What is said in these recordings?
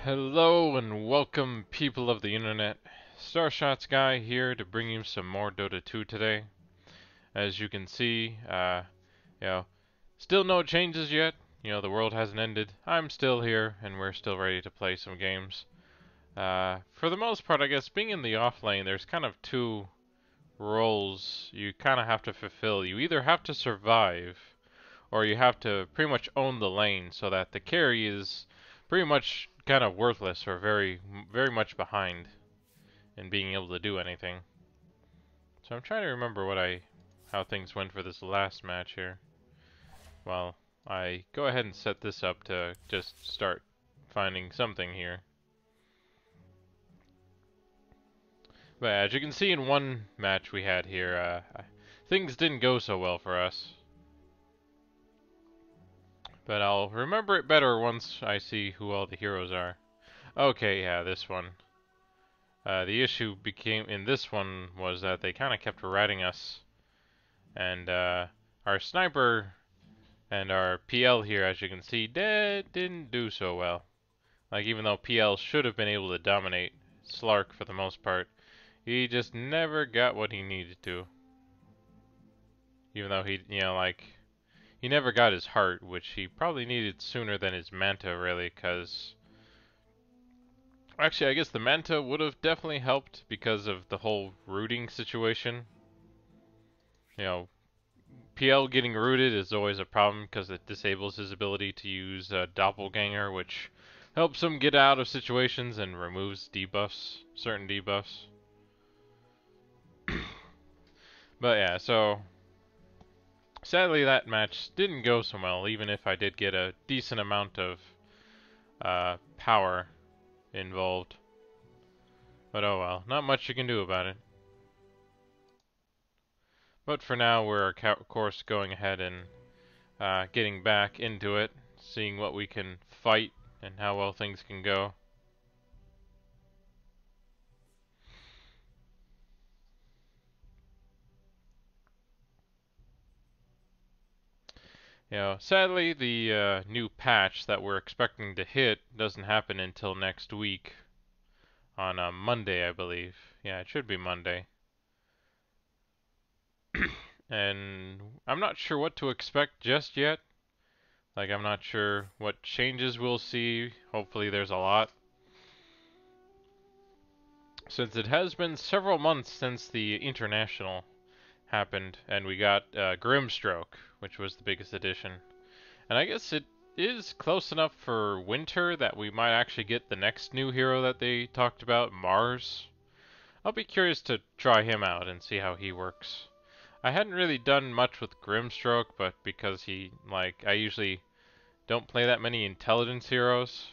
Hello and welcome, people of the internet. Starshots Guy here to bring you some more Dota 2 today. As you can see, you know, still no changes yet. The world hasn't ended. I'm still here, and we're still ready to play some games. For the most part, I guess, being in the off lane, there's kind of two roles you kind of have to fulfill. You either have to survive, or you have to pretty much own the lane so that the carry is pretty much kind of worthless or very much behind in being able to do anything. So I'm trying to remember how things went for this last match here. Well, I go ahead and set this up to just start finding something here. But as you can see in one match we had here, things didn't go so well for us. But I'll remember it better once I see who all the heroes are. Okay, yeah, this one. The issue became in this one was that they kind of kept ratting us, and our sniper and our PL here, as you can see, didn't do so well. Like, even though PL should have been able to dominate Slark for the most part, he just never got what he needed to. Even though he never got his heart, which he probably needed sooner than his Manta, really, because actually, I guess the Manta would have definitely helped because of the whole rooting situation. You know, PL getting rooted is always a problem because it disables his ability to use Doppelganger, which helps him get out of situations and removes debuffs, certain debuffs. But yeah, so sadly that match didn't go so well, even if I did get a decent amount of power involved. But oh well, not much you can do about it. But for now, we're of course going ahead and getting back into it, seeing what we can fight and how well things can go. Sadly, the new patch that we're expecting to hit doesn't happen until next week on Monday, I believe. Yeah, it should be Monday. And I'm not sure what to expect just yet. Like, I'm not sure what changes we'll see. Hopefully there's a lot. Since it has been several months since the International happened, and we got Grimstroke, which was the biggest addition. And I guess it is close enough for winter that we might actually get the next new hero that they talked about, Mars. I'll be curious to try him out and see how he works. I hadn't really done much with Grimstroke, but because I usually don't play that many intelligence heroes,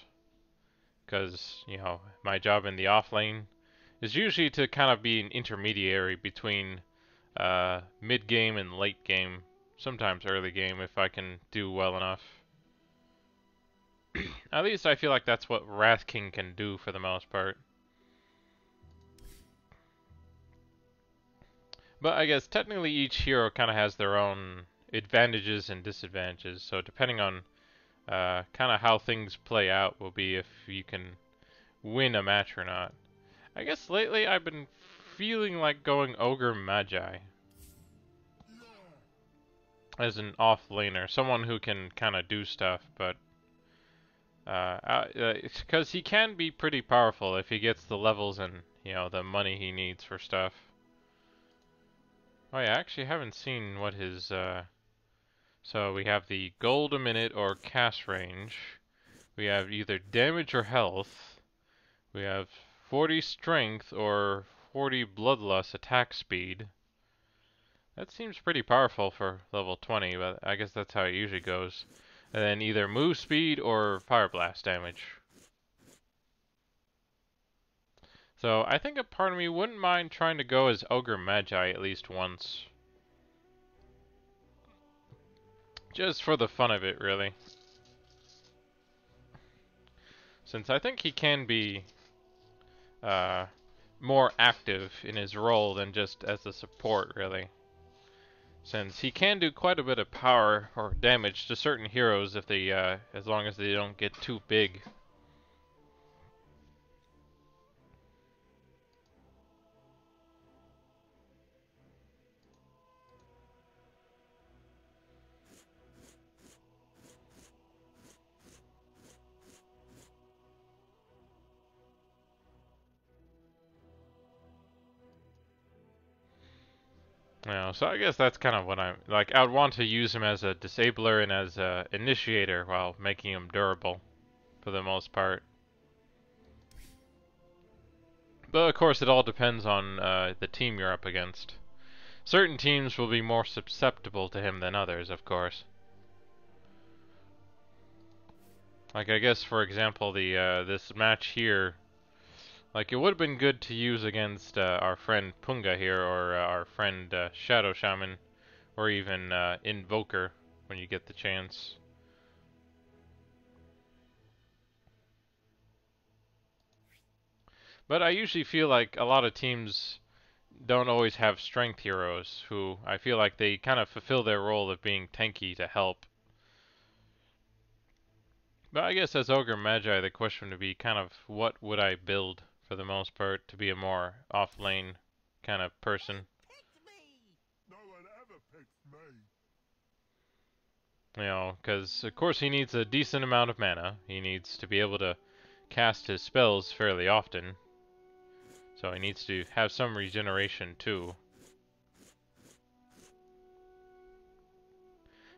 because, my job in the off lane is usually to kind of be an intermediary between mid game and late game, sometimes early game if I can do well enough. At least I feel like that's what Wrath King can do for the most part. But I guess technically each hero kind of has their own advantages and disadvantages, so depending on kind of how things play out will be if you can win a match or not. I guess lately I've been feeling like going Ogre Magi as an off laner, someone who can kind of do stuff, but because he can be pretty powerful if he gets the levels and the money he needs for stuff. Oh yeah, I actually haven't seen what his so we have the gold a minute or cast range. We have either damage or health. We have 40 strength or 40 bloodlust attack speed. That seems pretty powerful for level 20, but I guess that's how it usually goes. And then either move speed or fire blast damage. So I think a part of me wouldn't mind trying to go as Ogre Magi at least once. Just for the fun of it, really. Since I think he can be more active in his role than just as a support, really. Since he can do quite a bit of power or damage to certain heroes if they, as long as they don't get too big. You know, so I guess that's kind of what I'm like. I would want to use him as a disabler and as a initiator while making him durable for the most part. But of course, it all depends on the team you're up against. Certain teams will be more susceptible to him than others, of course. Like I guess, for example, the this match here, like it would have been good to use against our friend Punga here, or our friend Shadow Shaman, or even Invoker when you get the chance. But I usually feel like a lot of teams don't always have strength heroes who I feel like they kind of fulfill their role of being tanky to help. But I guess as Ogre Magi, the question would be kind of what would I build for the most part to be a more off-lane kind of person. No one ever picked me. You know, because of course he needs a decent amount of mana. He needs to be able to cast his spells fairly often. So he needs to have some regeneration too.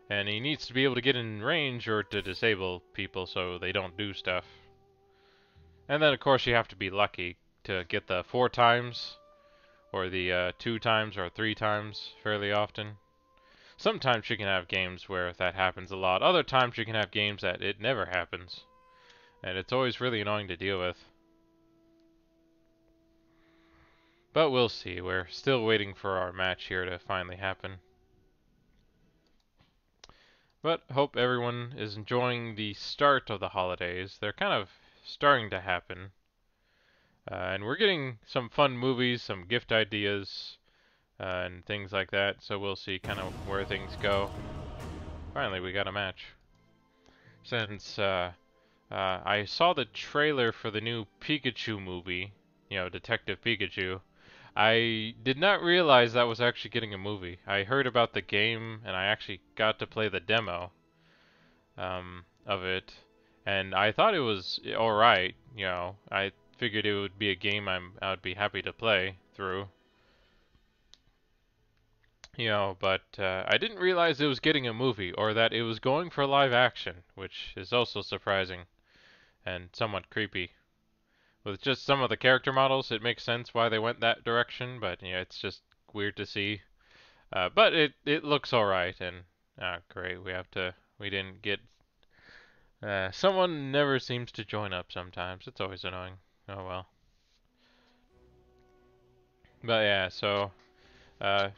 And he needs to be able to get in range or to disable people so they don't do stuff. And then of course you have to be lucky to get the 4 times or the 2 times or 3 times fairly often. Sometimes you can have games where that happens a lot. Other times you can have games that it never happens. And it's always really annoying to deal with. But we'll see. We're still waiting for our match here to finally happen. But hope everyone is enjoying the start of the holidays. They're kind of starting to happen. And we're getting some fun movies, some gift ideas, and things like that. So we'll see kind of where things go. Finally, we got a match. Since I saw the trailer for the new Pikachu movie, you know, Detective Pikachu, I did not realize that was actually getting a movie. I heard about the game, and I actually got to play the demo of it, and I thought it was alright. You know, I figured it would be a game I would be happy to play through. You know, but I didn't realize it was getting a movie, or that it was going for live action, which is also surprising and somewhat creepy. With just some of the character models, it makes sense why they went that direction, but yeah, it's just weird to see. But it looks alright, and great, we didn't get. Someone never seems to join up sometimes. It's always annoying. Oh well. But yeah, so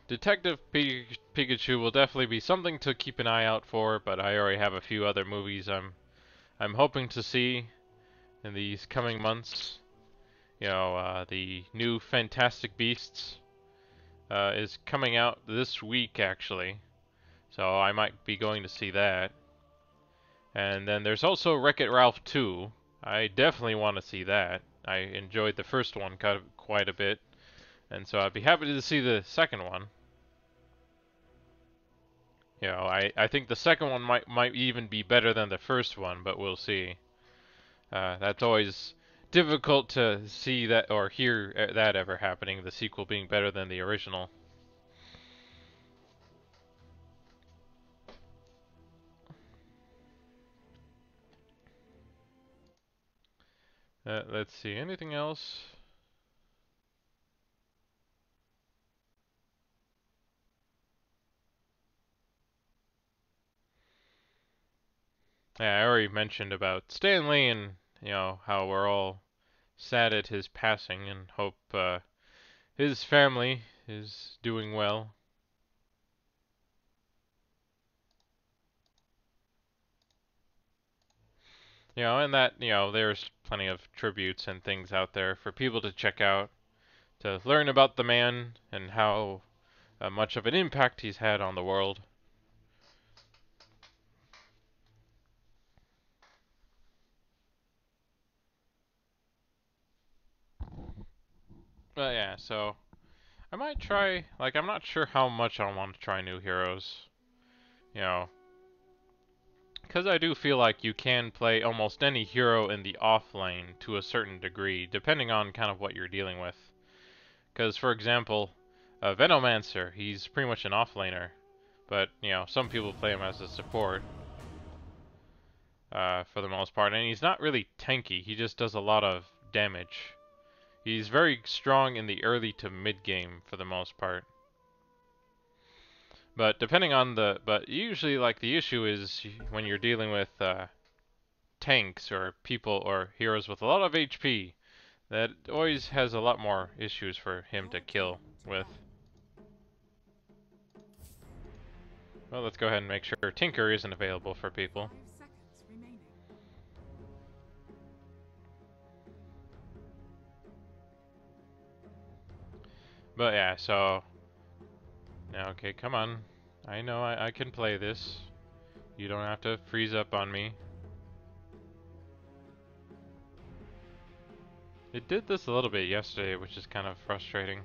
Detective Pikachu will definitely be something to keep an eye out for. But I already have a few other movies I'm hoping to see in these coming months. You know, the new Fantastic Beasts is coming out this week actually, so I might be going to see that. And then there's also Wreck-It Ralph 2. I definitely want to see that. I enjoyed the first one quite a bit, and so I'd be happy to see the second one. You know, I think the second one might even be better than the first one, but we'll see. That's always difficult to see that or hear that ever happening, the sequel being better than the original. Let's see, anything else? Yeah, I already mentioned about Stan Lee and, you know, how we're all sad at his passing and hope his family is doing well. You know, and that, you know, there's plenty of tributes and things out there for people to check out to learn about the man and how much of an impact he's had on the world. But yeah, so I might try, like, I'm not sure how much I want to try new heroes. You know, because I do feel like you can play almost any hero in the off lane to a certain degree, depending on kind of what you're dealing with. Because, for example, Venomancer. He's pretty much an offlaner, but you know, some people play him as a support for the most part, and he's not really tanky. He just does a lot of damage. He's very strong in the early to mid game for the most part. But depending on but usually like the issue is when you're dealing with tanks or people or heroes with a lot of HP, that always has a lot more issues for him to kill with. Well, let's go ahead and make sure Tinker isn't available for people. But yeah, so okay, come on. I know I can play this. You don't have to freeze up on me. It did this a little bit yesterday, which is kind of frustrating.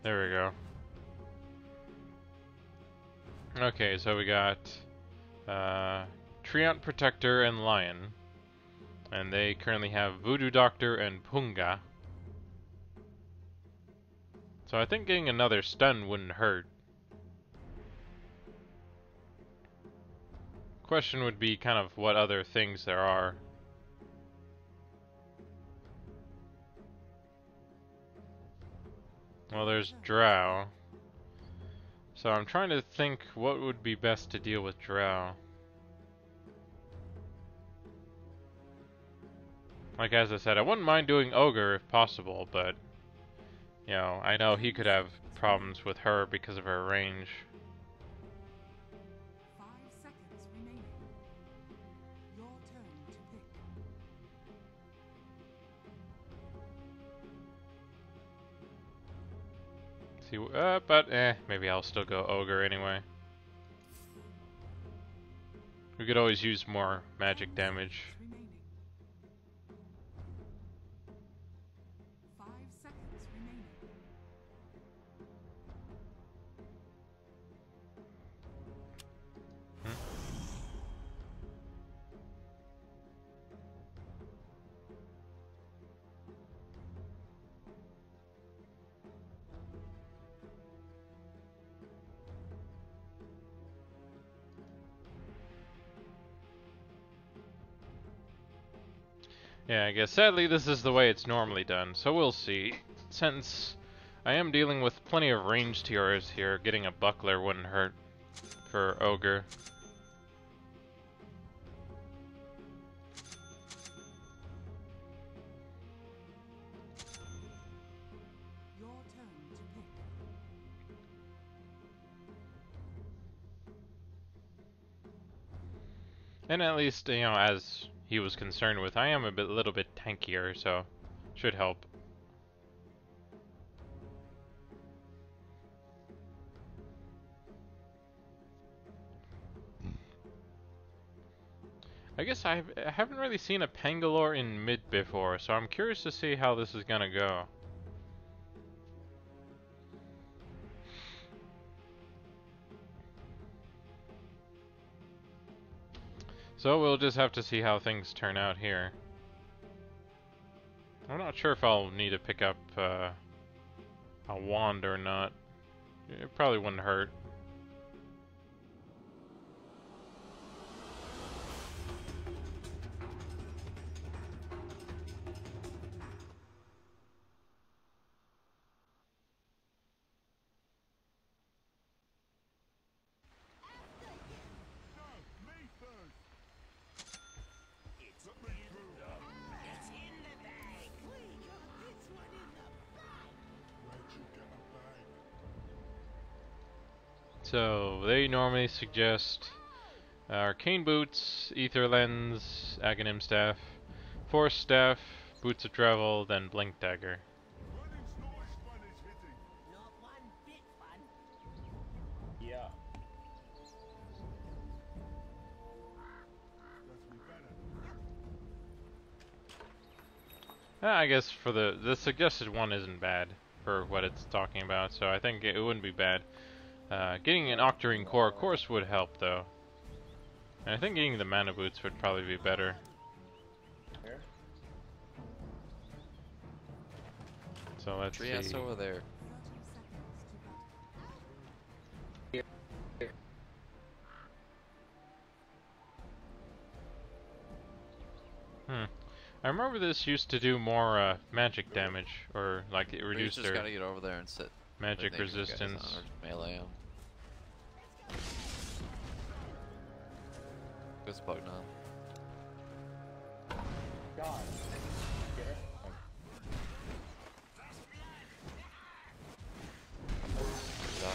There we go. Okay, so we got Treant Protector and Lion. And they currently have Voodoo Doctor and Punga. So I think getting another stun wouldn't hurt. Question would be kind of what other things there are. Well, there's Drow. So I'm trying to think what would be best to deal with Drow. Like as I said, I wouldn't mind doing Ogre if possible, but you know, I know he could have problems with her because of her range. 5 seconds remaining. Your turn to pick. See, but maybe I'll still go Ogre anyway. We could always use more magic damage. Remaining. 5 seconds remaining. Yeah, I guess sadly this is the way it's normally done, so we'll see. Since I am dealing with plenty of ranged heroes here, getting a buckler wouldn't hurt for Ogre. Your turn to pick. And at least, you know, as he was concerned with, I am a little bit tankier, so should help. I guess I haven't really seen a Pangalore in mid before, so I'm curious to see how this is gonna go. So we'll just have to see how things turn out here. I'm not sure if I'll need to pick up a wand or not. It probably wouldn't hurt. No, me first. It's Let me through. It's in the bag. We got this one in the bag. Where'd you get a bag? So they normally suggest Arcane Boots, Ether Lens, Aghanim Staff, Force Staff, Boots of Travel, then Blink Dagger. Running's not as fun as hitting. Not one bit fun. Yeah. Does me better. I guess for the suggested one isn't bad for what it's talking about, so I think it wouldn't be bad. Getting an Octarine Core, of course, would help though. And I think getting the mana boots would probably be better. Here. So let's Treehouse see. over there. 30 seconds to battle. I remember this used to do more magic damage, or like it We reduced just their gotta get over there and sit. magic with nature guys resistance. on or melee 'em. Good spot now. God. Get her. Yeah.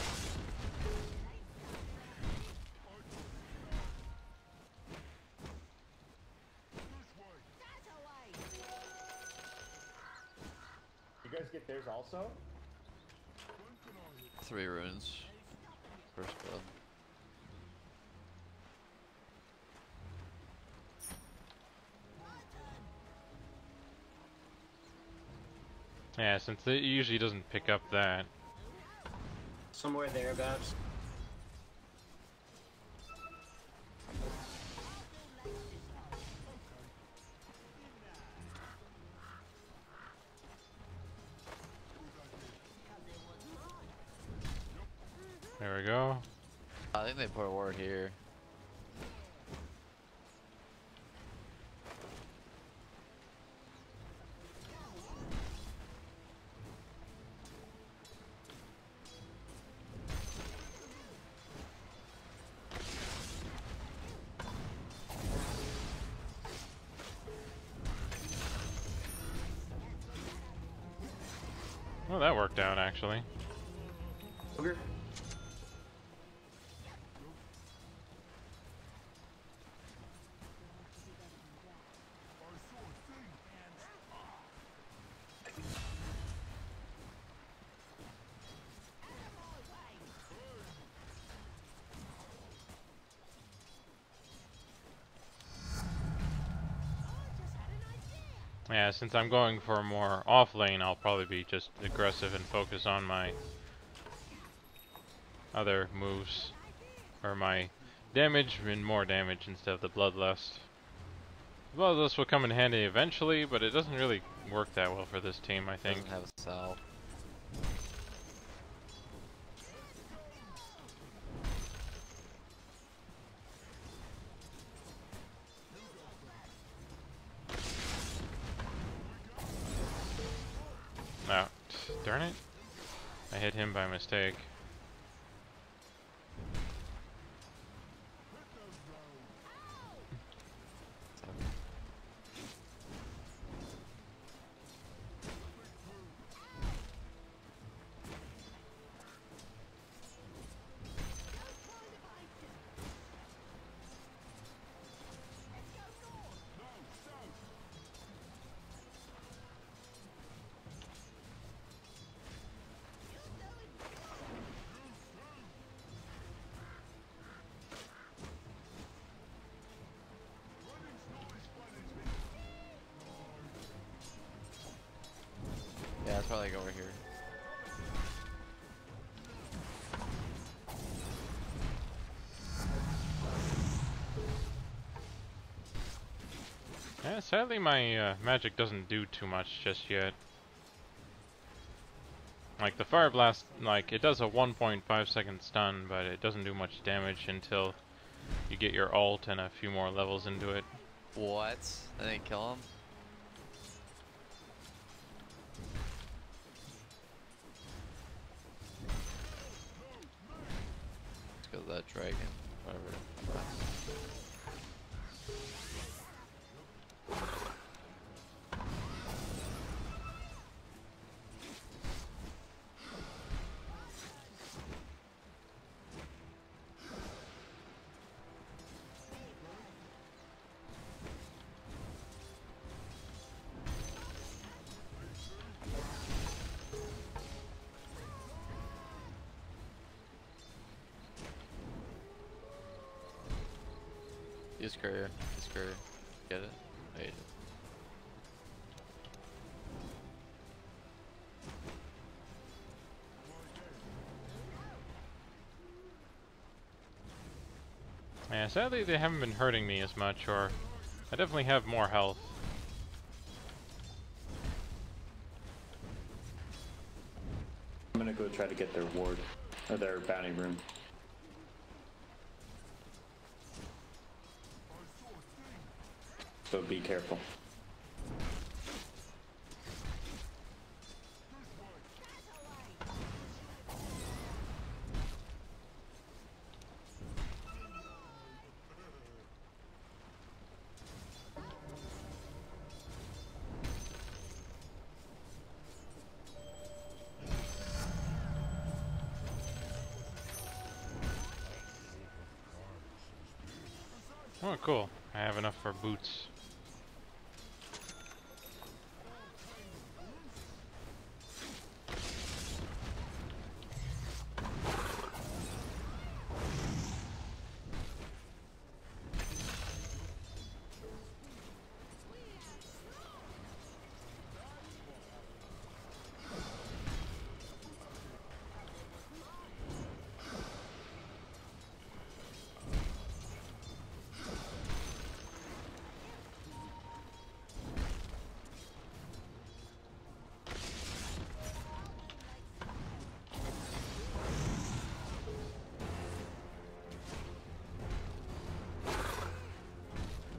You guys get theirs also? 3 runes. First blood. Yeah, since it usually doesn't pick up that. Somewhere thereabouts. There we go. I think they put a ward here. Well, that worked out actually. Ogre. Yeah, since I'm going for a more off lane, I'll probably be just aggressive and focus on my other moves, or my damage and more damage instead of the bloodlust. Bloodlust will come in handy eventually, but it doesn't really work that well for this team, I think. Doesn't have a salve. Oh, darn it. I hit him by mistake. Yeah, it's probably like over here. Yeah, sadly my magic doesn't do too much just yet. Like the Fire Blast, like it does a 1.5 second stun, but it doesn't do much damage until you get your ult and a few more levels into it. What? They didn't kill him? Let's go to that dragon. Whatever. Use courier. Use courier. Get it? I ate it. Yeah, sadly they haven't been hurting me as much, or I definitely have more health. I'm gonna go try to get their ward, or their bounty room. So be careful. Oh, cool. I have enough for boots.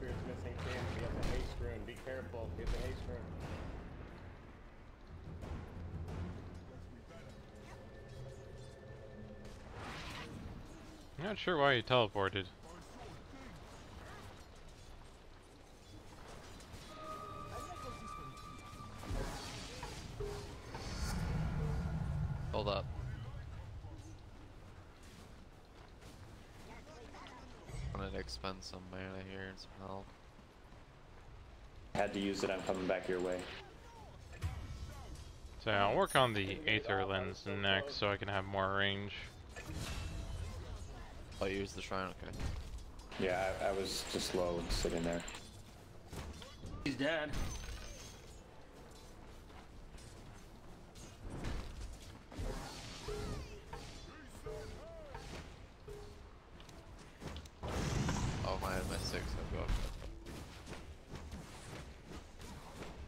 Spirit's missing Tim. He has a haste rune. Be careful. He has a haste rune. I'm not sure why he teleported. Hold up. I'm gonna expend some mana here and some health. Had to use it. I'm coming back your way. So I'll work on the Aether Lens next so I can have more range. Oh, you use the shrine, okay. Yeah, I was just low and sitting there. He's dead. Oh, my 6, I'll go.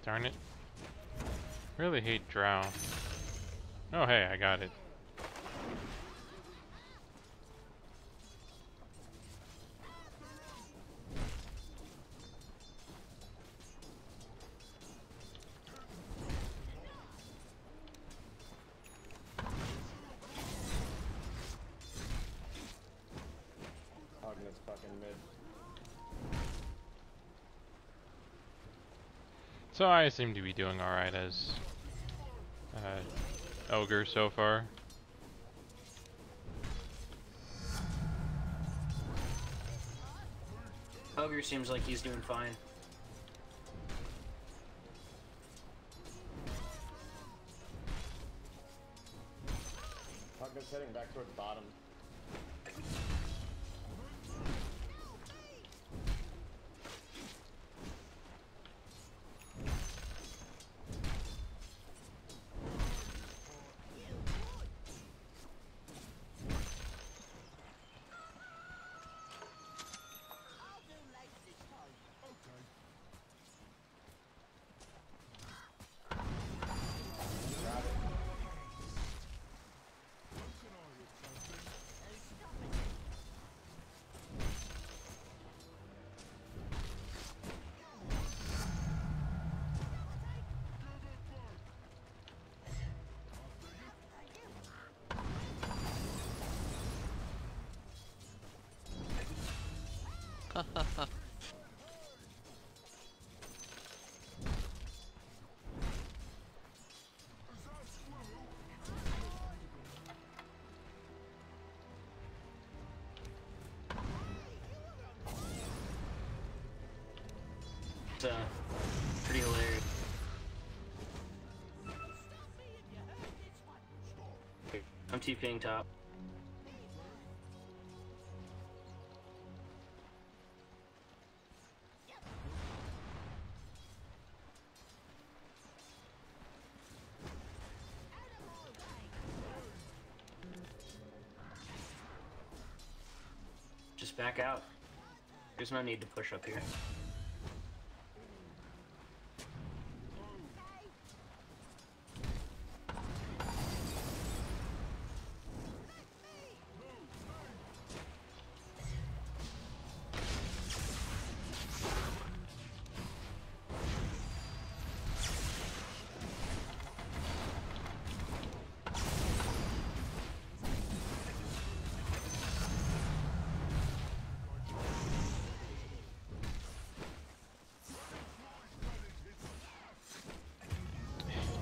Darn it. Really hate Drow. Oh hey, I got it. Agnes fucking mid. So I seem to be doing alright as Ogre so far. Ogre seems like he's doing fine. Agnes heading back towards bottom. It's pretty hilarious. I'm TPing top. Just back out. There's no need to push up here.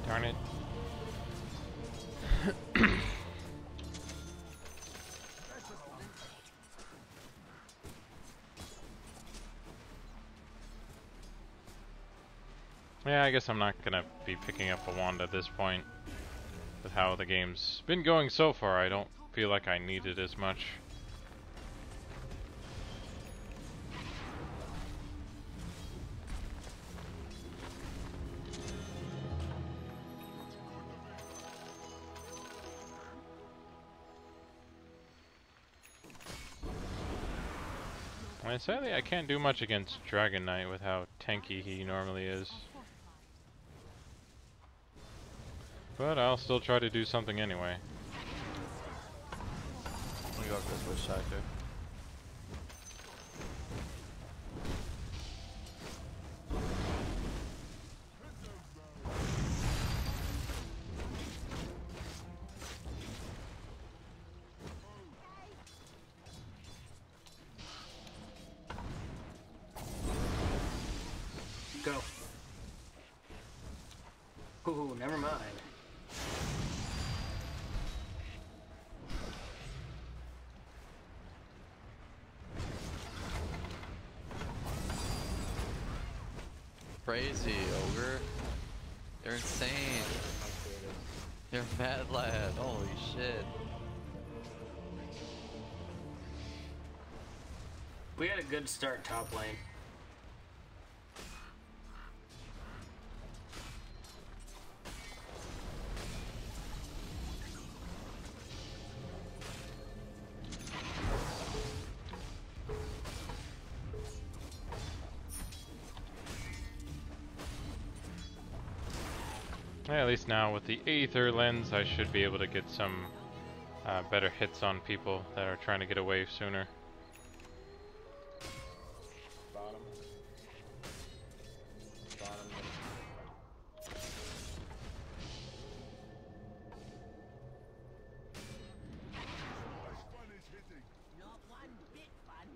Darn it. Yeah, I guess I'm not gonna be picking up a wand at this point. With how the game's been going so far, I don't feel like I need it as much. I mean, sadly, I can't do much against Dragon Knight with how tanky he normally is. But I'll still try to do something anyway. I'm gonna go up this west side, dude. Go. Ooh, never mind. Crazy, Ogre. You're insane. You're a mad lad. Holy shit. We had a good start top lane. Yeah, at least now with the Aether lens, I should be able to get some better hits on people that are trying to get away sooner. Bottom. Bottom. Nice fun is hitting. Not one bit fun.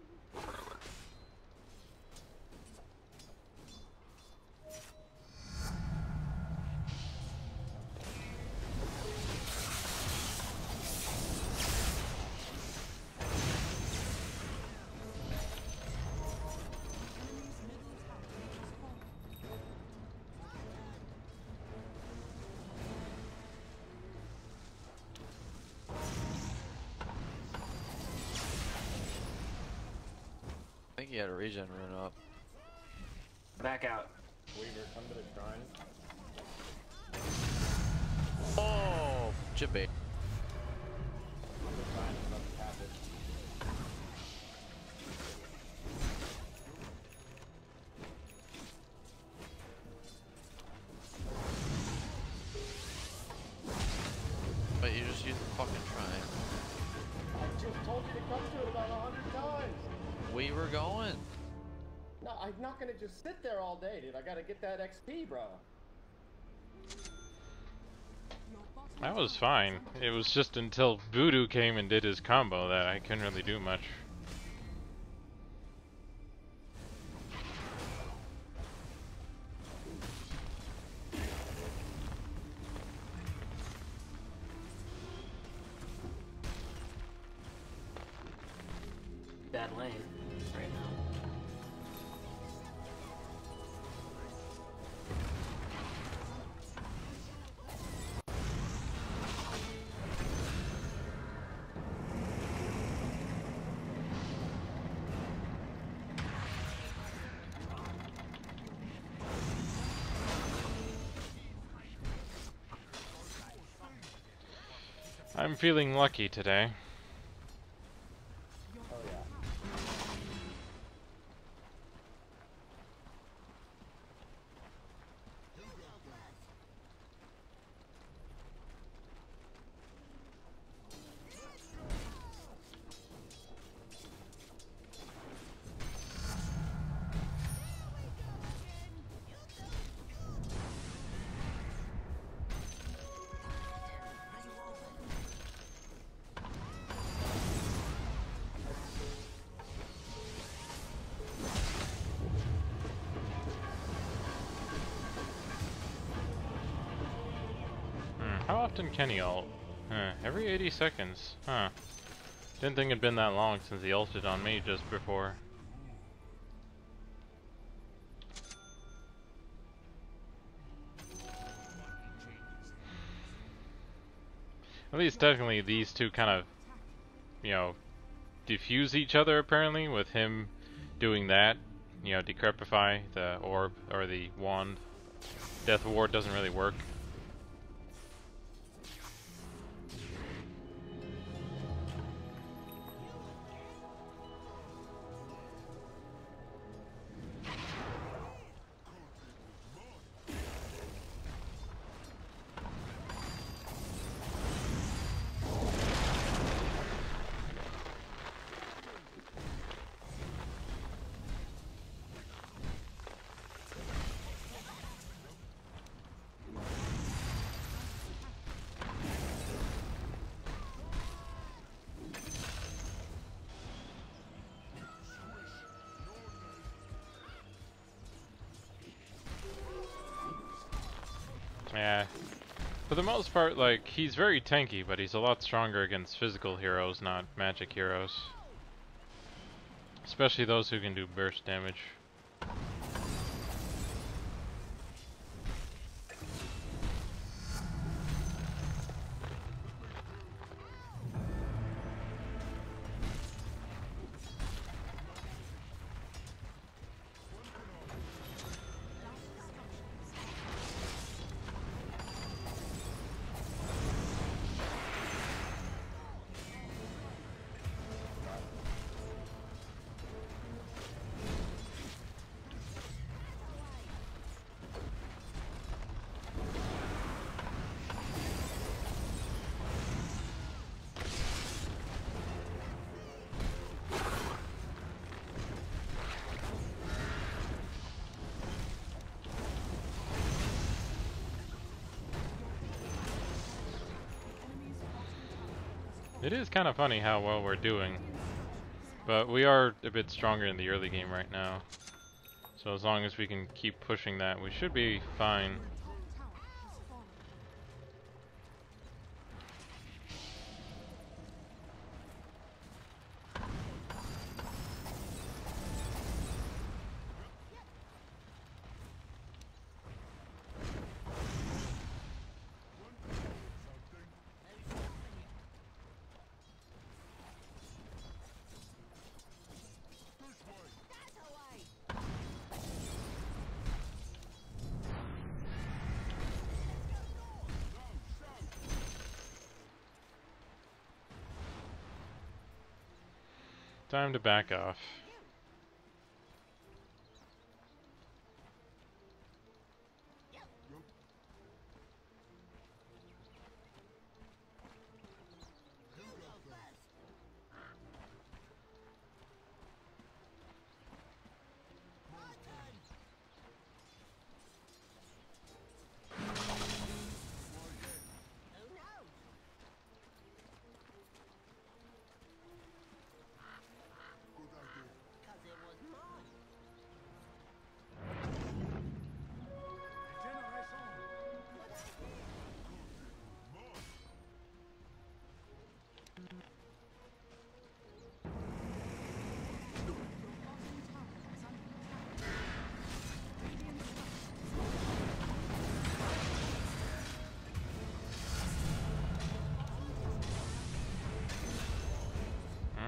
I think he had a regen rune up. Back out. Weaver, come to the shrine. Oh, Jibby. Come to the shrine, I'm about to tap it. But you just used the fucking shrine. I just told you to come to it about 100 times. We were going. No, I'm not gonna just sit there all day, dude. I gotta get that XP, bro. That was fine. It was just until Voodoo came and did his combo that I couldn't really do much. Bad lane right now. I'm feeling lucky today. Oh yeah. often can he ult? Every 80 seconds. Huh. Didn't think it'd been that long since he ulted on me just before. At least technically these two kind of, you know, diffuse each other apparently, with him doing that. You know, decrepify the orb or the wand. Death ward doesn't really work. Yeah. For the most part, like, he's very tanky, but he's a lot stronger against physical heroes, not magic heroes. Especially those who can do burst damage. It is kind of funny how well we're doing, but we are a bit stronger in the early game right now. So as long as we can keep pushing that, we should be fine. Time to back off.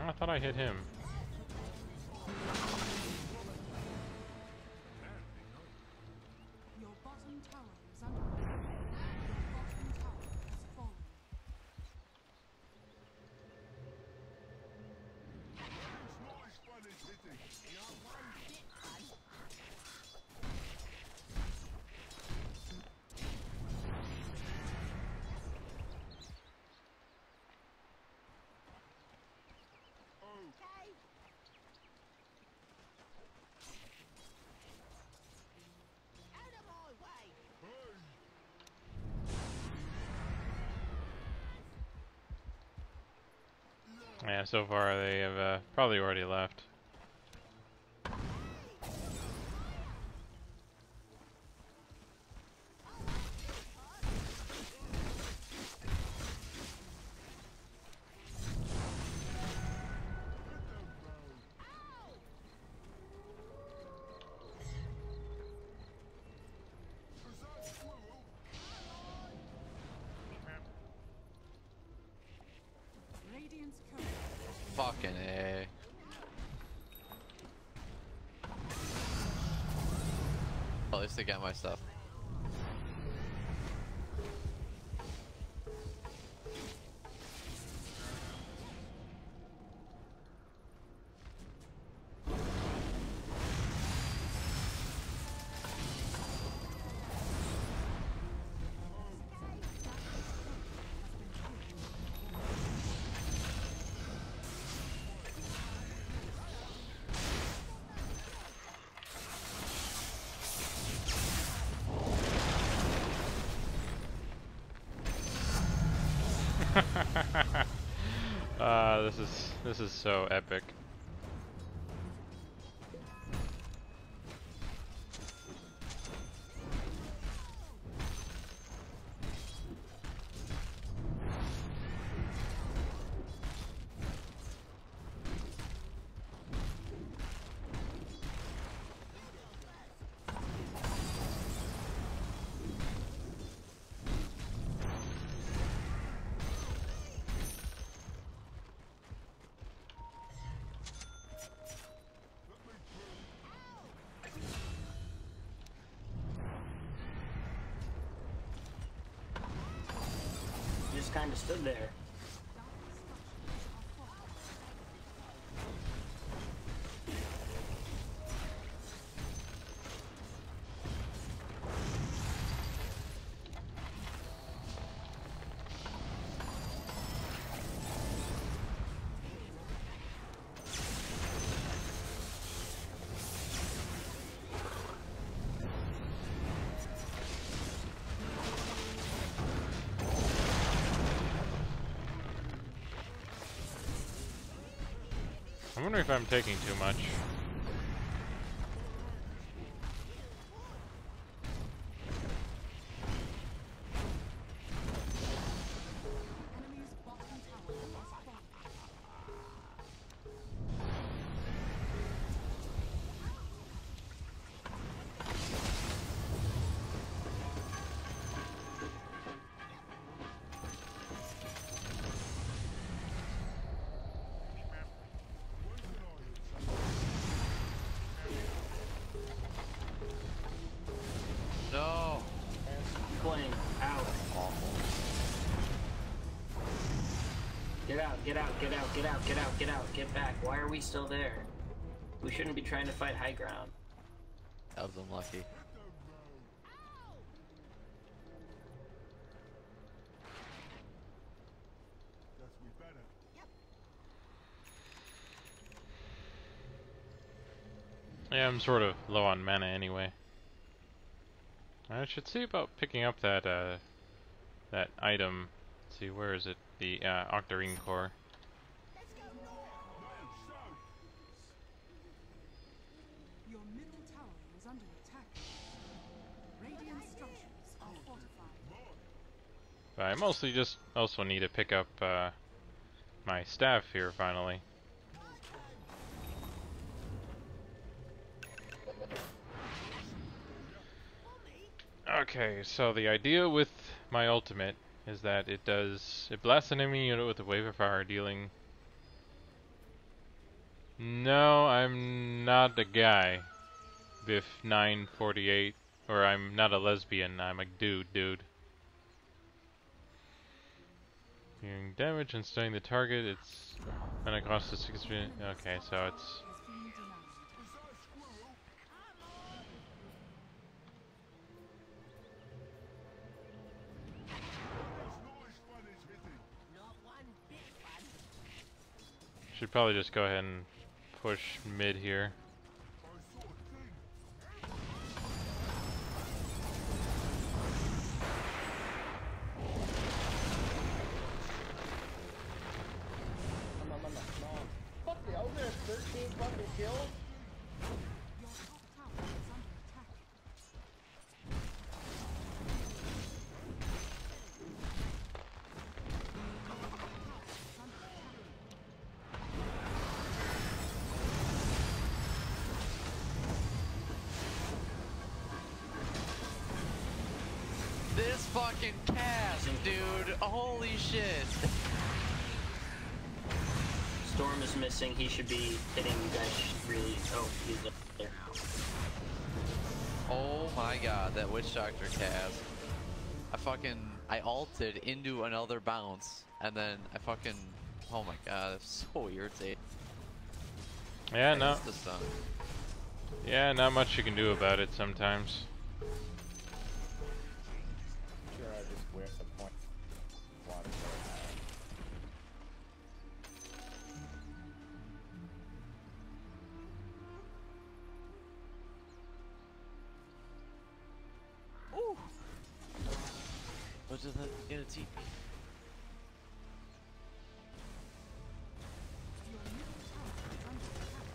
I thought I hit him. Your bottom tower is under attack. Your bottom tower has fallen. It's not as fun as hitting. Out of my way! Yeah, so far they have probably already left. place to get my stuff. This is so epic. Just kind of stood there. I wonder if I'm taking too much. Enemy's bottom tower has fallen. No. Playing out. Get out, get out, get out, get out, get out, get out, get back. Why are we still there? We shouldn't be trying to fight high ground. That was unlucky. Guess we better. Yeah, I'm sort of low on mana anyway. I should see about picking up that that item. Let's see, where is it? The Octarine Core. Your middle tower is under attack. Radiant structures are fortified. But I mostly just also need to pick up my staff here finally. Okay, so the idea with my ultimate is that it blasts an enemy unit with a wave of fire, dealing. No, I'm not a guy. Biff 948, or I'm not a lesbian. I'm a dude. Dealing damage and stunning the target. It's gonna cost us 6 minutes. Okay, so it's. Has been denied. Nice fun is hitting. Not one bit fun. Should probably just go ahead and push mid here. I saw a thing. Fuck the ogre, 13 fucking kills. Your top tower is under attack. This fucking cast, dude. Holy shit. Storm is missing. He should be hitting you guys really. Oh, he's up there. Oh my god, that Witch Doctor cast. I ulted into another bounce, and then I fucking, oh my god, it's so irritating. Yeah, no. It's the sun. Yeah, not much you can do about it sometimes. Sure, I just wear the point. Water Ooh! What did that get a TP? Your middle tower is under attack.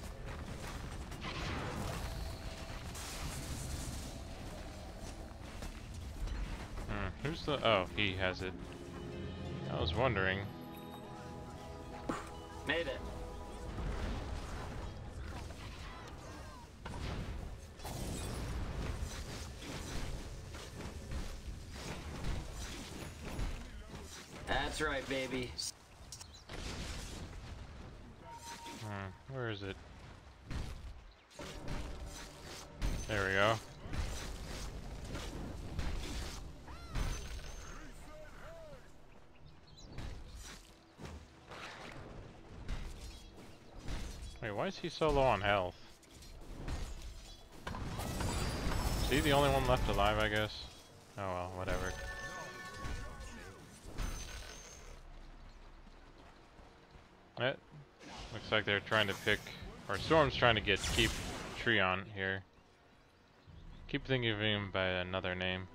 Who's the... Oh, he has it. I was wondering. Made it. That's right, baby. Where is it? There we go. Wait, why is he so low on health? Is he the only one left alive, I guess? Oh well, whatever. Looks like they're trying to pick, or Storm's trying to keep Treon here. Keep thinking of him by another name.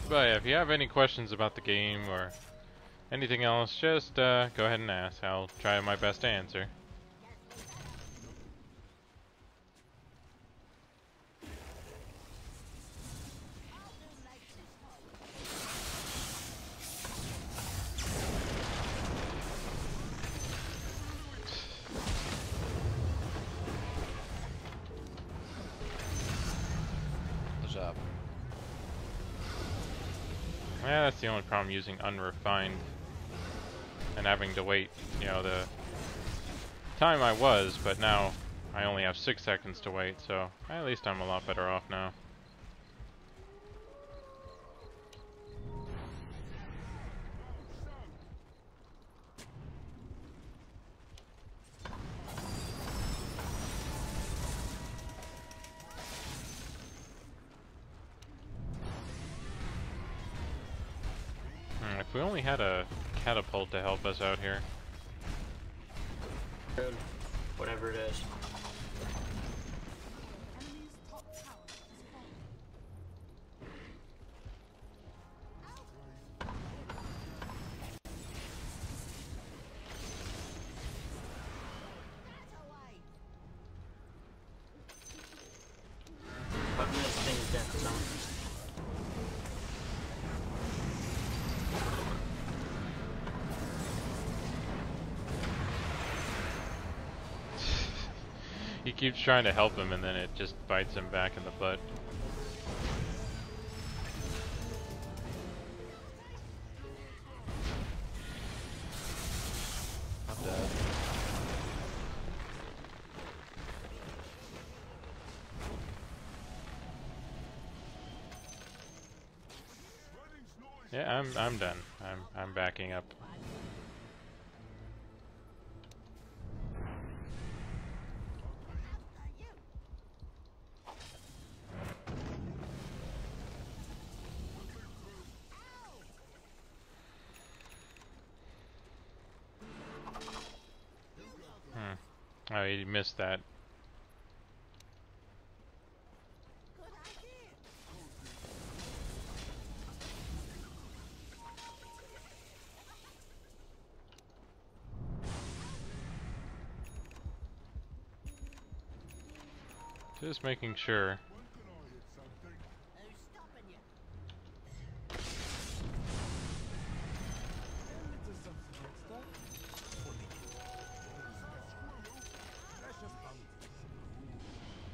But yeah, if you have any questions about the game or anything else, just go ahead and ask. I'll try my best to answer. Good job. Yeah, that's the only problem using unrefined and having to wait, you know, the time I was, but now I only have 6 seconds to wait, so at least I'm a lot better off now. If we only had a catapult to help us out here. Good. Whatever it is. Enemy's top tower has fallen. What this thing's death zone? He keeps trying to help him and then it just bites him back in the butt. I'm dead. Yeah, I'm done. I'm backing up. Oh, he missed that. Just making sure. Who's stopping you?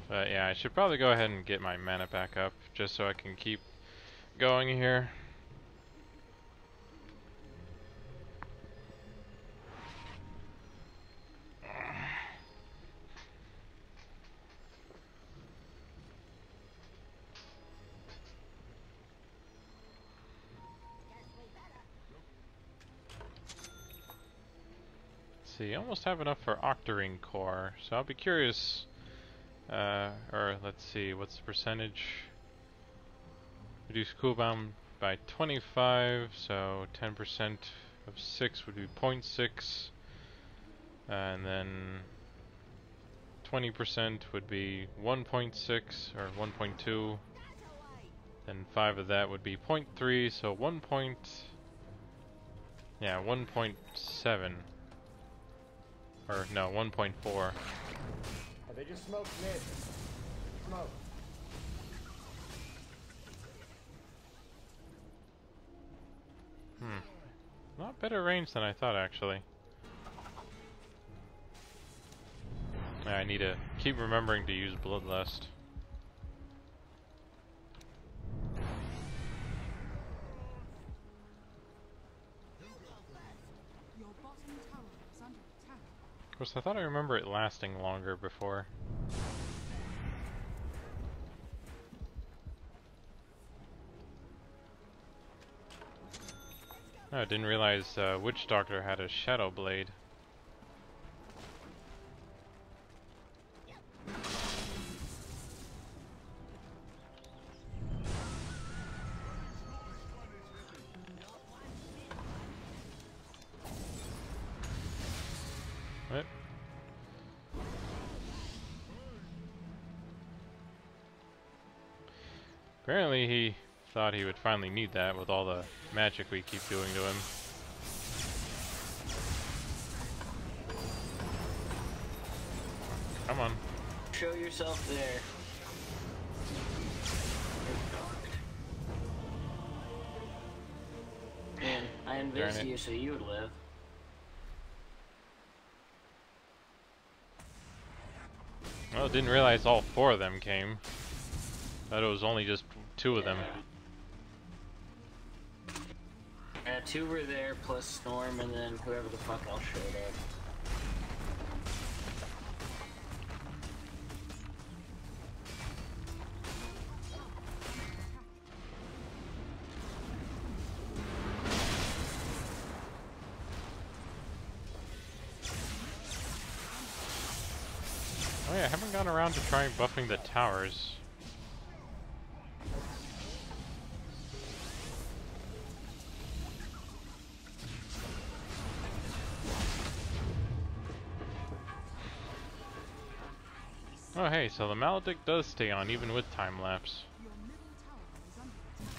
But yeah, I should probably go ahead and get my mana back up just so I can keep going here. see, almost have enough for Octarine Core, so I'll be curious, or let's see, what's the percentage? Reduce cooldown by 25, so 10% of 6 would be 0.6, and then 20% would be 1.6 or 1.2, then 5 of that would be 0.3, so 1.7, or no, 1.4. Oh, they just smoked mid. Smoke. Not better range than I thought, actually. Yeah, I need to keep remembering to use Bloodlust. Your bottom tower is under attack. Of course, I thought I remember it lasting longer before. Oh, I didn't realize Witch Doctor had a Shadow Blade. What? Apparently he thought he would finally need that with all the magic we keep doing to him. Come on. Show yourself there. Man, I Darn invis it. you so you would live. Well, didn't realize all 4 of them came. Thought it was only just 2 of them. 2 were there, plus Storm, and then whoever the fuck else showed up. Oh yeah, I haven't gone around to try buffing the towers. Oh hey, so the Maledict does stay on even with time lapse. Your middle tower is under attack.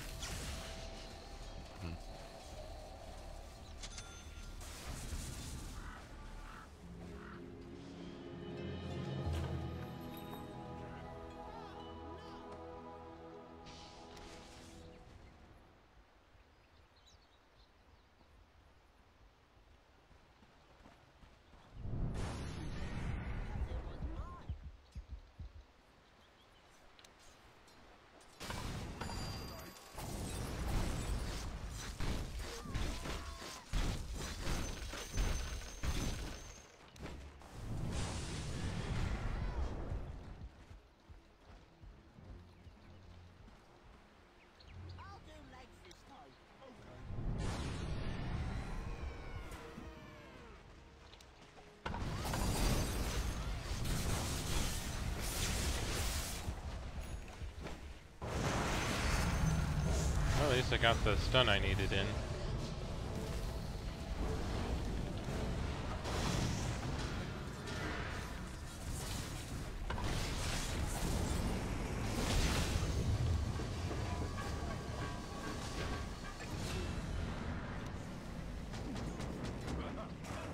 I'll do legs this time. Well, at least I got the stun I needed in.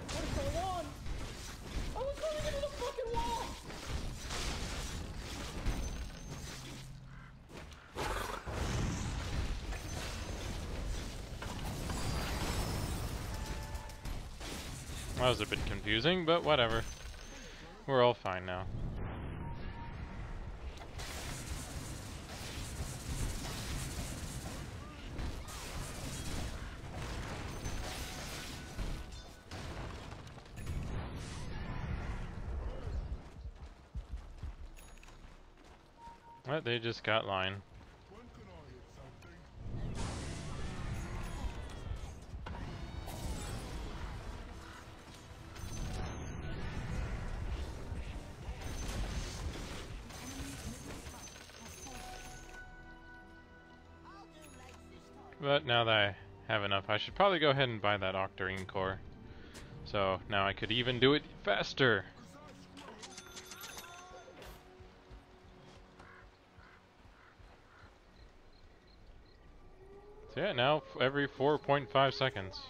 What is going on? I was running into the fucking wall! That was a bit confusing, but whatever. We're all fine now. What? They just got line. When can I hit something? But now that I have enough, I should probably go ahead and buy that Octarine core. So now I could even do it faster. So yeah, now every 4.5 seconds.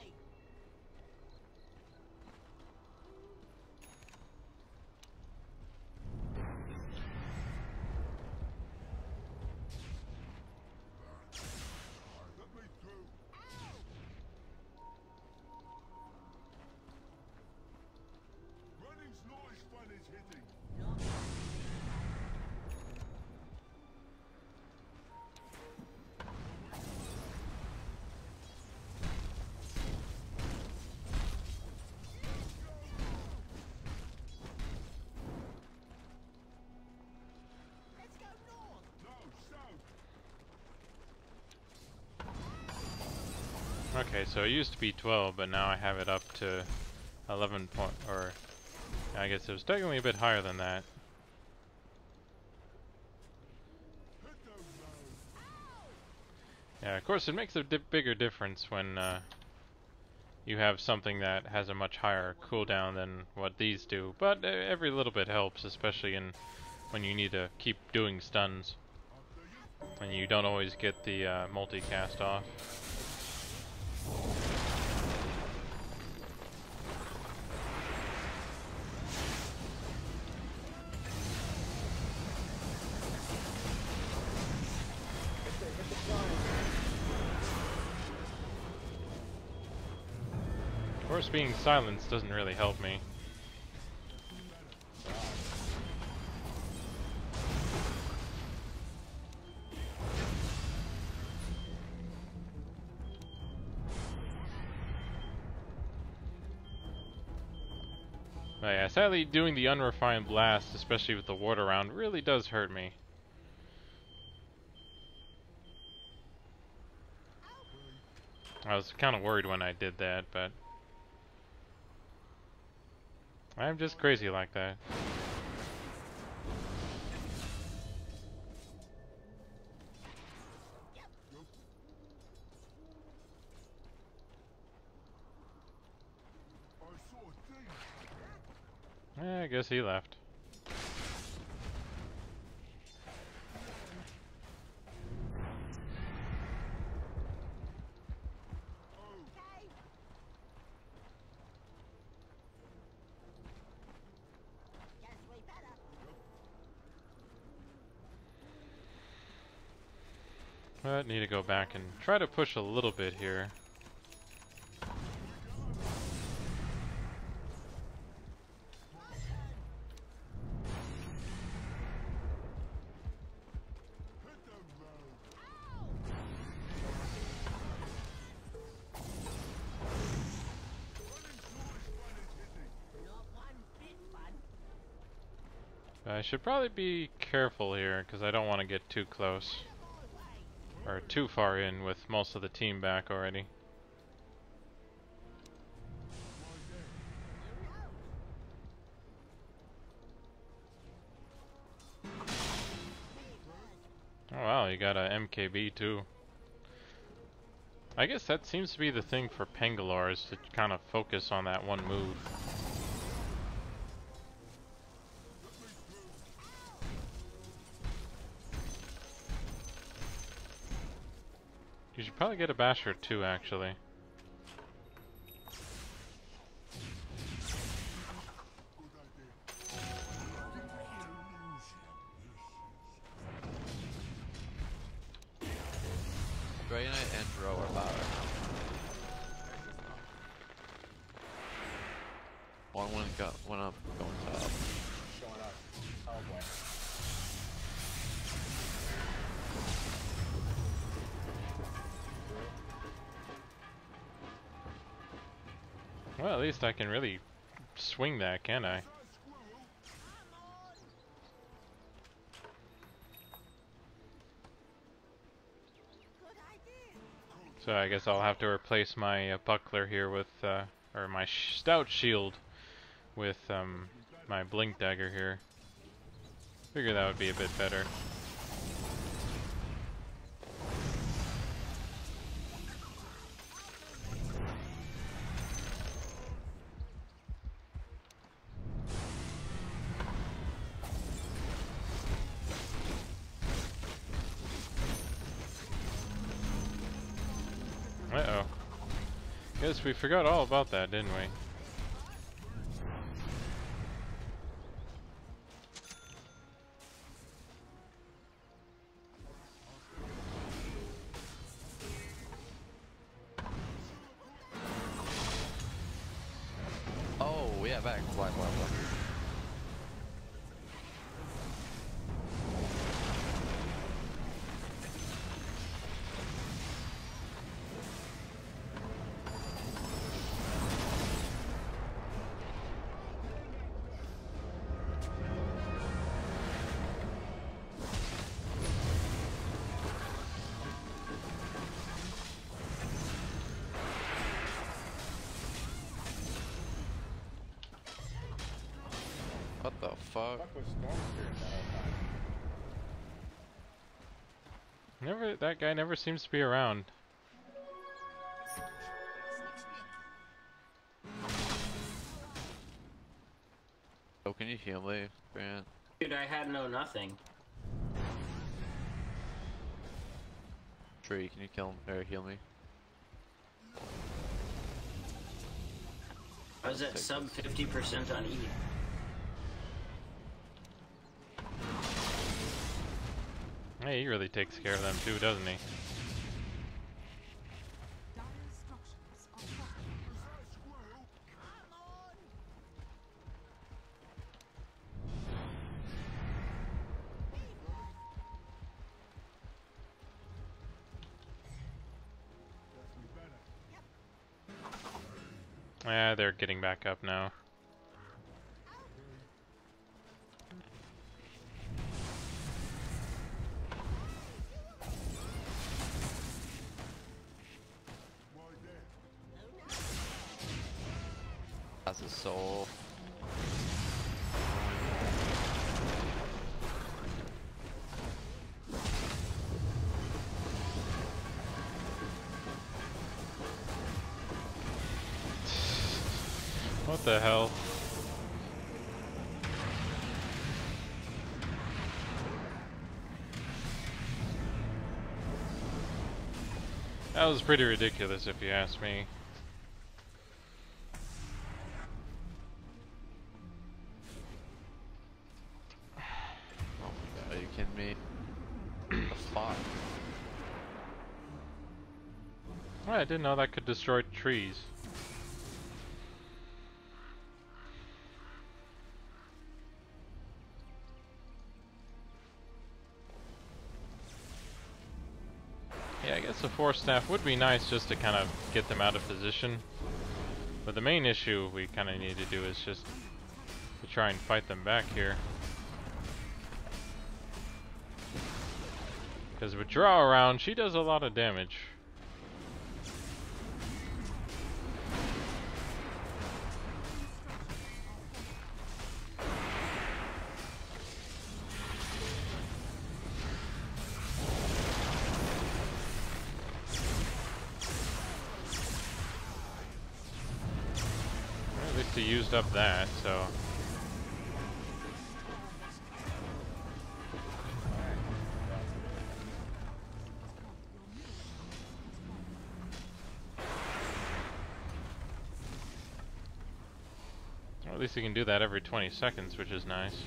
Let me through. Running's not as fun as hitting. Let's go north. No, south. Okay, so it used to be 12, but now I have it up to 11 point, or I guess it was technically a bit higher than that. Hit those roads. Yeah, of course it makes a bigger difference when you have something that has a much higher cooldown than what these do, but every little bit helps, especially when you need to keep doing stuns and you don't always get the multicast off. Of course, being silenced doesn't really help me. But yeah, sadly doing the unrefined blast, especially with the ward around, really does hurt me. I was kind of worried when I did that, but I'm just crazy like that. I saw things. I guess he left. Okay. Guess we better. But need to go back and try to push a little bit here. Hit those roads. Running's not as fun as hitting. Not one bit fun. I should probably be careful here because I don't want to get too close or too far in with most of the team back already. Oh wow, you got a MKB too. I guess that seems to be the thing for Pengalore, is to kind of focus on that one move. You should probably get a Basher too, actually. Dragonite and Drow are power. One went up, going top. Showing up. Oh boy. Well, at least I can really swing that, can't I? Good idea. So I guess I'll have to replace my buckler here with, or my stout shield with my blink dagger here. Figure that would be a bit better. Uh-oh. Guess we forgot all about that, didn't we? Oh, yeah, back. Black. What the fuck? Fuck was Storm Spirit that whole time? That guy never seems to be around. Oh, can you heal me, Grant? Dude, I had no nothing. Tree, can you kill him or heal me? I was at sub 50% on E. Hey, he really takes care of them too, doesn't he? Dire structures are falling. Yeah, they're getting back up now. That's his soul. What the hell? That was pretty ridiculous if you ask me. Oh my god, are you kidding me? The fuck? Oh, I didn't know that could destroy trees. Yeah, I guess the Force Staff would be nice just to kind of get them out of position. But the main issue we kind of need to do is just to try and fight them back here. Because with Draw around, she does a lot of damage. At least he used up that, so... Well, at least he can do that every 20 seconds, which is nice.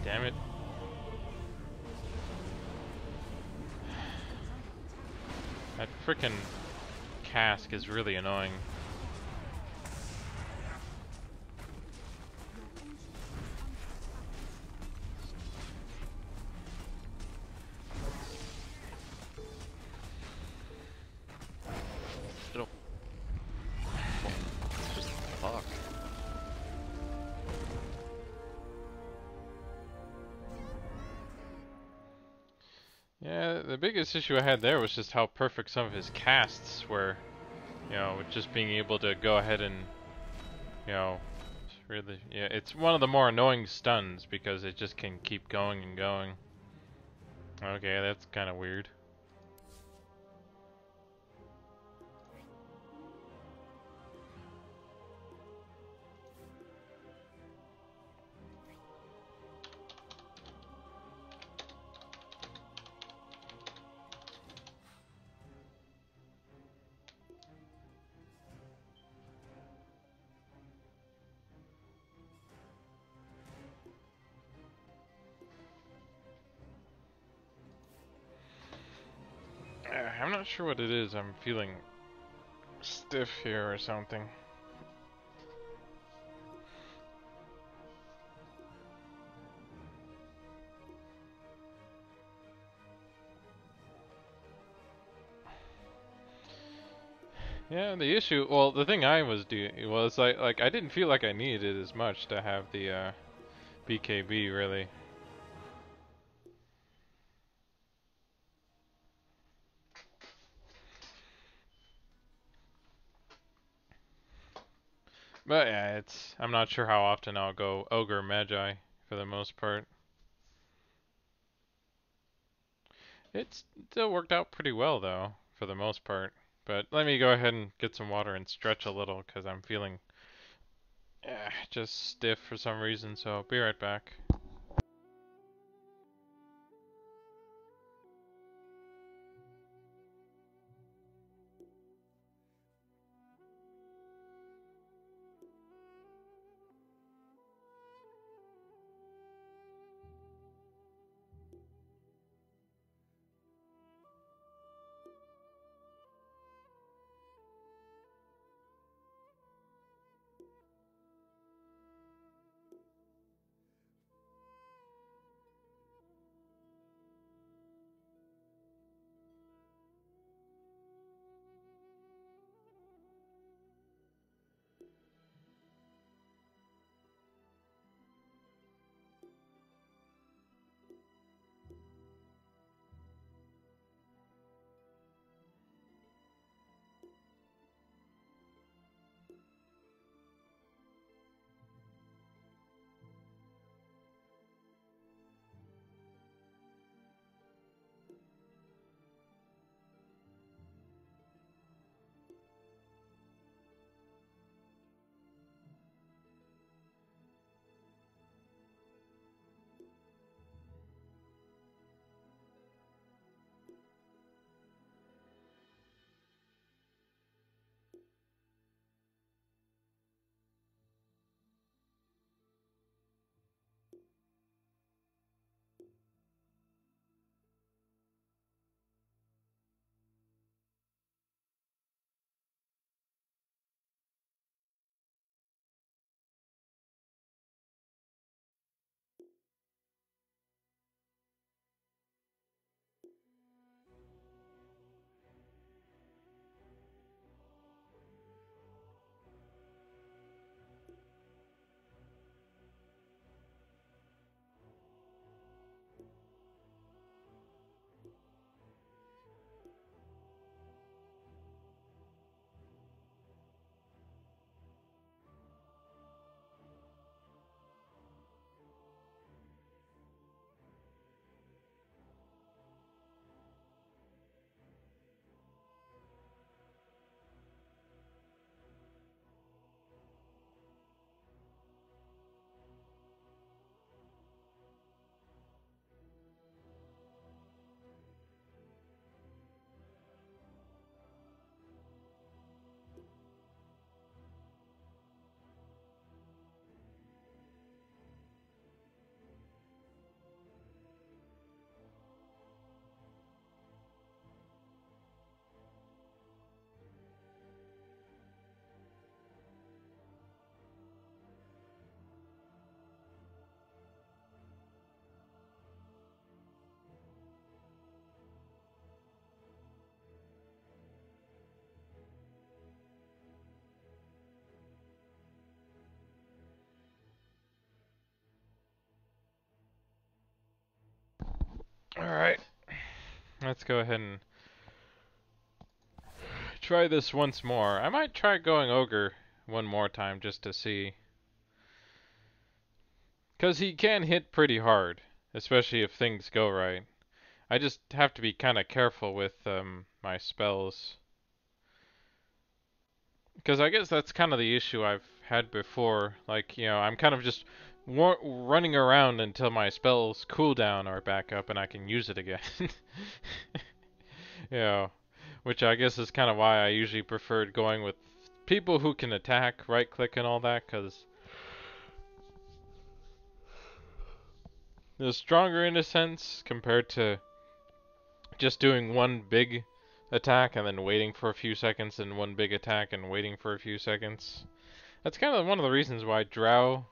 Damn it. That frickin' cask is really annoying. Fuck. Yeah, the biggest issue I had there was just how perfect some of his casts were. You know, with just being able to go ahead and, you know, really, yeah, it's one of the more annoying stuns because it just can keep going and going. Okay, that's kind of weird. I'm not sure what it is. I'm feeling stiff here or something. Yeah, the issue, well, the thing I was doing was like I didn't feel like I needed it as much to have the BKB really. But yeah, I'm not sure how often I'll go Ogre Magi for the most part. It's still worked out pretty well though, for the most part. But let me go ahead and get some water and stretch a little because I'm feeling just stiff for some reason, so I'll be right back. Alright, let's go ahead and try this once more. I might try going Ogre one more time just to see. Because he can hit pretty hard, especially if things go right. I just have to be kind of careful with my spells. Because I guess that's kind of the issue I've had before. Like, you know, I'm kind of just running around until my spells cooldown are back up and I can use it again. You know, which I guess is kind of why I usually preferred going with people who can attack, right click and all that, because they're stronger in a sense compared to just doing one big attack and then waiting for a few seconds and one big attack and waiting for a few seconds. That's kind of one of the reasons why Drow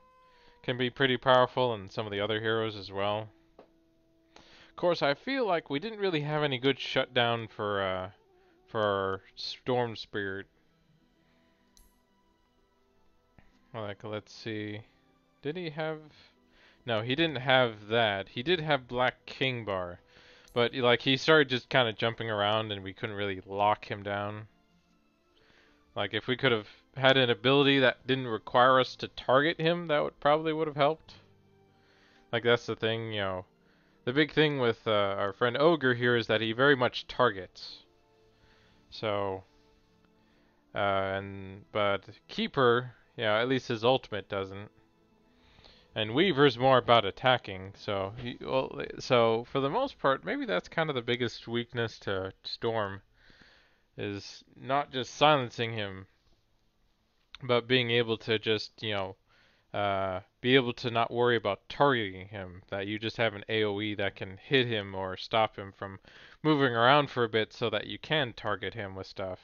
can be pretty powerful and some of the other heroes as well. Of course, I feel like we didn't really have any good shutdown for our Storm Spirit. Like, let's see. Did he have... No, he didn't have that. He did have Black Kingbar. But, like, he started just kind of jumping around and we couldn't really lock him down. Like, if we could have had an ability that didn't require us to target him, that would have helped. Like, that's the thing, you know. The big thing with our friend Ogre here is that he very much targets. So, but Keeper, you know, at least his ultimate doesn't. And Weaver's more about attacking, so so for the most part, maybe that's kind of the biggest weakness to Storm, is not just silencing him, but being able to just, you know, be able to not worry about targeting him, that you just have an AoE that can hit him or stop him from moving around for a bit so that you can target him with stuff.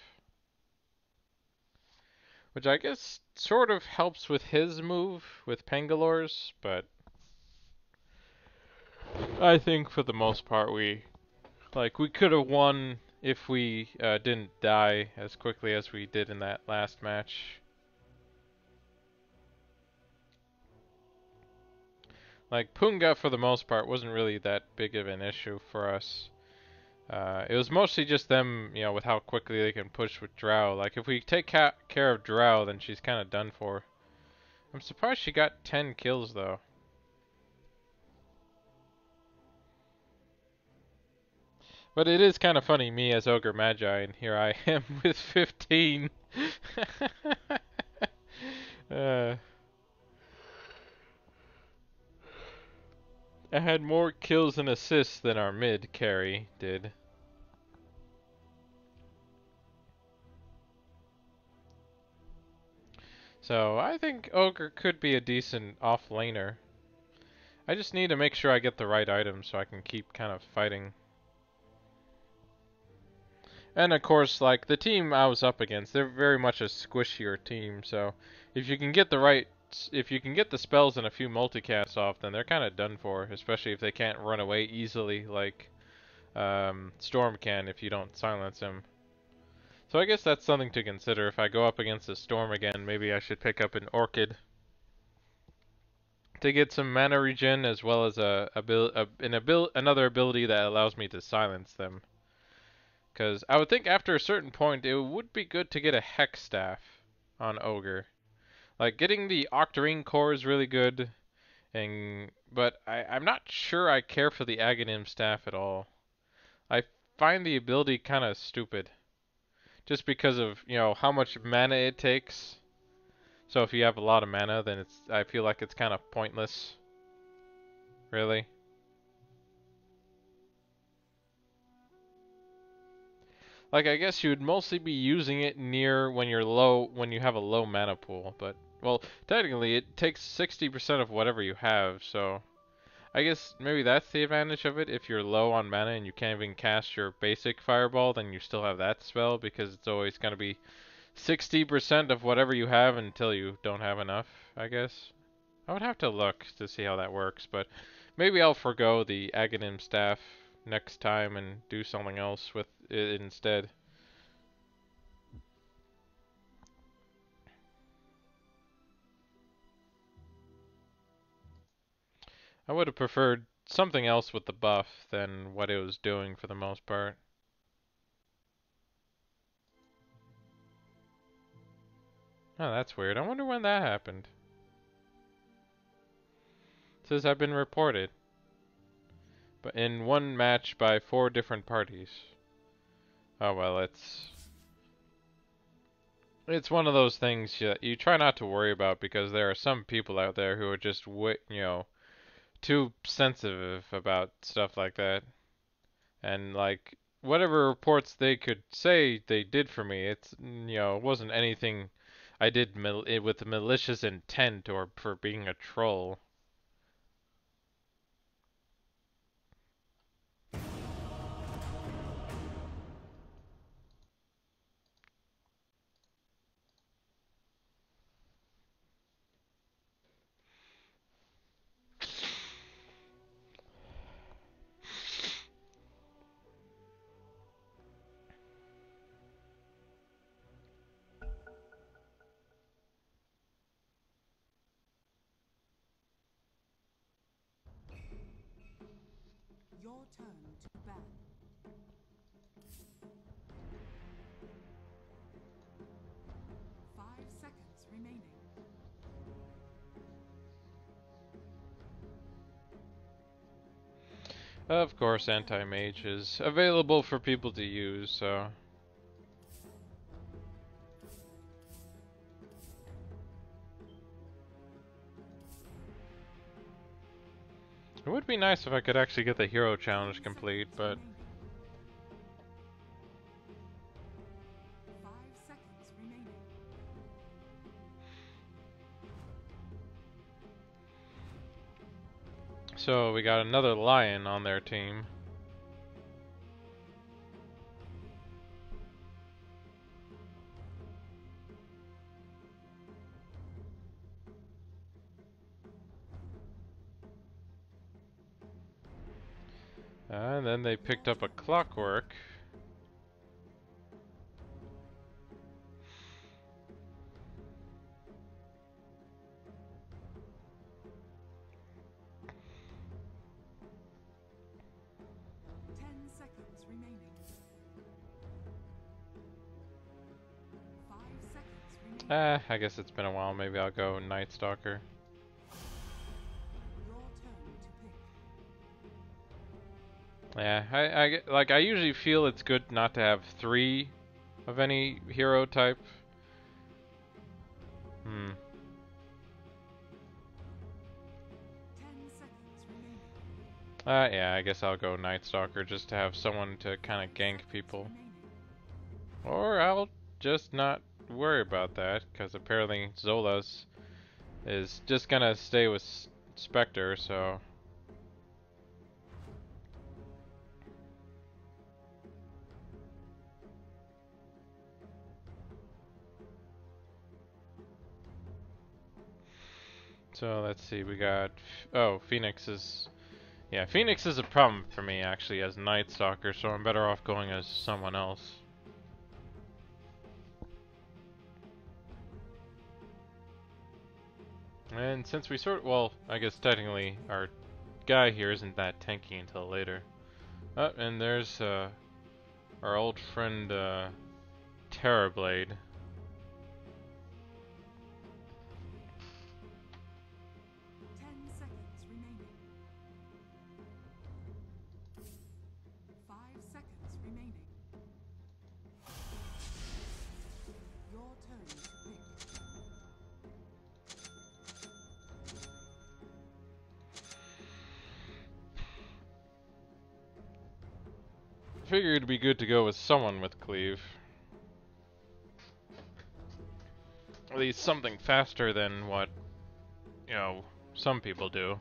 Which I guess sort of helps with his move, with Pangalore's, but I think for the most part we could have won if we didn't die as quickly as we did in that last match. Like, Punga, for the most part, wasn't really that big of an issue for us. It was mostly just them, you know, with how quickly they can push with Drow. Like, if we take care of Drow, then she's kind of done for. I'm surprised she got 10 kills, though. But it is kind of funny, me as Ogre Magi, and here I am with 15. I had more kills and assists than our mid carry did. So I think Ogre could be a decent off-laner. I just need to make sure I get the right items so I can keep kind of fighting. And of course, like, the team I was up against, they're very much a squishier team, so if you can get the spells and a few multicasts off, then they're kind of done for, especially if they can't run away easily like Storm can if you don't silence him. So I guess that's something to consider. If I go up against a Storm again, maybe I should pick up an Orchid to get some mana regen, as well as another ability that allows me to silence them. Because I would think after a certain point, it would be good to get a Hex Staff on Ogre. Like, getting the Octarine Core is really good, but I'm not sure I care for the Aghanim Staff at all. I find the ability kind of stupid, just because of, you know, how much mana it takes. So if you have a lot of mana, then I feel like it's kind of pointless. Really. Like, I guess you would mostly be using it near when you're low, when you have a low mana pool, but, well, technically it takes 60% of whatever you have, so I guess maybe that's the advantage of it. If you're low on mana and you can't even cast your basic fireball, then you still have that spell, because it's always going to be 60% of whatever you have until you don't have enough, I guess. I would have to look to see how that works, but maybe I'll forgo the Aghanim Staff next time and do something else with it instead. I would have preferred something else with the buff than what it was doing for the most part. Oh, that's weird. I wonder when that happened. It says I've been reported, but in one match by 4 different parties. Oh well, it's one of those things you try not to worry about, because there are some people out there who are just too sensitive about stuff like that. And like, whatever reports they could say they did for me, it wasn't anything I did with malicious intent or for being a troll. Your turn to ban. 5 seconds remaining. Of course, anti-mage is available for people to use, so... It would be nice if I could actually get the hero challenge complete, but... 5 seconds remaining. So, we got another lion on their team. And then they picked up a clockwork. I guess it's been a while. Maybe I'll go Night Stalker. Your turn to pick. Yeah, like I usually feel it's good not to have 3 of any hero type. 10 seconds remaining. Yeah, I guess I'll go Night Stalker just to have someone to kind of gank people. Or I'll just not worry about that, because apparently Zolas is just gonna stay with Spectre, so... So let's see, we got... Oh, Phoenix is... Yeah, Phoenix is a problem for me actually as Night Stalker, so I'm better off going as someone else. And since we well, I guess technically our guy here isn't that tanky until later. Oh, and there's our old friend Terrorblade. 10 seconds remaining. 5 seconds remaining. Your turn to pick. Figured it'd be good to go with someone with cleave. At least something faster than what, you know, some people do.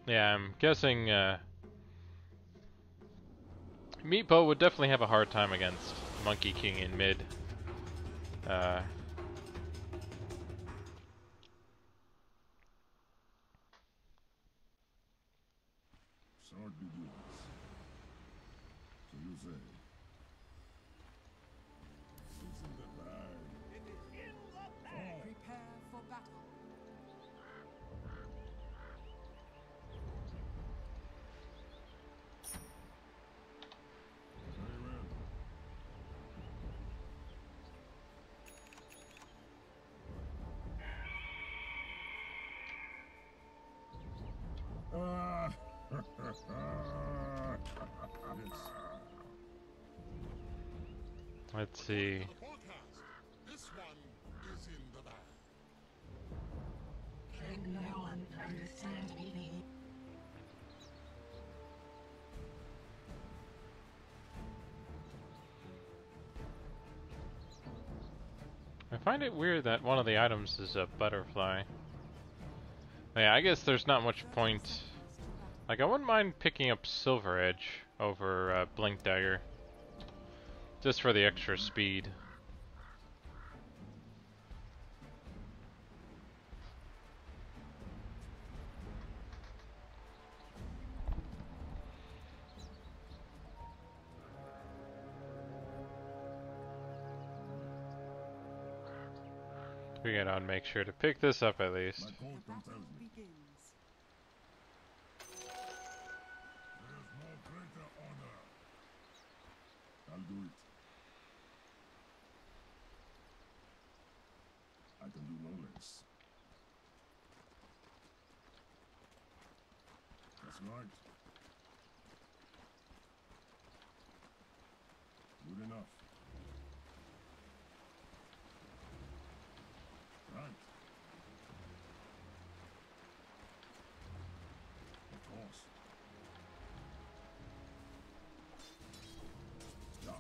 Yeah, I'm guessing Meepo would definitely have a hard time against Monkey King in mid. Sword begins. So you say. It's in the bag. It is in the bag. Prepare for battle. Very well. Let's see. The forecast. This one is in the bag. I find it weird that one of the items is a butterfly. Yeah, I guess there's not much point. Like, I wouldn't mind picking up Silver Edge over Blink Dagger. just for the extra speed. We gotta make sure to pick this up at least. My code don't tell me. Begins. There's no greater honor. I'll do it. I can do no less. That's right. Good enough. Right. Of course. Yeah.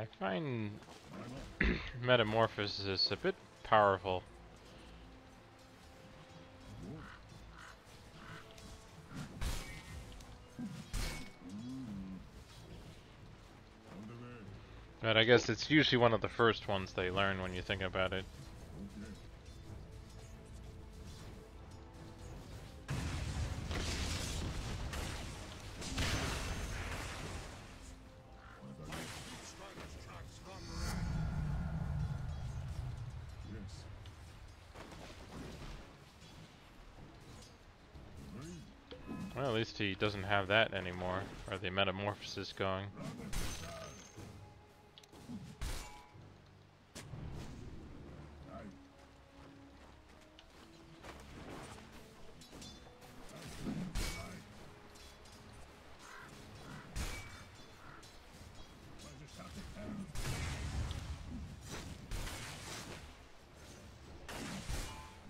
I find Metamorphosis a bit powerful. On the way. But I guess it's usually one of the first ones they learn when you think about it. Okay. What about you? Yes. Agreed. Well, at least he doesn't have that anymore, or the Metamorphosis going. Aye.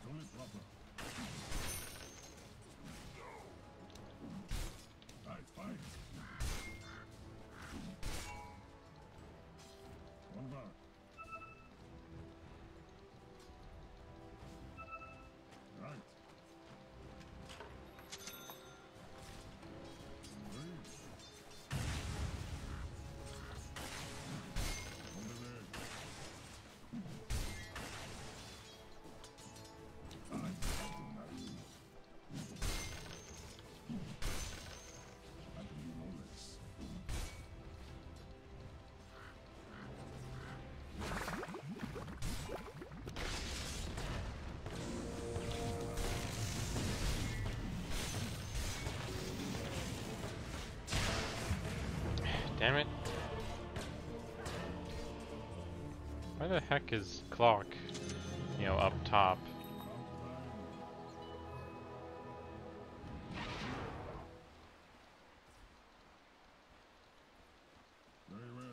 Only proper. Fight, fight. One bar. Right. Agreed. On the way. Fight. I can do no less. Damn it. Why the heck is Clock, you know, up top? Very well.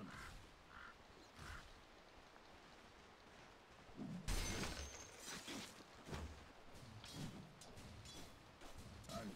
Aye.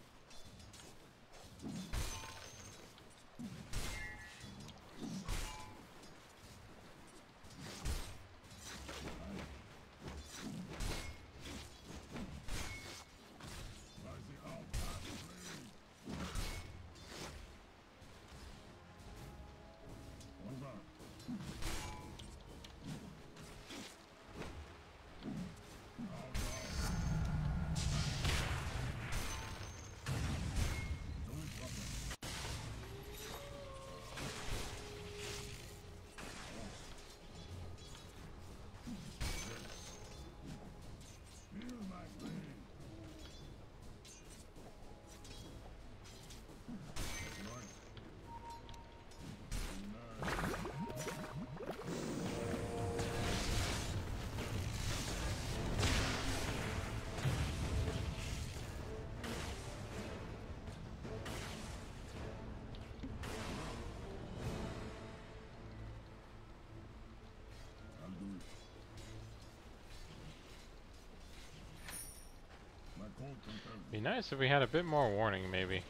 Be nice if we had a bit more warning, maybe.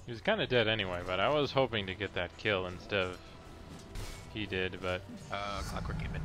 He was kind of dead anyway, but I was hoping to get that kill instead of he did, but... Clockwork game it.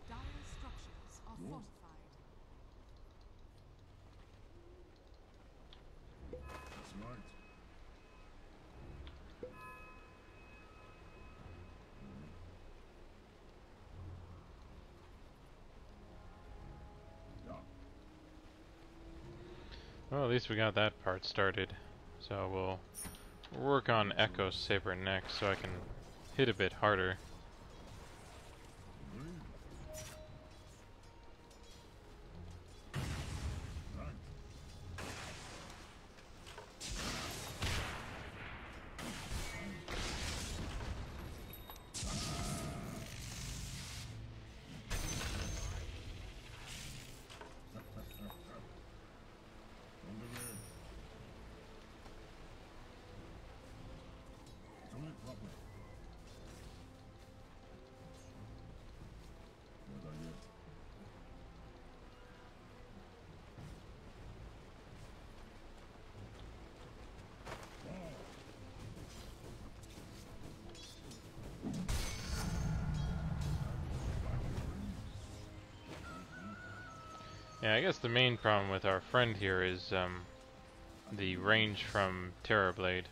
Dire structures are fortified. Well, at least we got that part started. So we'll work on Echo Saber next so I can hit a bit harder. Yeah, I guess the main problem with our friend here is the range from Terrorblade.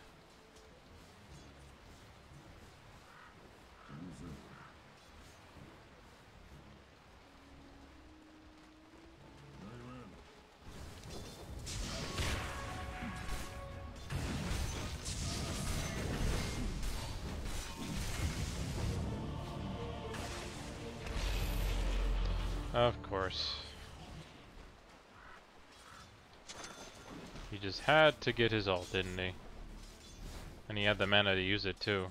Of course. He just had to get his ult, didn't he? And he had the mana to use it too.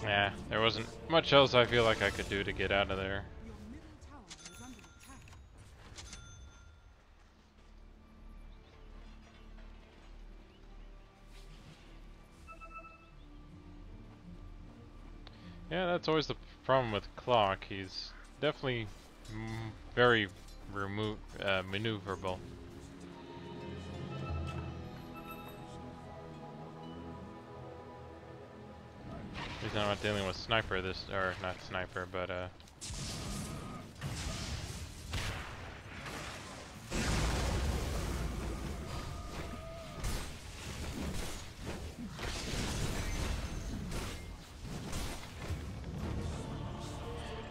Yeah, there wasn't much else I feel like I could do to get out of there. Your middle tower is under attack. Yeah, that's always the problem with Clock. He's definitely very maneuverable. At least I'm not dealing with Sniper this, or not Sniper, but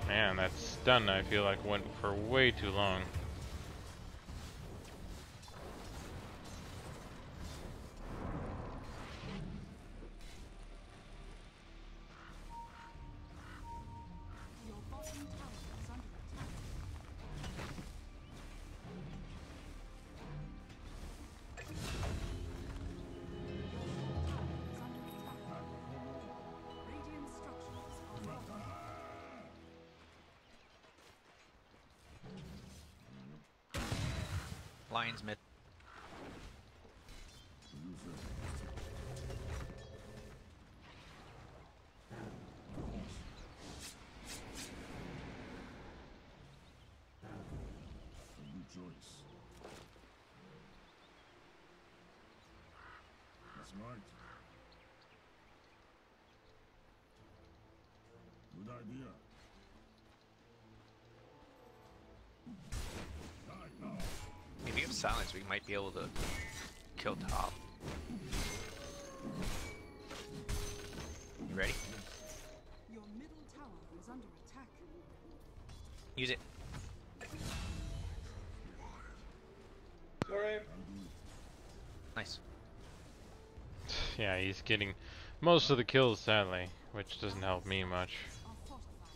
man, that stun I feel like went for way too long. Your bottom tower is under attack. Radiant structures are weakened. Lions mid. Rejoice. That's right. Good idea. Die now. If you have silence, we might be able to kill top. You ready? Your middle tower is under attack. Use it. Sorry. Nice. Yeah, he's getting most of the kills, sadly, which doesn't help me much. Are fortified.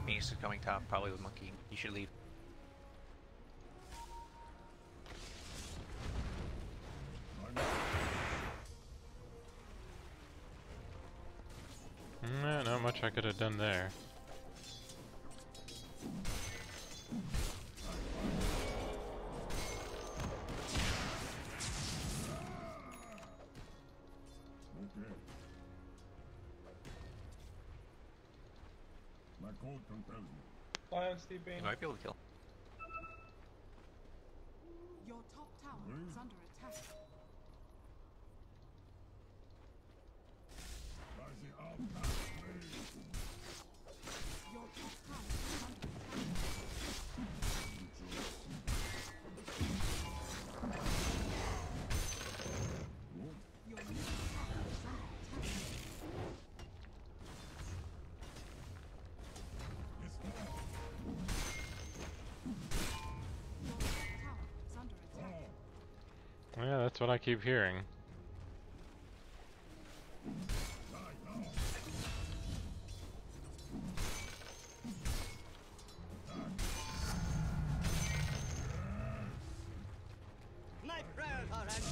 Phoenix is coming top, probably with Monkey. You should leave. Not much I could have done there. Okay. My code compels me. Lion sleeping. You might be able to kill. Your top tower is under attack. Rising up that way. Your top tower is under attack. Your middle tower is under attack. Your top tower is under attack. Yeah, that's what I keep hearing. My prayers are answered.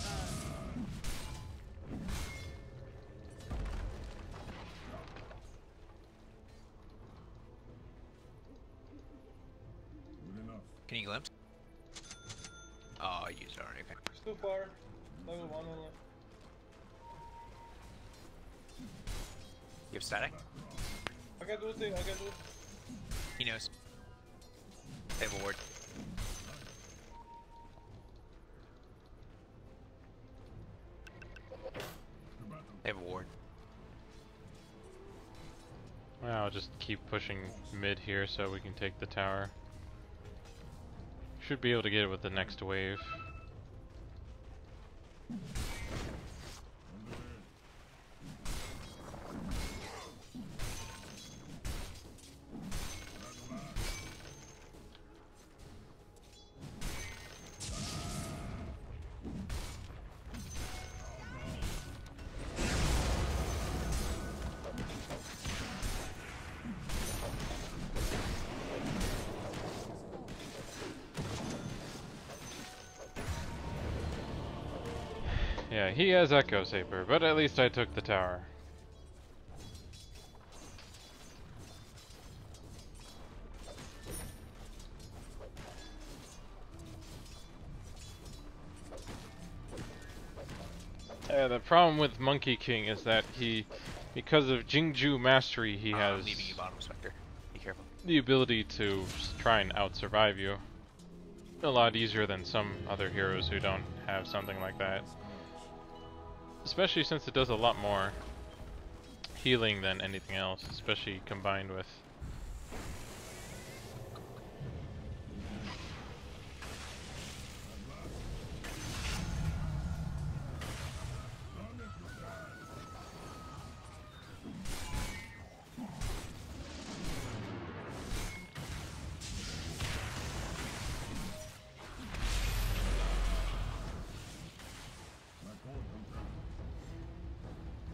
Good enough. Can you glimpse? Oh, you used it already. Okay. It's too far. Level 1 only. You have static? I can do it. I can do it. He knows. They have a ward. They have a ward. Well, I'll just keep pushing mid here so we can take the tower. Should be able to get it with the next wave. Yeah, he has Echo Saber, but at least I took the tower. The problem with Monkey King is that because of Jingju Mastery, he I'm has leaving you bottom, Spectre. Be careful. the ability to try and out-survive you. A lot easier than some other heroes who don't have something like that. Especially since it does a lot more healing than anything else, especially combined with...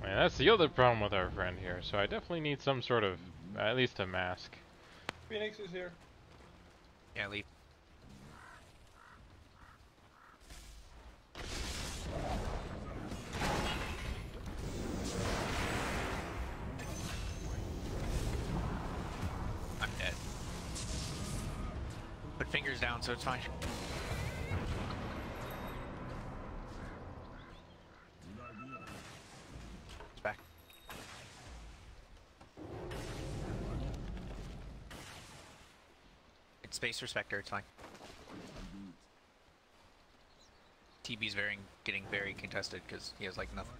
Yeah, that's the other problem with our friend here, so I definitely need some sort of, at least a mask. Phoenix is here. Yeah, leave. I'm dead. Put fingers down so it's fine. It's back. It's Space Respector, it's fine. TB's getting very contested because he has like nothing.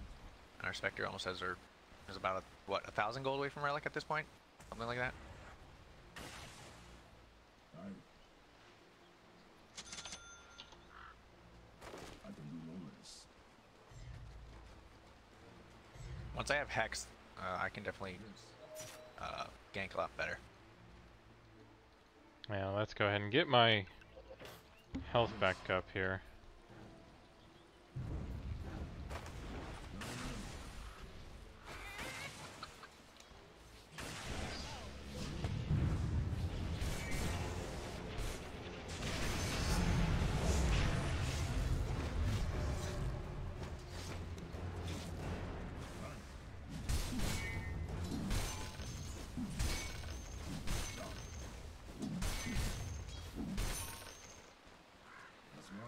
And our Spectre almost has is about what, 1,000 gold away from Relic at this point? Something like that. Once I have Hex, I can definitely gank a lot better. Yeah, let's go ahead and get my health back up here.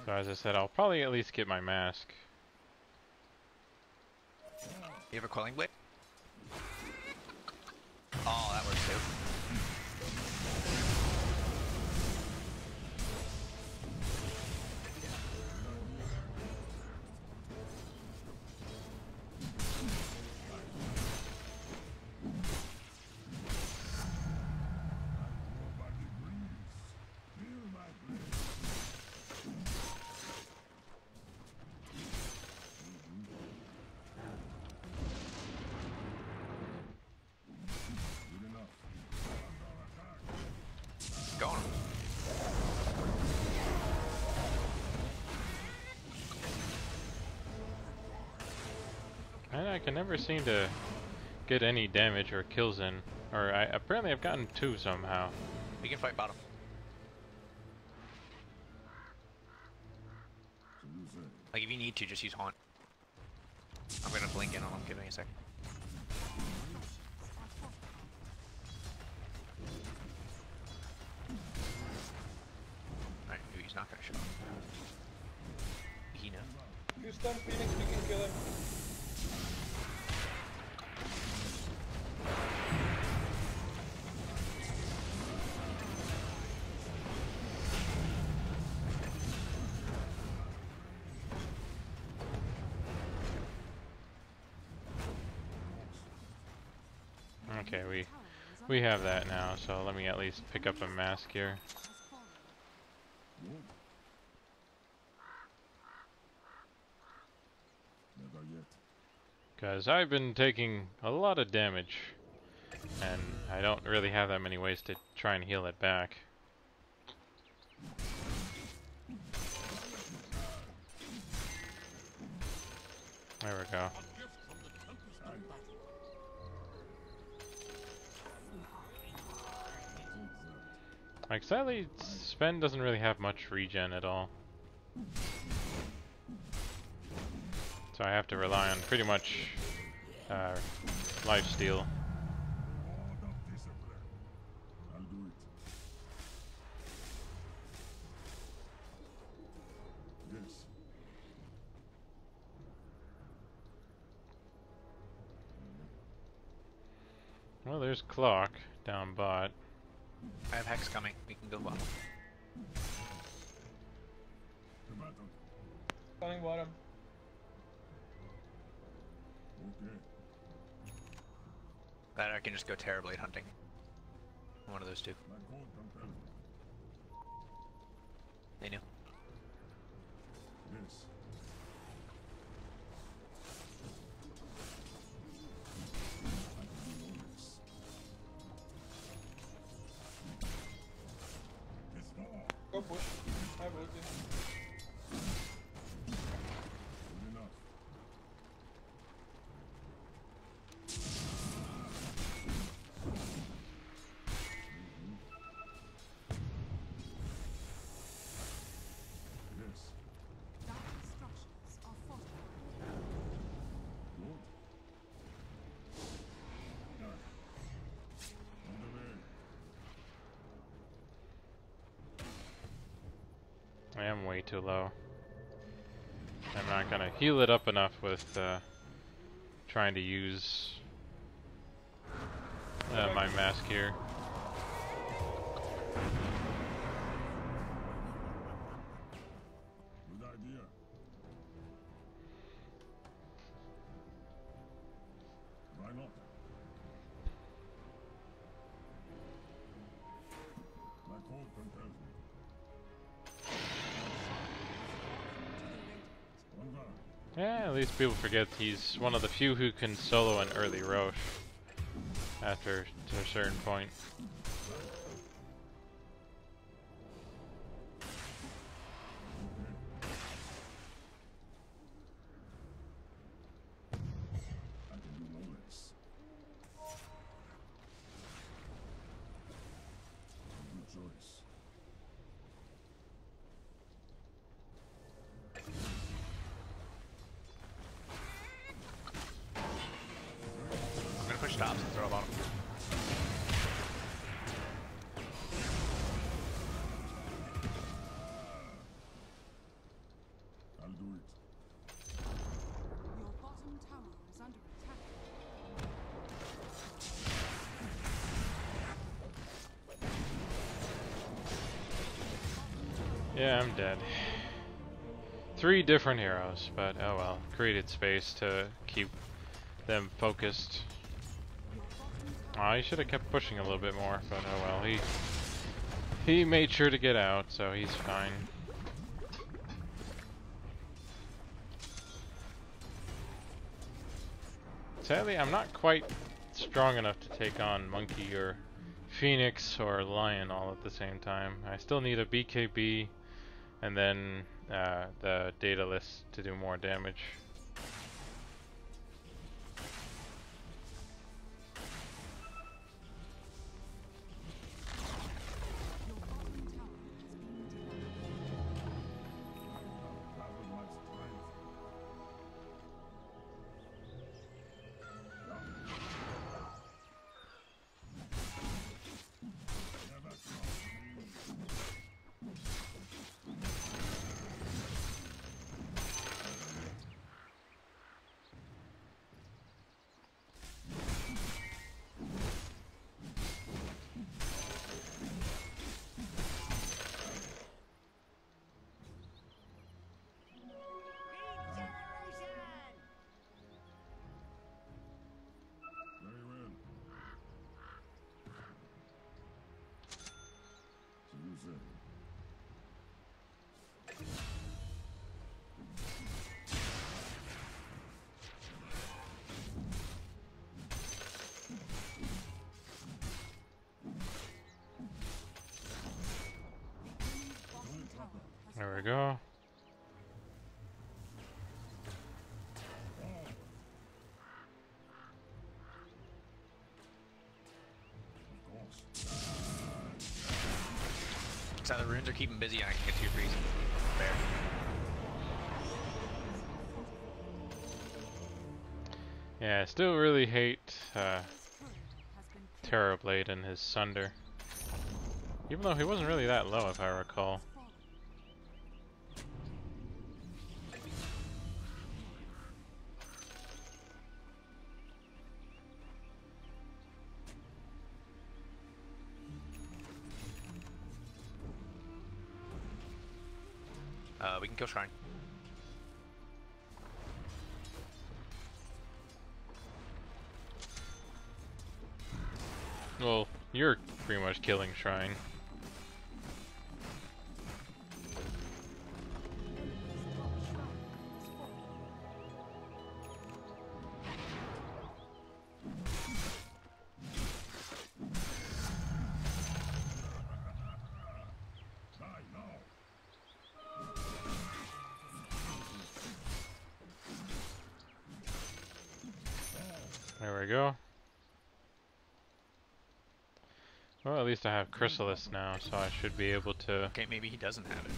So as I said, I'll probably at least get my mask. You have a Quelling Blade? Oh, that works too. Going. And I can never seem to get any damage or kills in. Or apparently I've gotten 2 somehow. We can fight bottom. Like if you need to, just use Haunt. I'm gonna blink in on him. Give me a sec. Alright, he's not gonna show up. He knows. If you stun Phoenix, we can kill him. Okay, we have that now, so let me at least pick up a mask here. Because I've been taking a lot of damage, and I don't really have that many ways to try and heal it back. There we go. Like, sadly, Sven doesn't really have much regen at all. So I have to rely on pretty much lifesteal. Hold up discipline. I'll do it. Yes. Well, there's Clock down bot. I have Hex coming. We can go bottom. The battle. Coming bottom. Okay. That I can just go terribly at hunting. One of those two. My code compels me. They knew. Yes. I can do all this. It's more. Go push. I have ulti. Good enough. Yes. Dire structures are fortified. Good. On the way. I am way too low. I'm not gonna heal it up enough with trying to use my mask here. Good idea. Why not? My code compels me. On guard. Yeah, at least people forget he's one of the few who can solo an early Roche after to a certain point. I can do all this. Good choice. I'm gonna push tops and throw a bottom. I'll do it. Your bottom tower is under attack. Yeah, I'm dead. 3 different heroes, but oh well. Created space to keep them focused. Oh, he should have kept pushing a little bit more, but oh well. He made sure to get out, so he's fine. Sadly, I'm not quite strong enough to take on Monkey or Phoenix or Lion all at the same time. I still need a BKB and then the Daedalus to do more damage. Your bottom tower has been destroyed. Battle my strength. Never trust me. Very well. So you say. Bottom tower has There we go. Of course. So the runes are keeping busy and I can get 2 freeze. Fair. Yeah, I still really hate This turret has been killed. Terrorblade and his Sunder. Even though he wasn't really that low, if I recall. Fallen. We can kill Shrine. Well, you're pretty much killing Shrine. There we go. Well, at least I have Chrysalis now, so I should be able to... Okay, maybe he doesn't have it.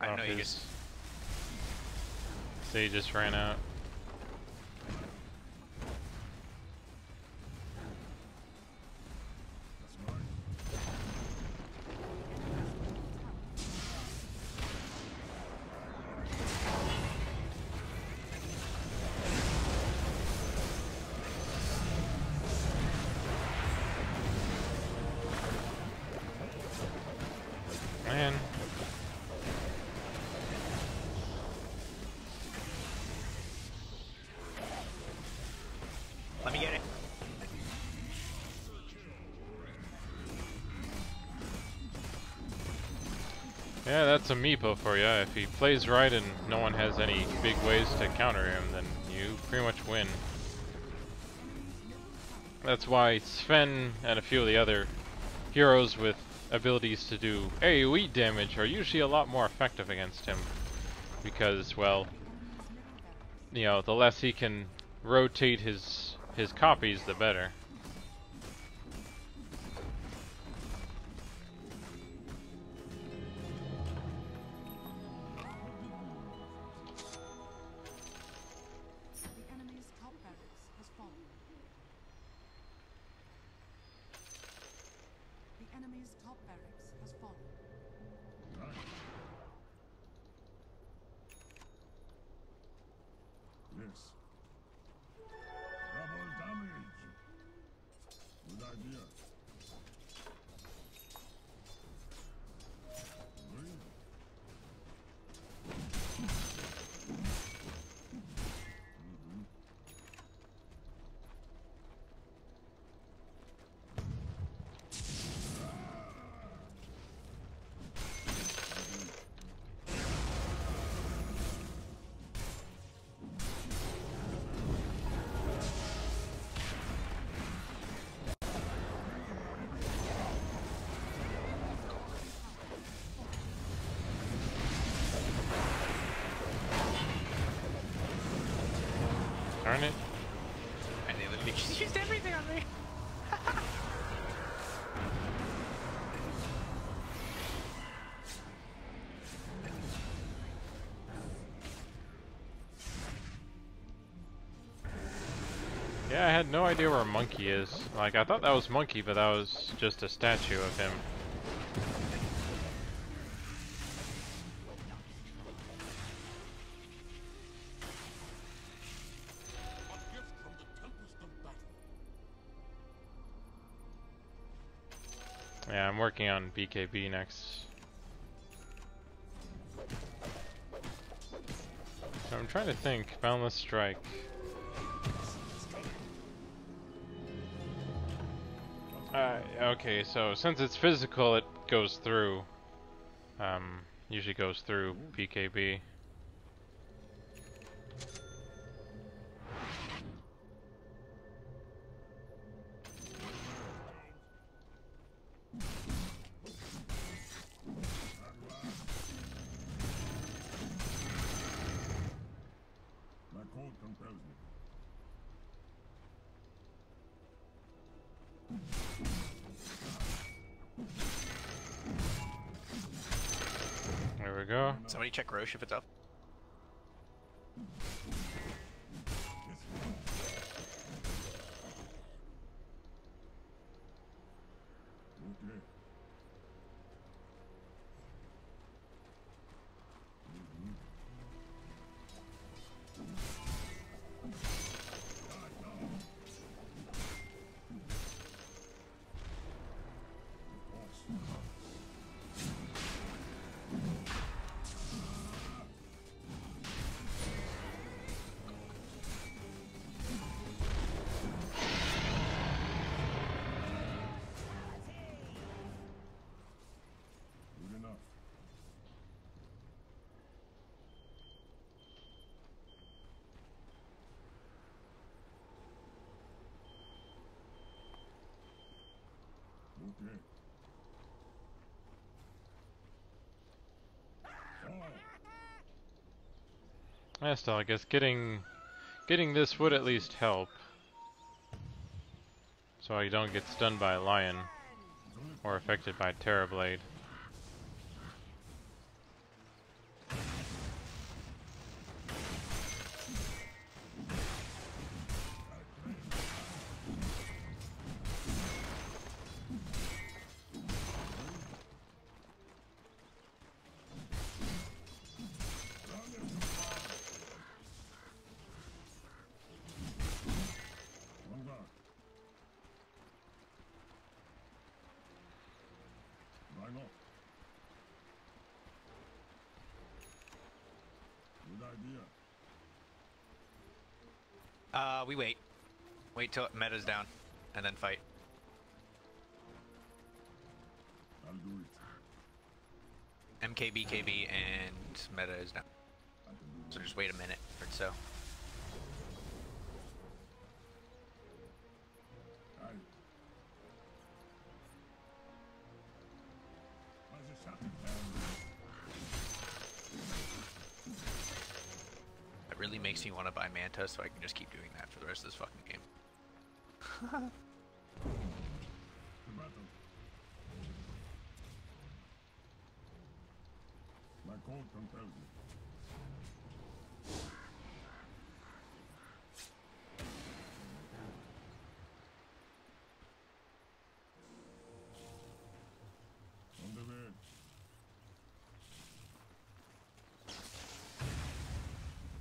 I Oh, know you his just. Sage just ran out. Man. Let me get it. Yeah, that's a Meepo for you. If he plays right and no one has any big ways to counter him, then you pretty much win. That's why Sven and a few of the other heroes with abilities to do AoE damage are usually a lot more effective against him. Because, well, you know, the less he can rotate his copies, the better. The enemy's top barracks has fallen. The enemy's top barracks has fallen. Yes. Double damage. Good idea. Agree? Darn it. And they literally just used everything on me. Yeah, I had no idea where Monkey is. Like, I thought that was Monkey, but that was just a statue of him. A gift from the tempest of battle. Yeah, I'm working on BKB next. I'm trying to think. Boundless Strike. Okay, so since it's physical, it goes through. Usually goes through BKB. My code compels me. There we go. Somebody check Roche if it's up. Okay. Good enough. Okay. Yeah, still, I guess getting this would at least help. So I don't get stunned by a lion or affected by Terrorblade. One guard. Line up. Good idea. We wait. Wait till meta's down, and then fight. I'll do it. MK, BKB, and meta is down. I can do it. So just wait a minute or so. Aye. Where's the shot down? It really makes me want to buy Manta so I can just keep doing that for the rest of this fucking game. To battle. My code compels me. On the way.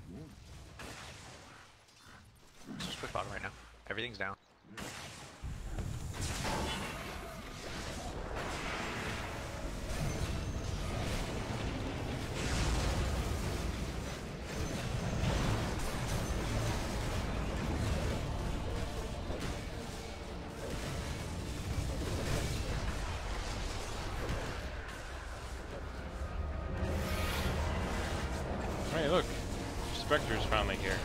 Good. Let's just quick bottom right now. Everything's down. Hey, look! Spectre's finally here.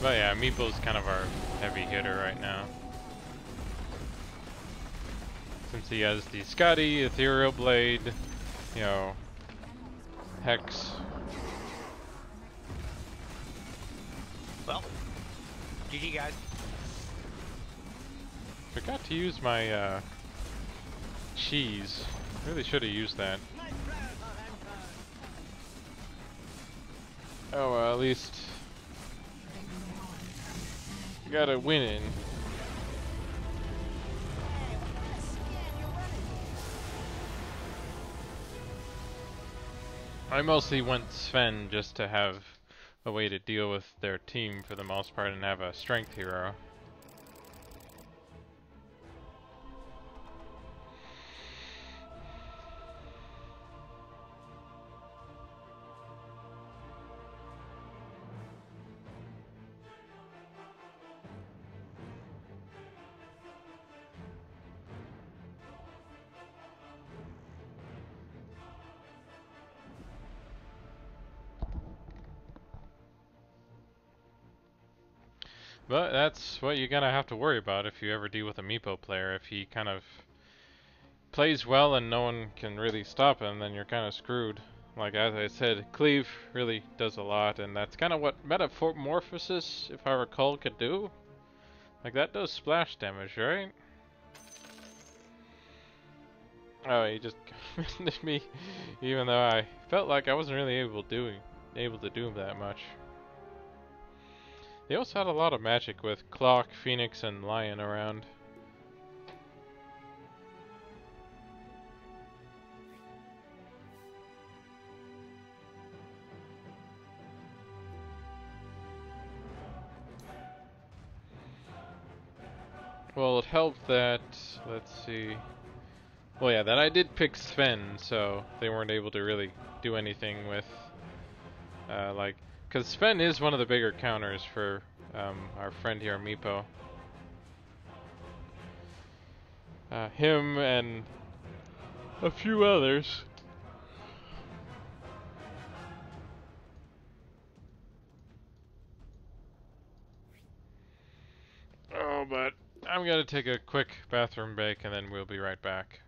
But yeah, Meeple's kind of our heavy hitter right now. Since he has the Scotty, Ethereal Blade, you know, Hex. Well, GG guys. Forgot to use my cheese. Really should have used that. Oh well, at least got a win in. I mostly went Sven just to have a way to deal with their team for the most part and have a strength hero. But that's what you're gonna have to worry about if you ever deal with a Meepo player. If he kind of plays well and no one can really stop him, then you're kind of screwed. Like as I said, Cleave really does a lot, and that's kind of what Metamorphosis, if I recall, could do. Like that does splash damage, right? Oh, he just committed me, even though I felt like I wasn't really able to do that much. They also had a lot of magic with Clock, Phoenix, and Lion around. Well, it helped that, let's see. Well, yeah, that I did pick Sven, so they weren't able to really do anything with, like, because Sven is one of the bigger counters for our friend here, Meepo. Him and a few others. Oh, but I'm gonna take a quick bathroom break and then we'll be right back.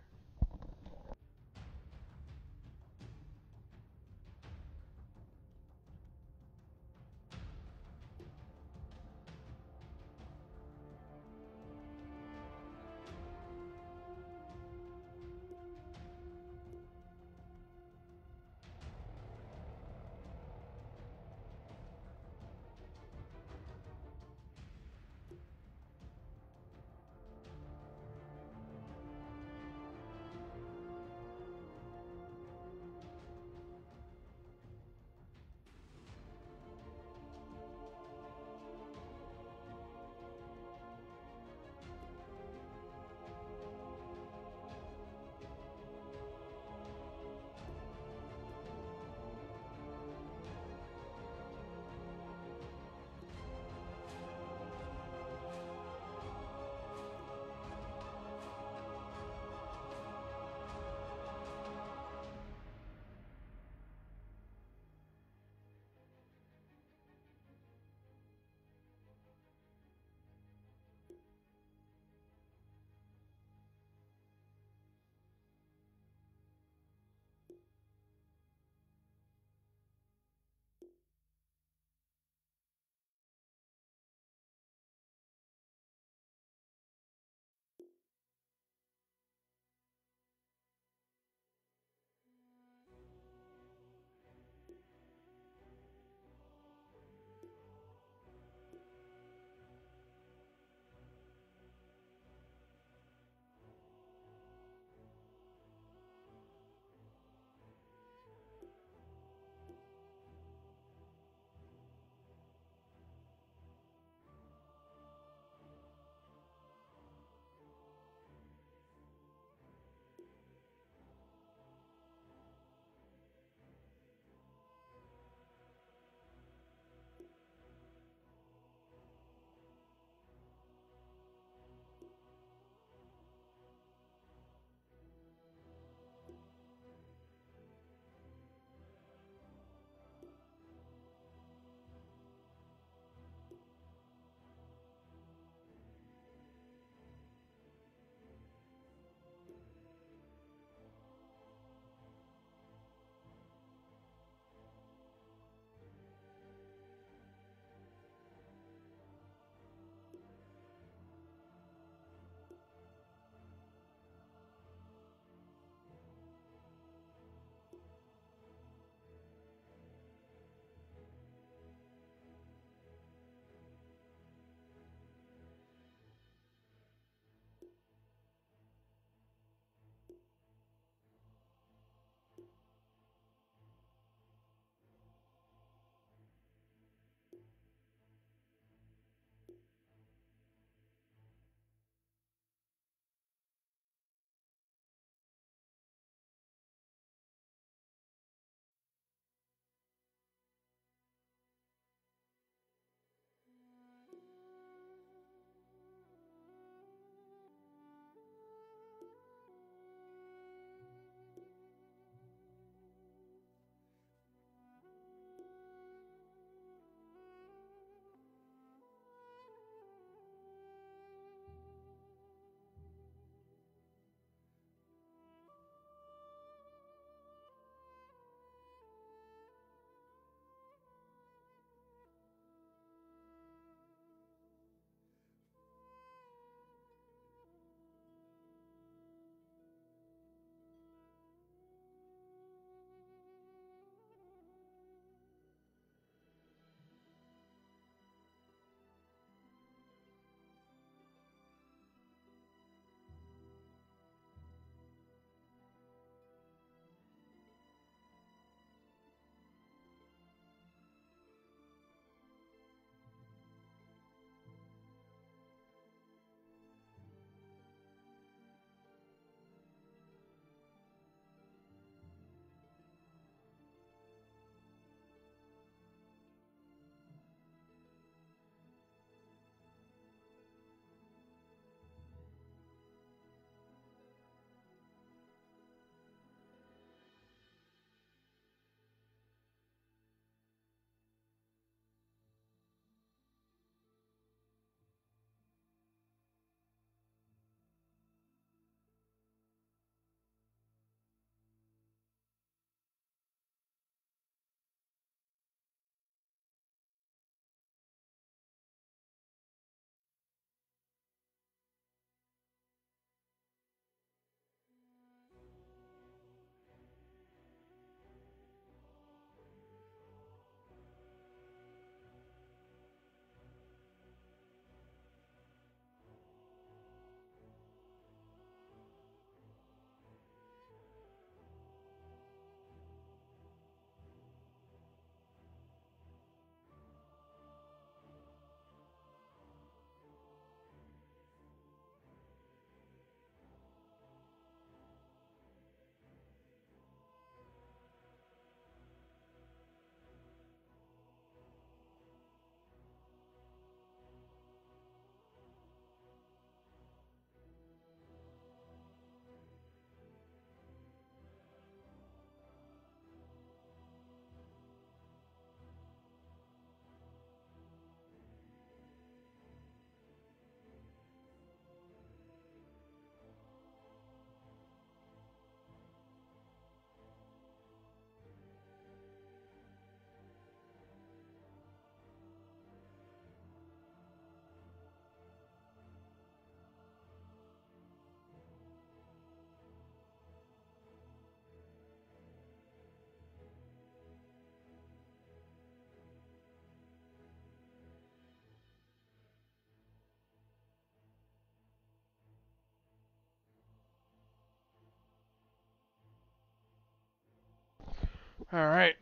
Alright,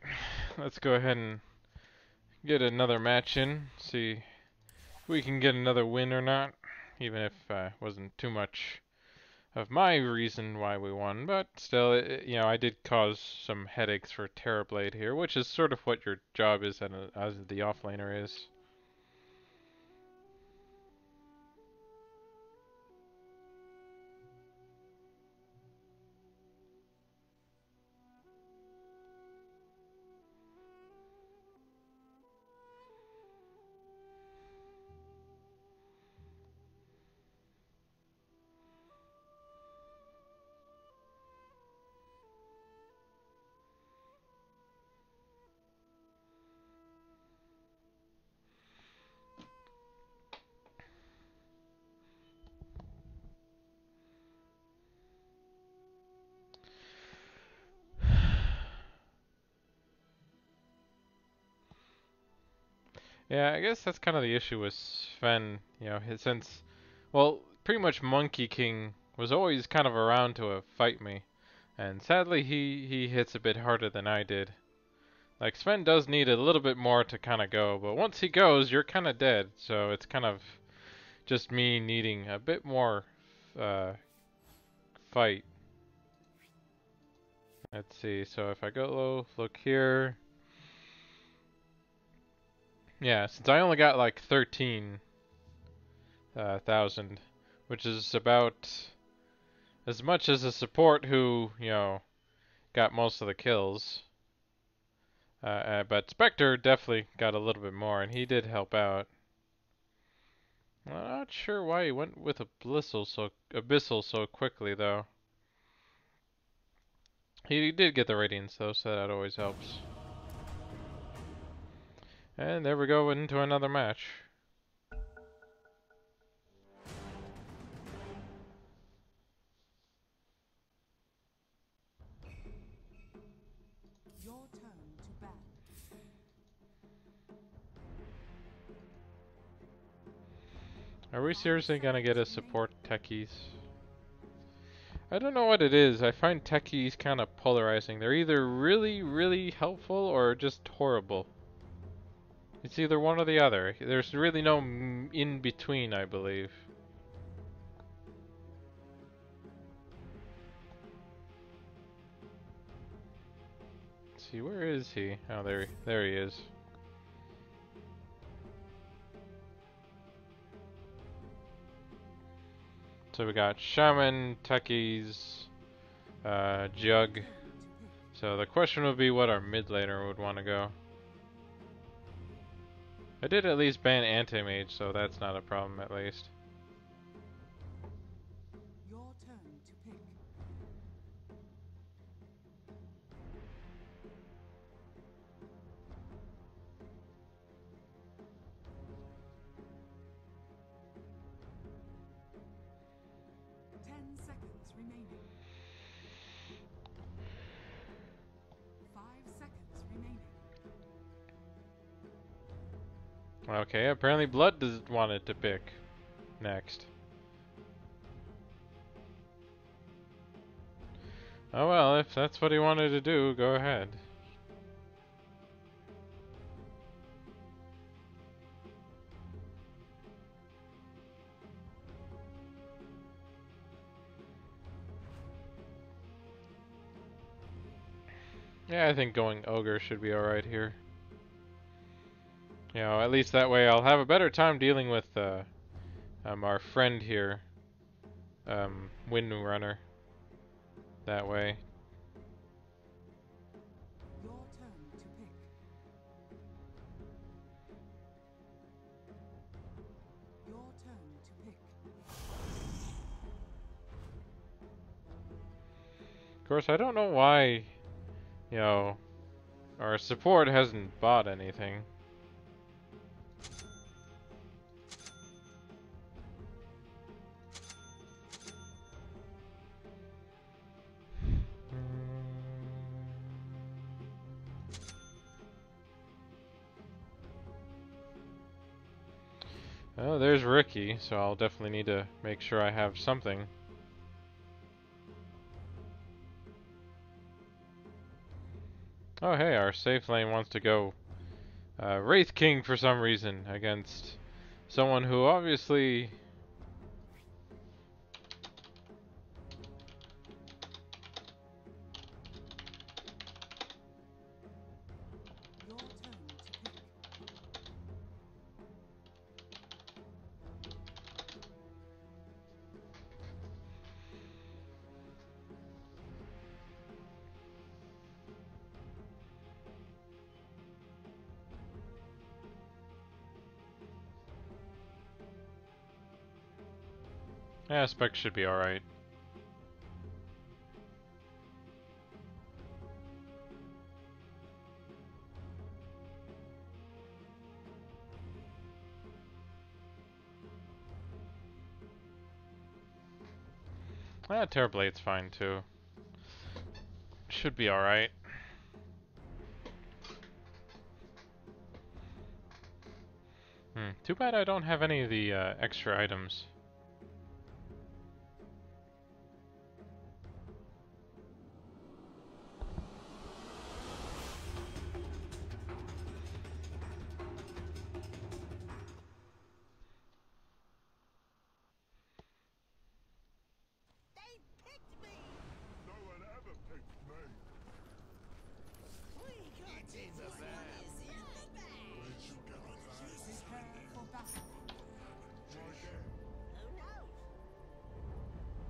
let's go ahead and get another match in, see if we can get another win or not, even if wasn't too much of my reason why we won, but still, you know, I did cause some headaches for Terrorblade here, which is sort of what your job is as the offlaner is. Yeah, I guess that's kind of the issue with Sven, you know, since, well, pretty much Monkey King was always kind of around to fight me, and sadly he hits a bit harder than I did. Like, Sven does need a little bit more to kind of go, but once he goes, you're kind of dead, so it's kind of just me needing a bit more fight. Let's see, so if I go low, look here. Yeah, since I only got like 13,000, which is about as much as a support who, you know, got most of the kills. But Spectre definitely got a little bit more, and he did help out. I'm not sure why he went with Abyssal so quickly, though. He did get the radiance, though, so that always helps. And there we go into another match. Your turn to bat. Are we seriously gonna get a support techies? I don't know what it is. I find techies kind of polarizing. They're either really, really helpful or just horrible. It's either one or the other. There's really no in between, I believe. Let's see, where is he? Oh, there he is. So we got Shaman, Techies, Jug. So the question would be what our mid laner would want to go. I did at least ban Anti-Mage, so that's not a problem at least. Your turn to pick. Remaining. 5 seconds remaining. Okay, apparently Blood wanted to pick next. Oh well, if that's what he wanted to do, go ahead. Yeah, I think going Ogre should be alright here. You know, at least that way I'll have a better time dealing with our friend here, Windrunner. That way. Your turn to pick. Your turn to pick. Of course, I don't know why, you know, our support hasn't bought anything. Oh, there's Ricky, so I'll definitely need to make sure I have something. Oh hey, our safe lane wants to go Wraith King for some reason against someone who obviously... Your turn to pick. Yeah, Spec should be alright. Yeah, Terrorblade's fine too. Should be alright. Too bad I don't have any of the extra items. They picked me. No one ever picked me. We got this one is in the bag. Prepare for battle. Who knows?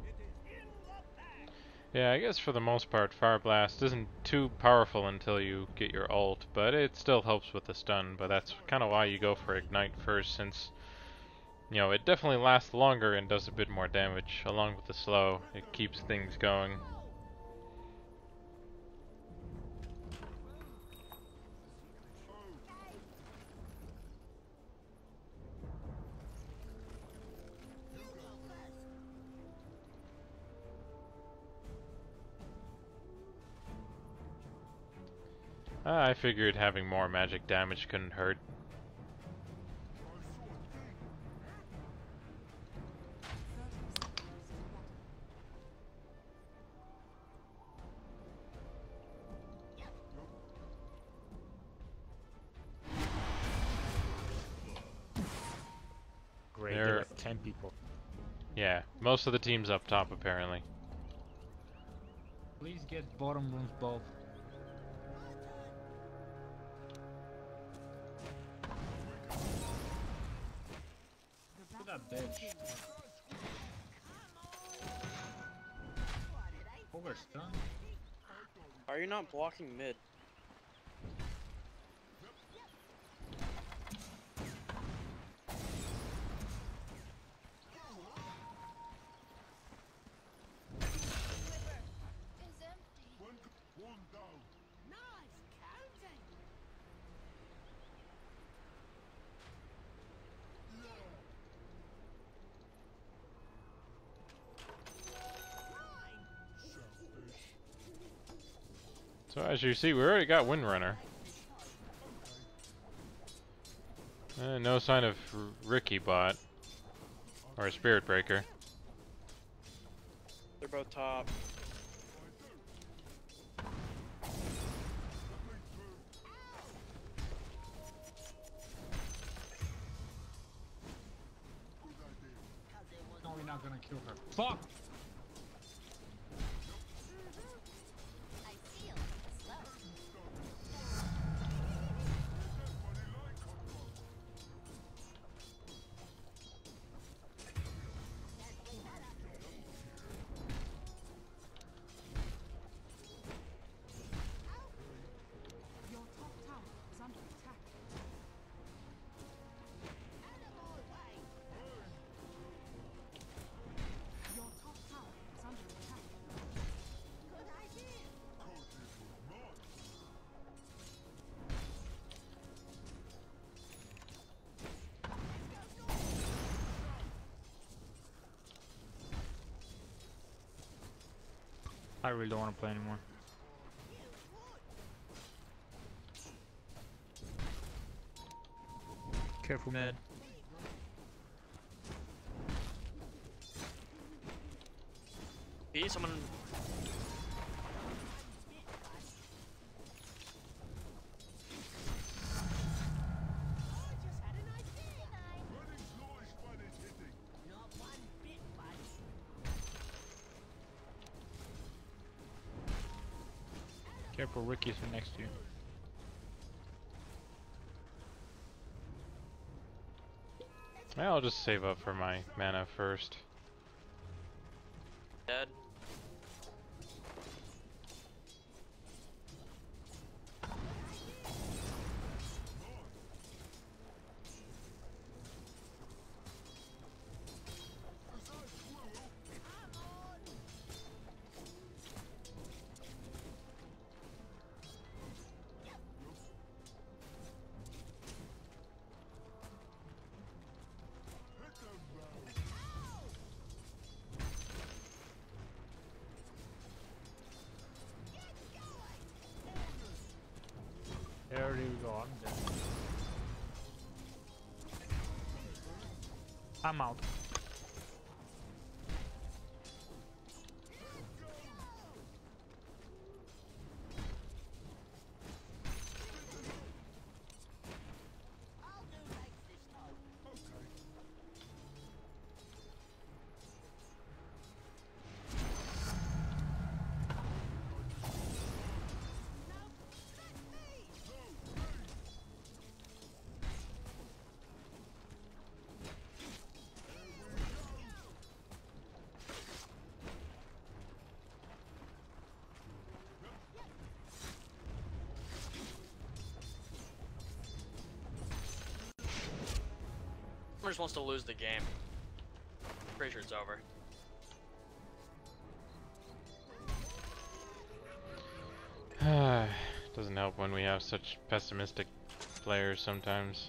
It is in the bag. Yeah, I guess for the most part, Fire Blast isn't too powerful until you get your ult, but it still helps with the stun. But that's kind of why you go for Ignite first, since, you know, it definitely lasts longer and does a bit more damage. Along with the slow, it keeps things going. I figured having more magic damage couldn't hurt. Great, There- there are 10 people. Yeah, most of the team's up top apparently. Please get bottom rooms both. Look at that bitch. Ogre stun. Are you not blocking mid? One down. Nice counting. So as you see, we already got Windrunner. No sign of Ricky bot. Or a Spirit Breaker. They're both top. No, we're not gonna kill her. Fuck! I feel slow. Your top tower is under attack. Your top tower is under attack. Good idea. I really don't want to play anymore. Careful, mid. B, someone. Careful, Ricky's next to you. I'll just save up for my mana first. Dead. There you go, I'm dead. I'm out. Just wants to lose the game. Pretty sure it's over. Doesn't help when we have such pessimistic players sometimes.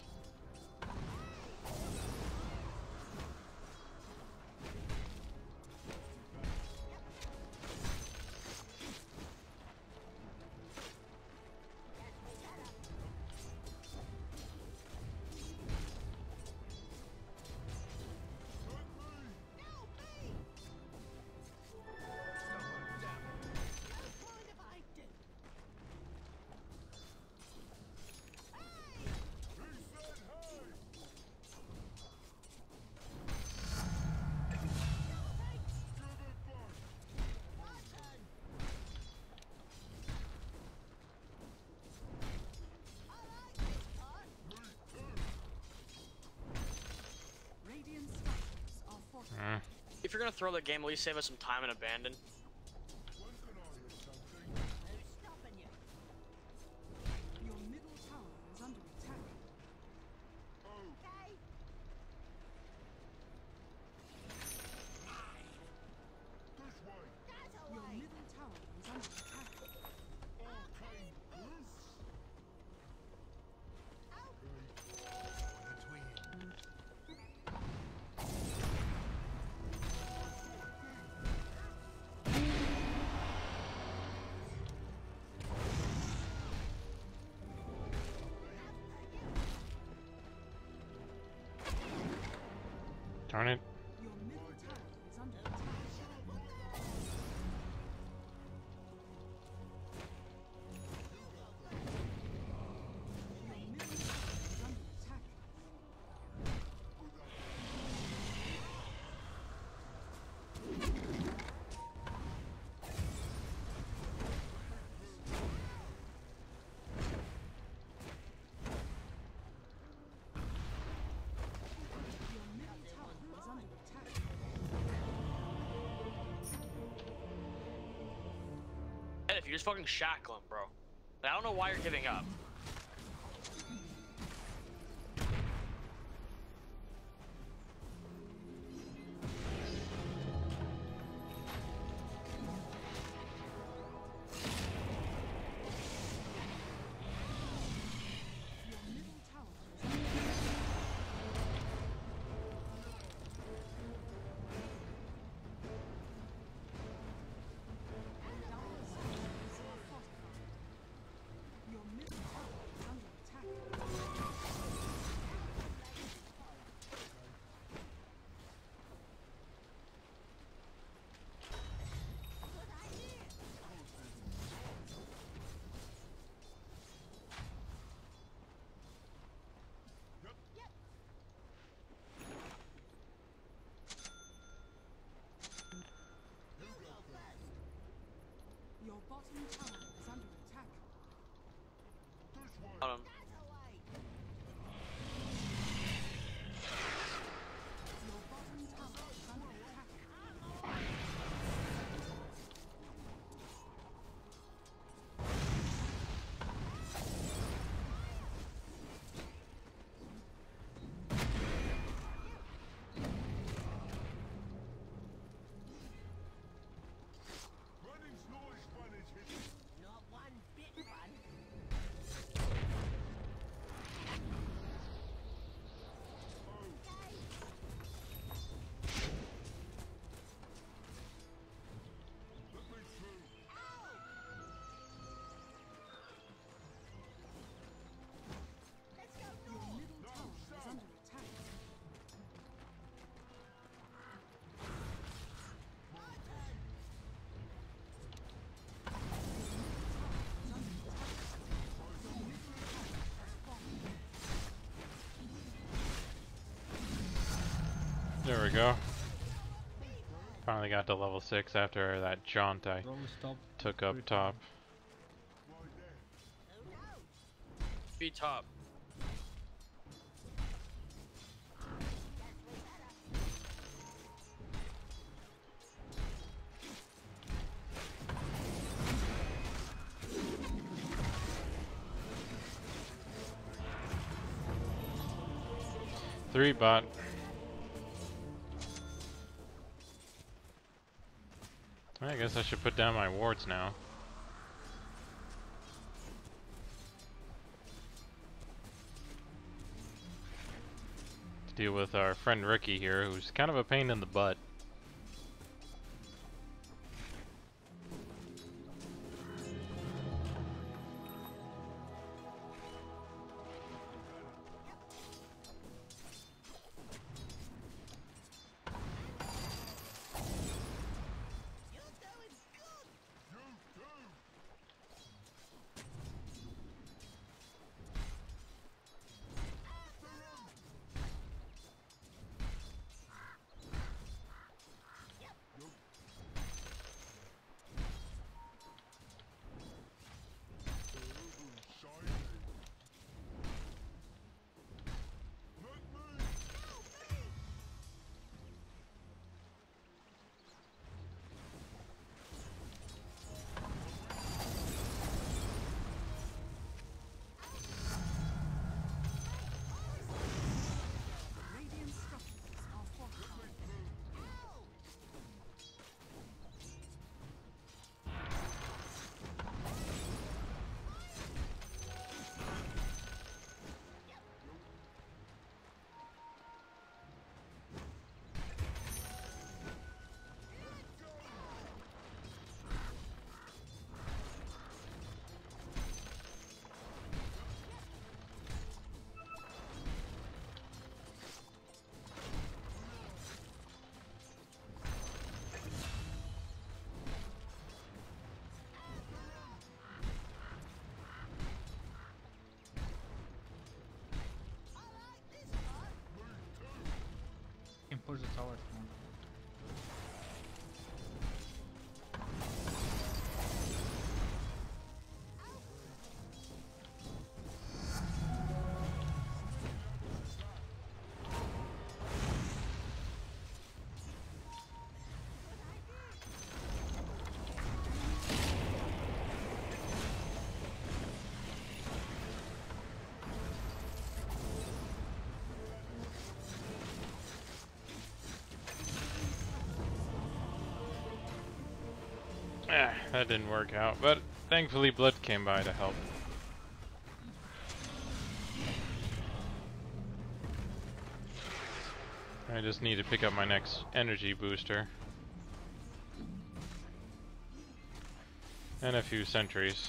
Radiant structures are fortified. If you're gonna throw the game, at least save us some time and abandon. Your middle tower is under attack. Your middle tower is under attack. Darn it. Your middle tower is under attack. Your middle tower is under attack. Your middle tower is under attack. And if you just fucking shackle him, bro. I don't know why you're giving up. Your middle tower is under attack. Your middle tower There we go. Finally got to level 6 after that jaunt I took up top. Be top. Three bot. I guess I should put down my wards now. To deal with our friend Ricky here, who's kind of a pain in the butt. Radiant structures are fortified. Can push the tower. That didn't work out, but thankfully Blood came by to help. I just need to pick up my next energy booster. And a few sentries.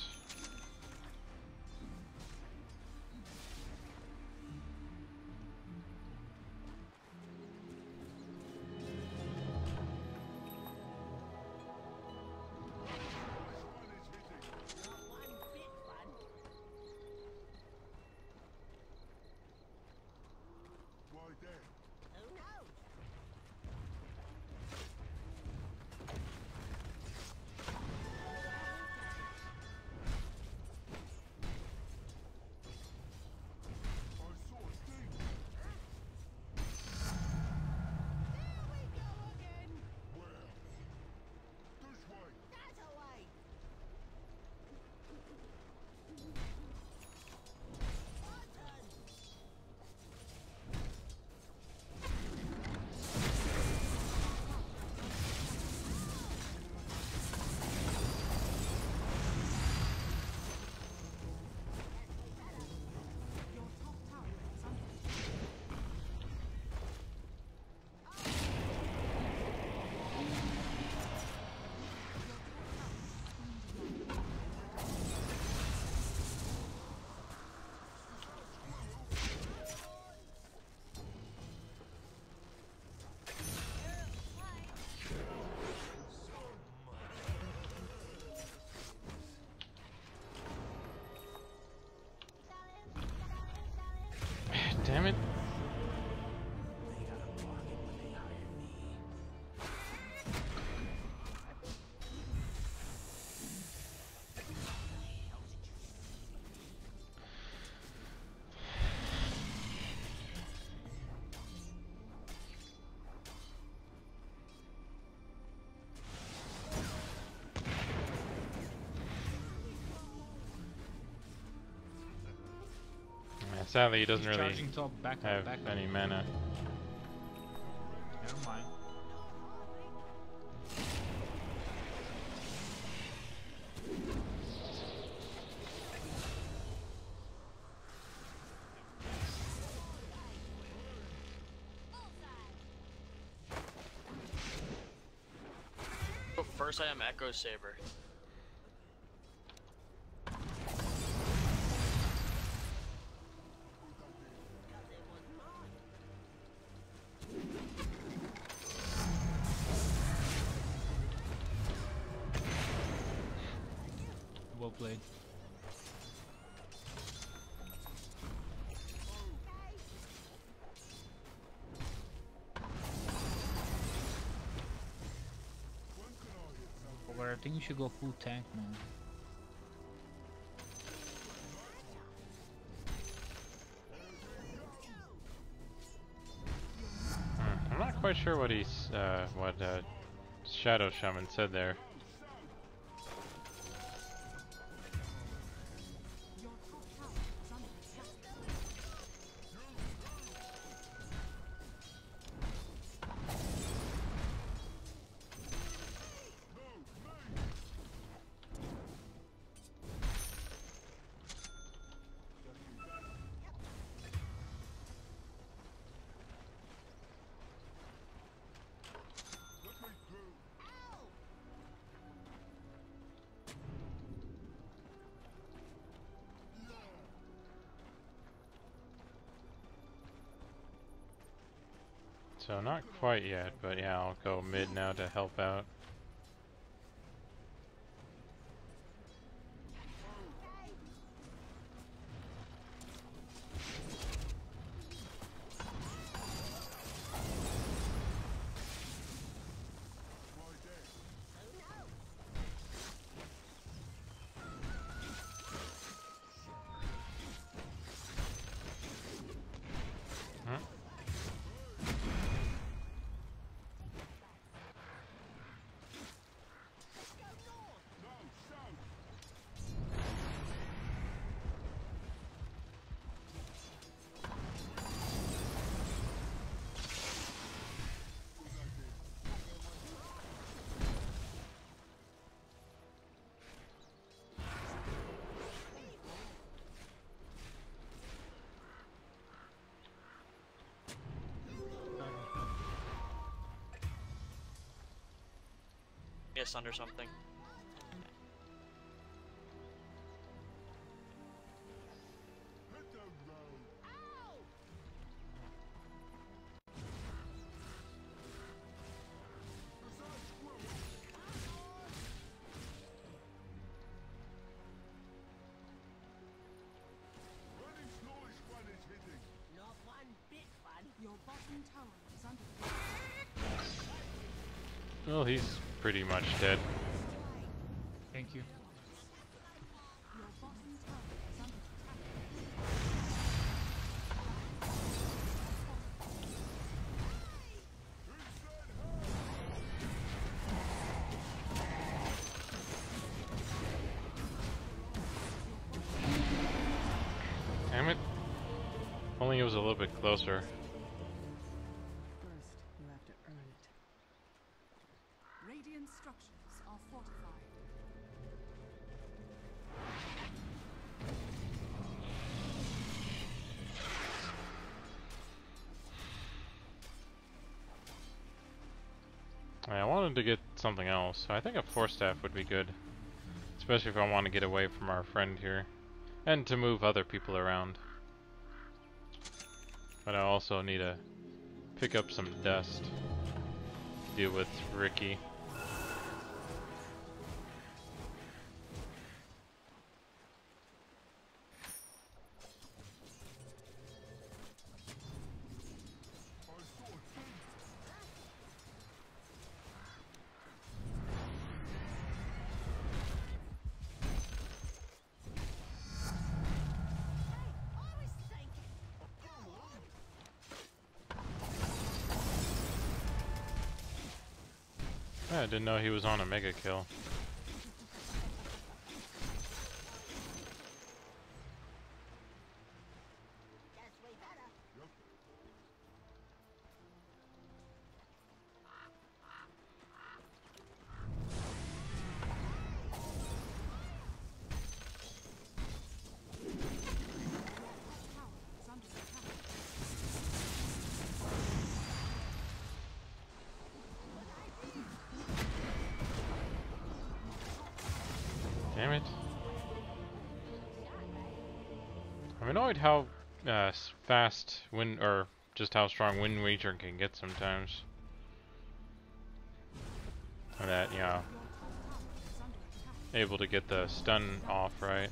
sadly he doesn't He's really charging top, back up, have back up. any mana. Never mind. But first I am Echo Saber. Well played. But I think you should go full tank, man. I'm not quite sure what Shadow Shaman said there. Your top tower is under attack. So not quite yet, but yeah, I'll go mid now to help out. Yes, under something. Hit the road. Running snowy squad is hitting. Not one bit fun. Your bottom tower is under attack. Well, he's pretty much dead. Thank you. Your bottom tower is under attack. Damn it. Only it was a little bit closer. First, you have to earn it. Radiant structures are fortified. I wanted to get something else. I think a Force Staff would be good. Especially if I want to get away from our friend here. And to move other people around. But I also need to pick up some dust. Deal with Ricky. I didn't know he was on a mega kill. Damn it. I'm annoyed how fast Wind, or just how strong Wind Waker can get sometimes. And that, you know, able to get the stun off right.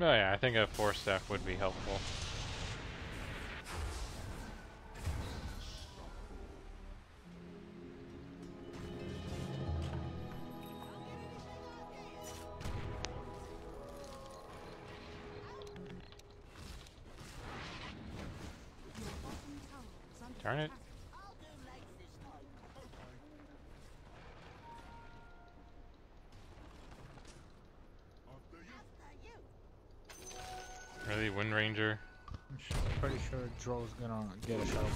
Oh yeah, I think a Force Staff would be helpful. Darn it. Really, Wind Ranger? I'm pretty sure Dro's gonna get a shelter.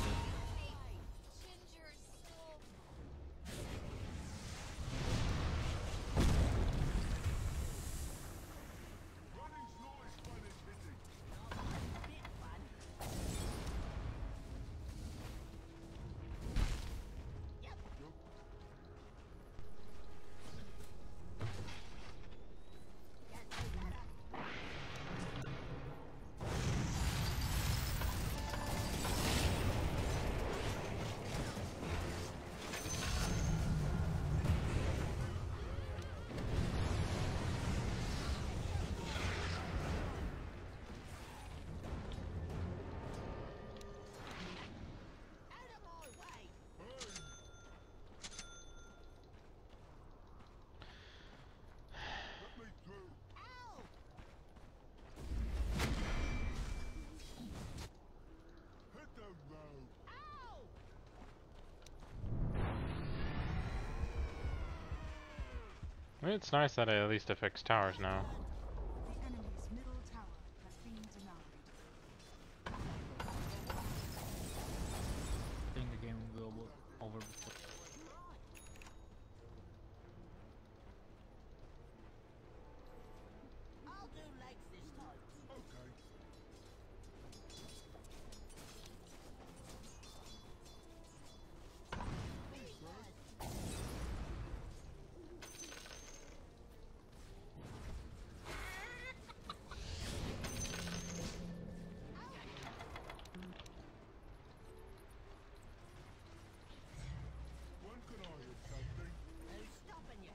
I mean, it's nice that it at least affects towers now. The enemy's middle tower has been denied. I think the game will be over before. I'll do legs this time. Okay. When can I hit something? Who's stopping you?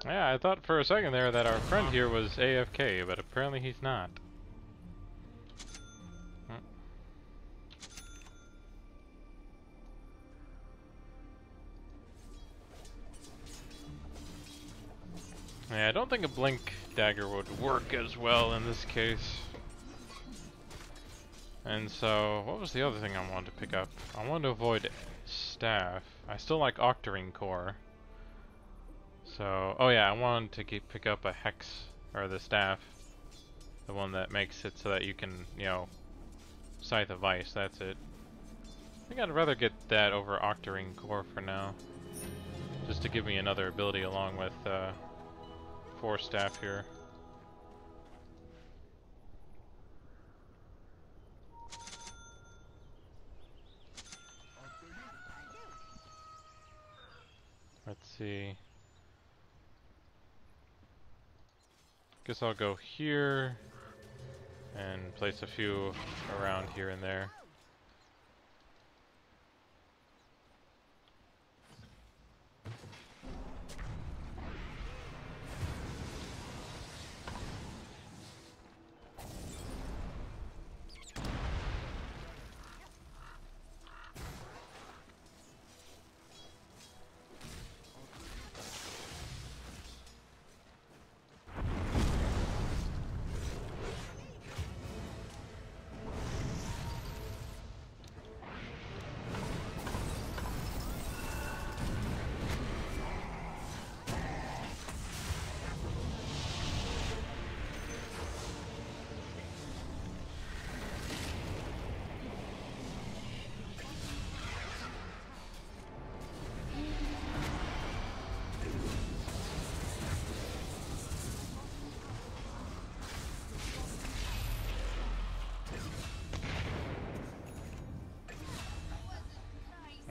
Yeah, I thought for a second there that our friend here was AFK, but apparently he's not. Yeah, I don't think a Blink Dagger would work as well in this case. And so, what was the other thing I wanted to pick up? I wanted to avoid Staff. I still like Octarine Core. So, oh yeah, I wanted to pick up a Hex, or the Staff. The one that makes it so that you can, you know, Scythe of Ice, that's it. I think I'd rather get that over Octarine Core for now. Just to give me another ability along with, Force Staff here. Let's see. Guess I'll go here. and place a few around here and there.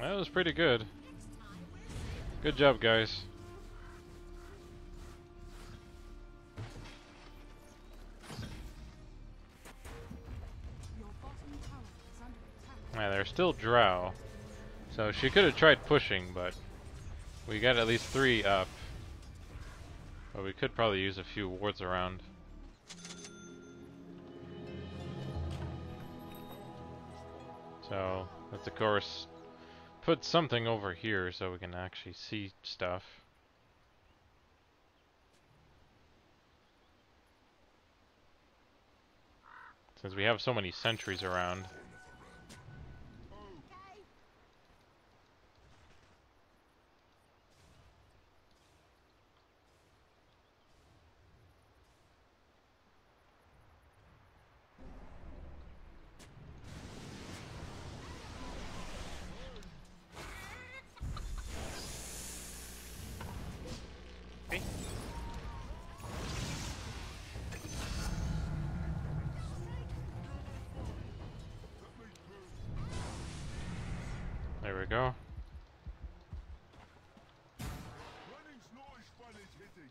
That was pretty good. Good job, guys. Your bottom tower is under attack. Yeah, they're still drow. So she could have tried pushing, but we got at least 3 up. But we could probably use a few wards around. So let's of course put something over here so we can actually see stuff. Since we have so many sentries around. There we go. Running's not as fun as hitting.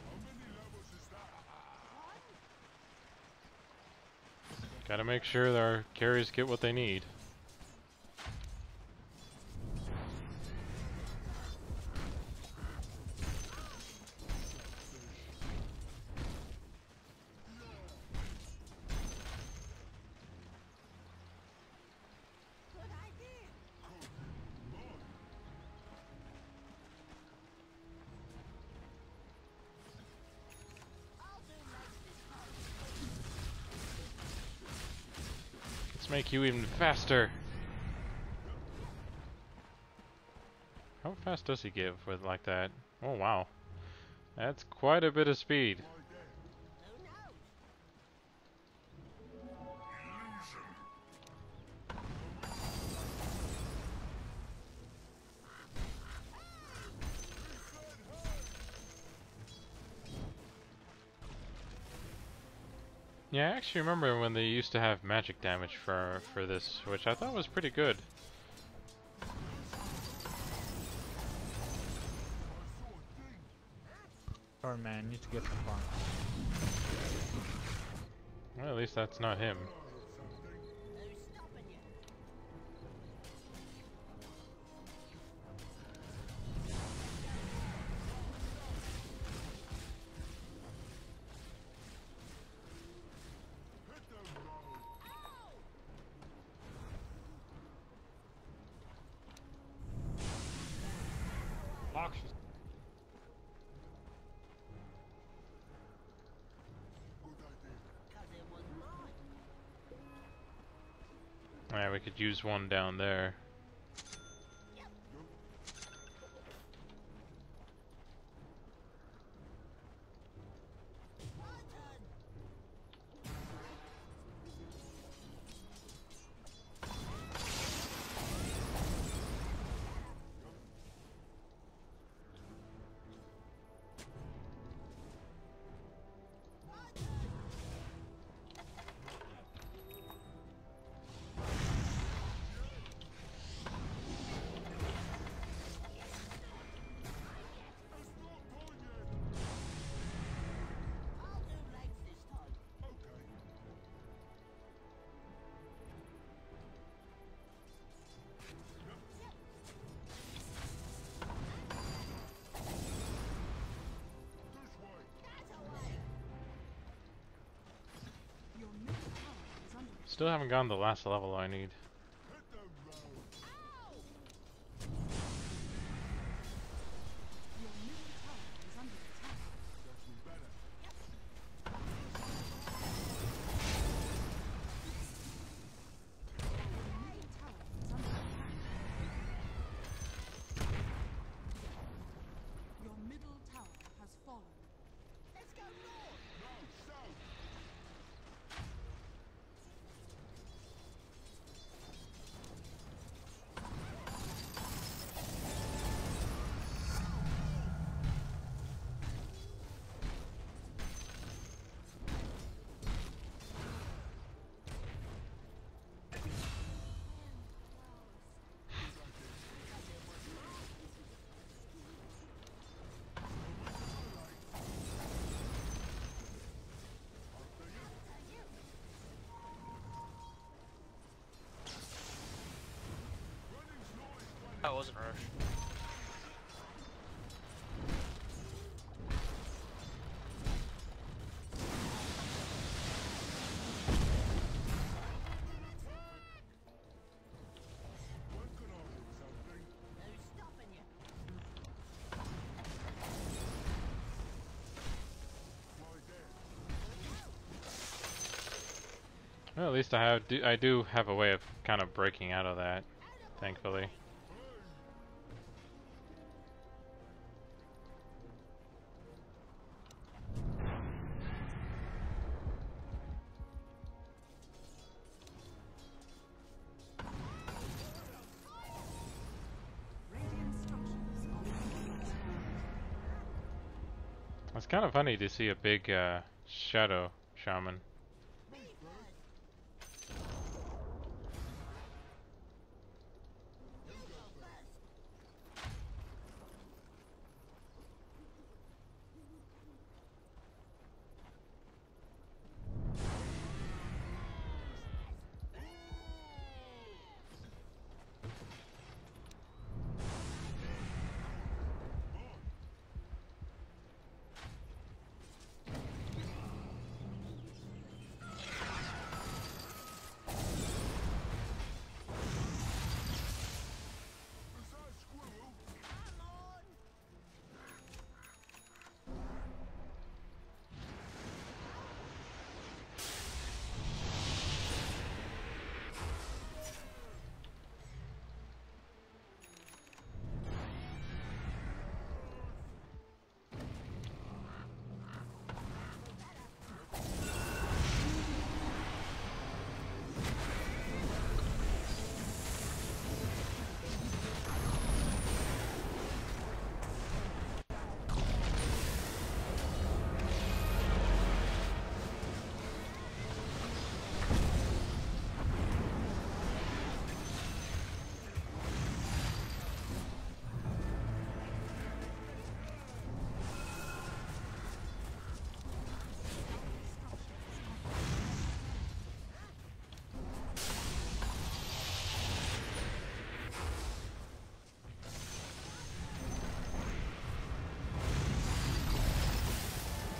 How many levels is that? Gotta make sure that our carriers get what they need. Let's make you even faster. How fast does he give with like that? Oh wow. That's quite a bit of speed. Yeah, I actually remember when they used to have magic damage for this, which I thought was pretty good. Sorry man, need to get the farm. Well, at least that's not him. Yeah, we could use one down there. Still haven't gotten the last level I need. Your middle tower is under attack. Your middle tower is under attack. Your middle tower has fallen. Let's go north. No, south. Oh, it wasn't Rush. Working on it, something. Who's stopping you? Right there. Well, at least I do have a way of kind of breaking out of that, thankfully. Radiant structures are under attack. It's kind of funny to see a big shadow shaman. Is that a squirrel? Come on.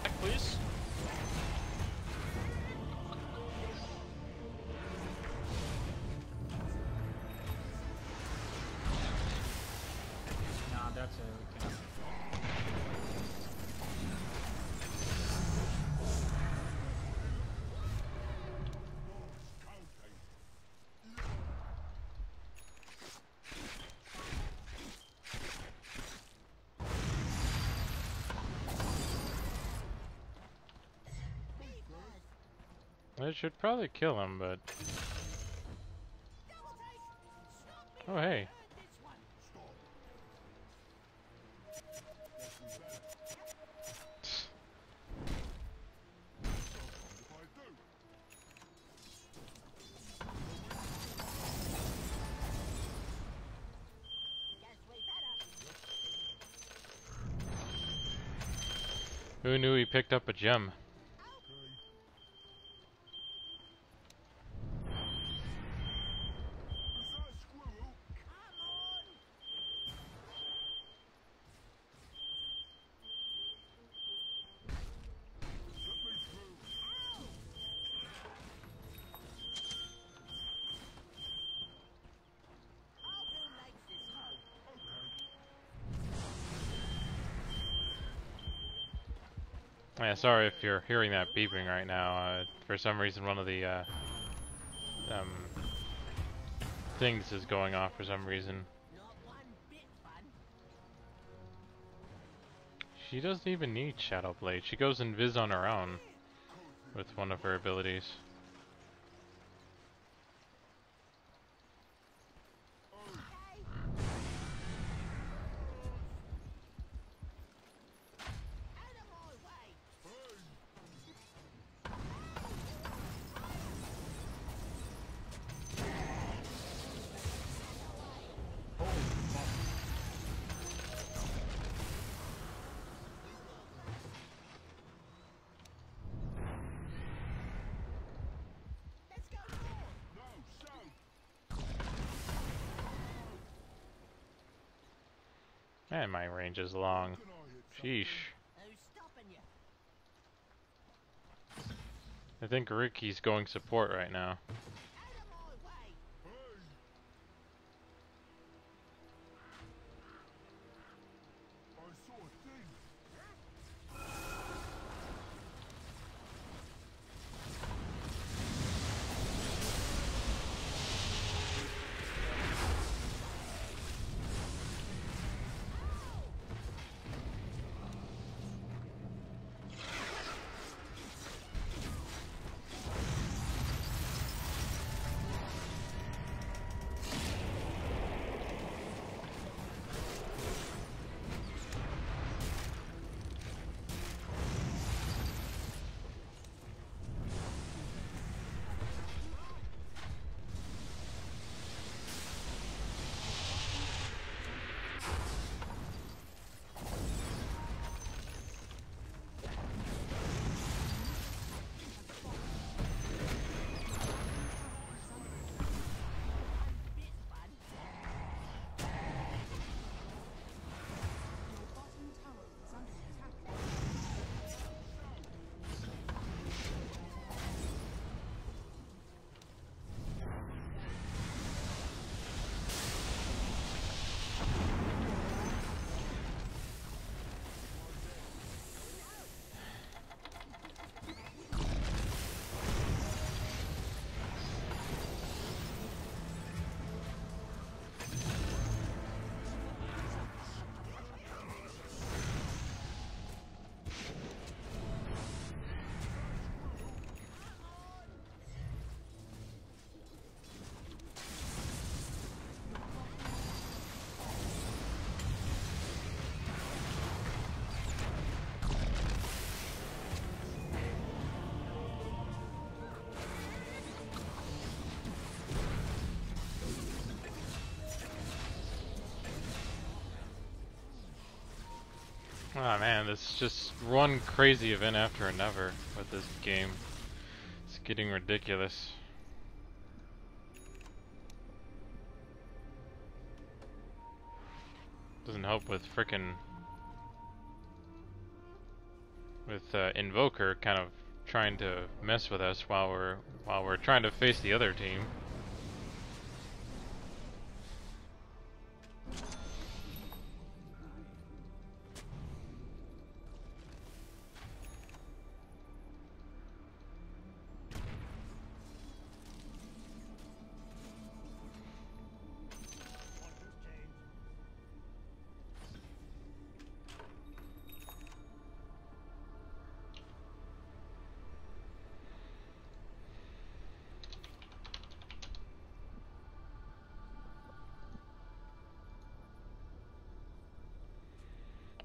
Back, please. Nah, that's it. We can. I should probably kill him, but oh hey. Who knew he picked up a gem? Yeah, sorry if you're hearing that beeping right now. For some reason, one of the things is going off for some reason. She doesn't even need Shadow Blade. She goes invis on her own with one of her abilities. Man, my range is long. Sheesh. I think Ricky's going support right now. Oh man, this is just one crazy event after another with this game. It's getting ridiculous. Doesn't help with frickin' Invoker kind of trying to mess with us while we're trying to face the other team.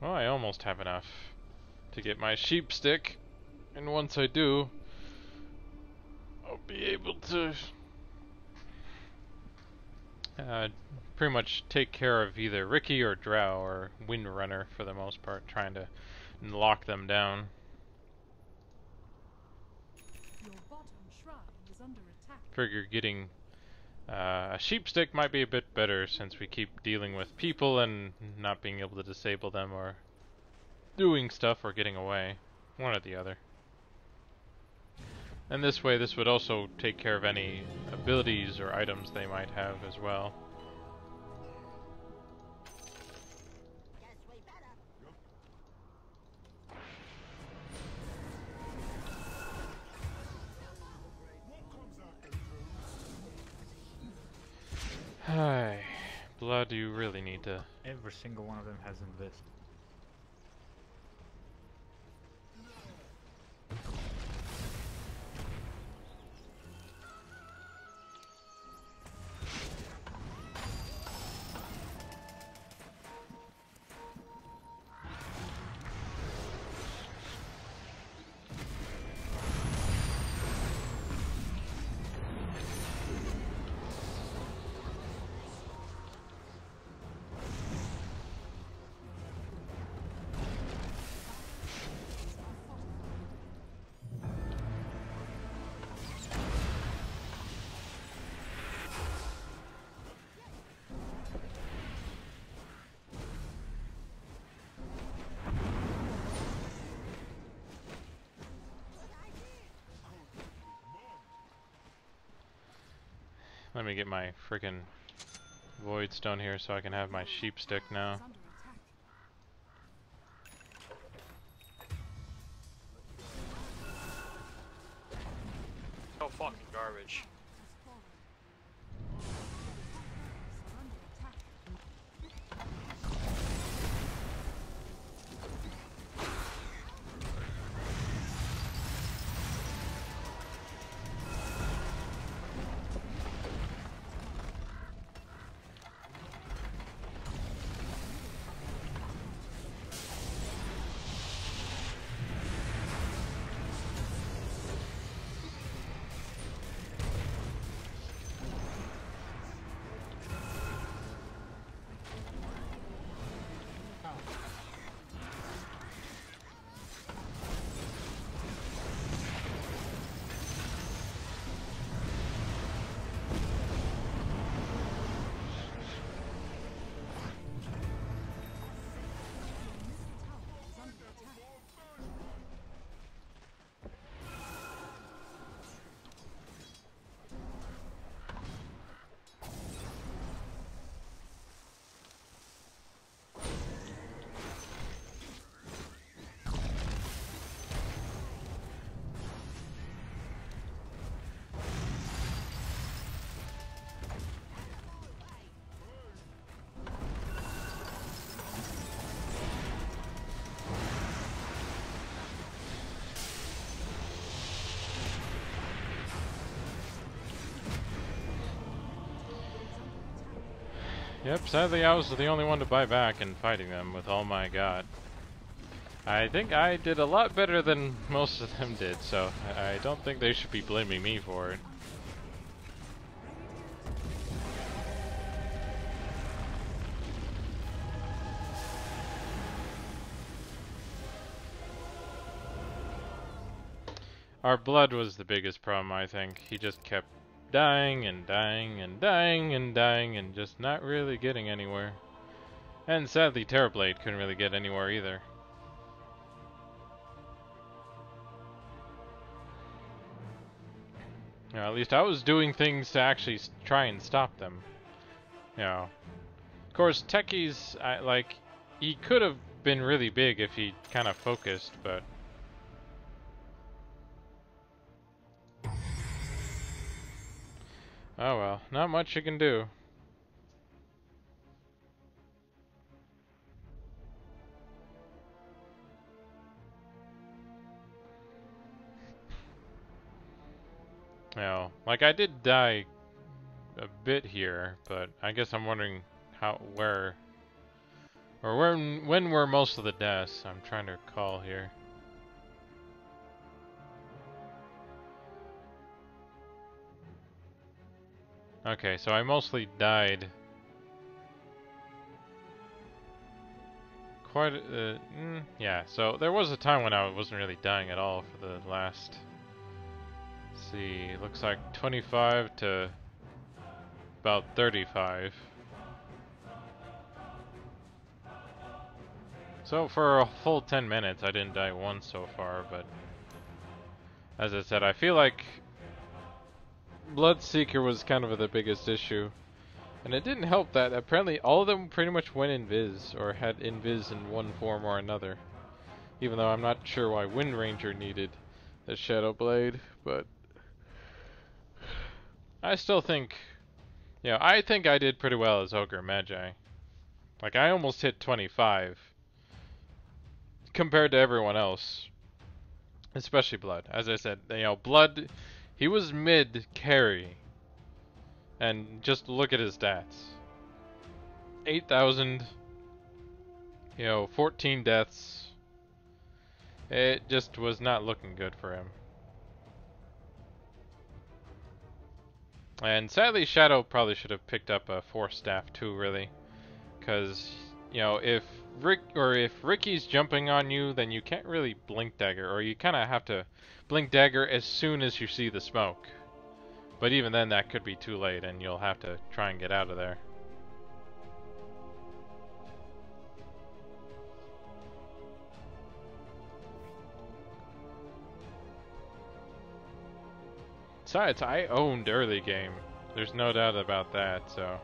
Well, I almost have enough to get my sheep stick, and once I do, I'll be able to pretty much take care of either Ricky or Drow or Windrunner for the most part, trying to lock them down. Your bottom shrine is under attack. Figure getting a sheep stick might be a bit better since we keep dealing with people and not being able to disable them or doing stuff or getting away. One or the other. And this way, this would also take care of any abilities or items they might have as well. Hi. Blood, you really need to... Every single one of them has invest. Let me get my freaking void stone here so I can have my sheep stick now. Is under attack. So fucking garbage. Has fallen. Are under attack. Yep, sadly I was the only one to buy back in fighting them with all my god. I think I did a lot better than most of them did, so I don't think they should be blaming me for it. Our blood was the biggest problem, I think. He just kept dying and dying and dying and dying and just not really getting anywhere. And sadly, Terrorblade couldn't really get anywhere either. You know, at least I was doing things to actually try and stop them. You know, of course, Techie's, like, he could have been really big if he kind of focused, but... Oh well, not much you can do. Well, like I did die a bit here, but I guess I'm wondering when were most of the deaths? I'm trying to recall here. Okay, so I mostly died quite, yeah, so there was a time when I wasn't really dying at all for the last, let's see, looks like 25 to about 35. So for a full 10 minutes I didn't die once so far, but as I said, I feel like Bloodseeker was kind of the biggest issue. And it didn't help that apparently all of them pretty much went invis, or had invis in one form or another. Even though I'm not sure why Wind Ranger needed the Shadow Blade, but I still think You know, I think I did pretty well as Ogre Magi. Like, I almost hit 25 compared to everyone else. Especially Blood. As I said, you know, Blood, he was mid carry. And just look at his stats. 8,000, you know, 14 deaths. It just was not looking good for him. And sadly, Shadow probably should have picked up a Force Staff too, really. Because, you know, if Ricky's jumping on you, then you can't really Blink Dagger, or you kind of have to Blink Dagger as soon as you see the smoke. But even then, that could be too late, and you'll have to try and get out of there. Besides, I owned early game. There's no doubt about that, so.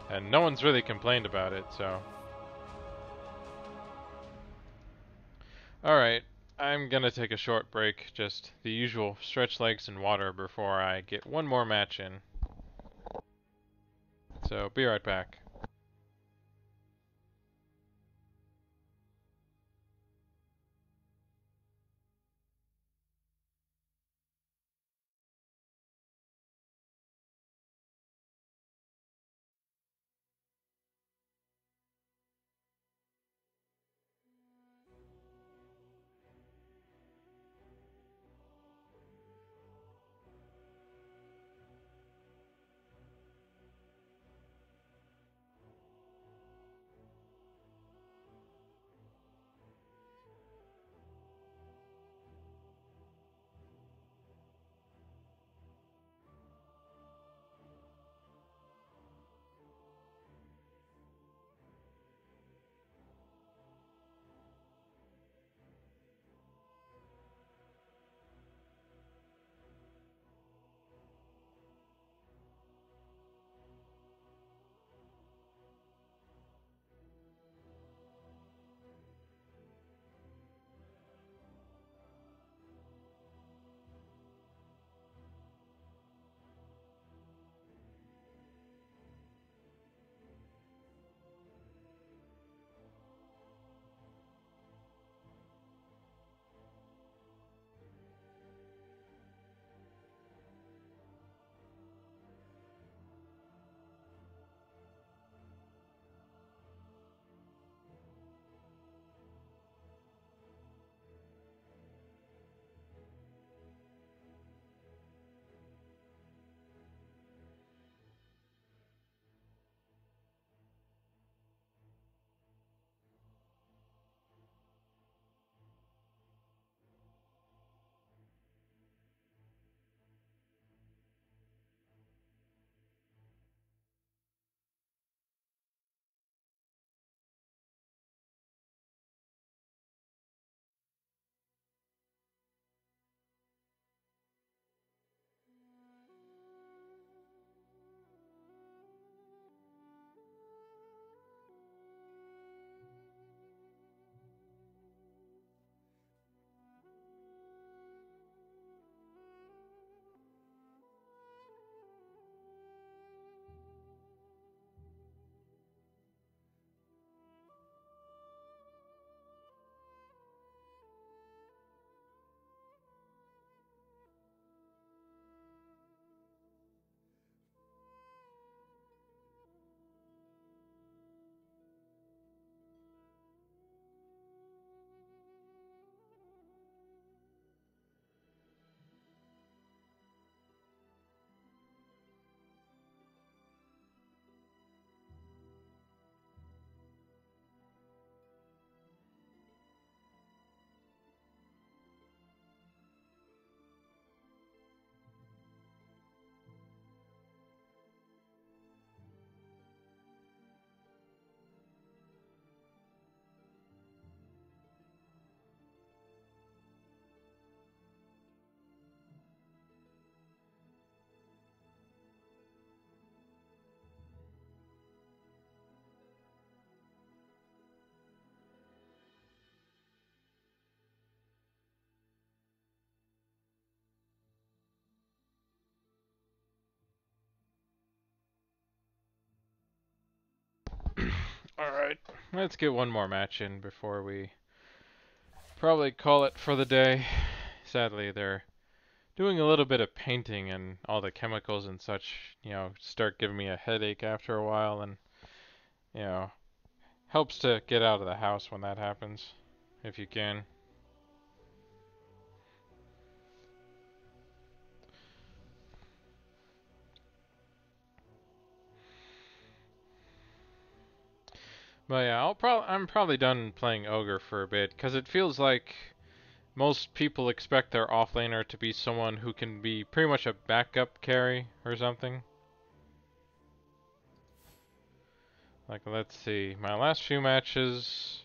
And no one's really complained about it, so. Alright, I'm gonna take a short break, just the usual stretch legs and water before I get one more match in. So, be right back. Alright, let's get one more match in before we probably call it for the day. Sadly, they're doing a little bit of painting and all the chemicals and such, you know, start giving me a headache after a while, and, you know, helps to get out of the house when that happens, if you can. But yeah, I'm probably done playing Ogre for a bit, because it feels like most people expect their offlaner to be someone who can be pretty much a backup carry or something. Like, let's see, my last few matches,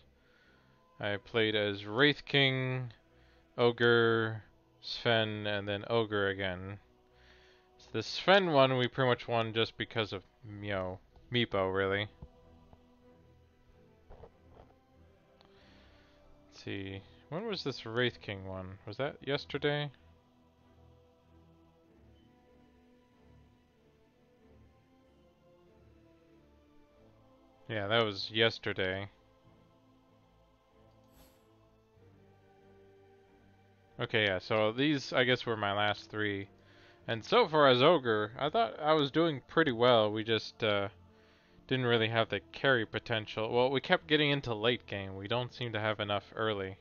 I played as Wraith King, Ogre, Sven, and then Ogre again. So the Sven one we pretty much won just because of, you know, Meepo, really. Let's see, when was this Wraith King one? Was that yesterday? Yeah, that was yesterday. Okay, yeah, so these, I guess, were my last three. And so far as Ogre, I thought I was doing pretty well. We just didn't really have the carry potential. Well, we kept getting into late game. We don't seem to have enough early,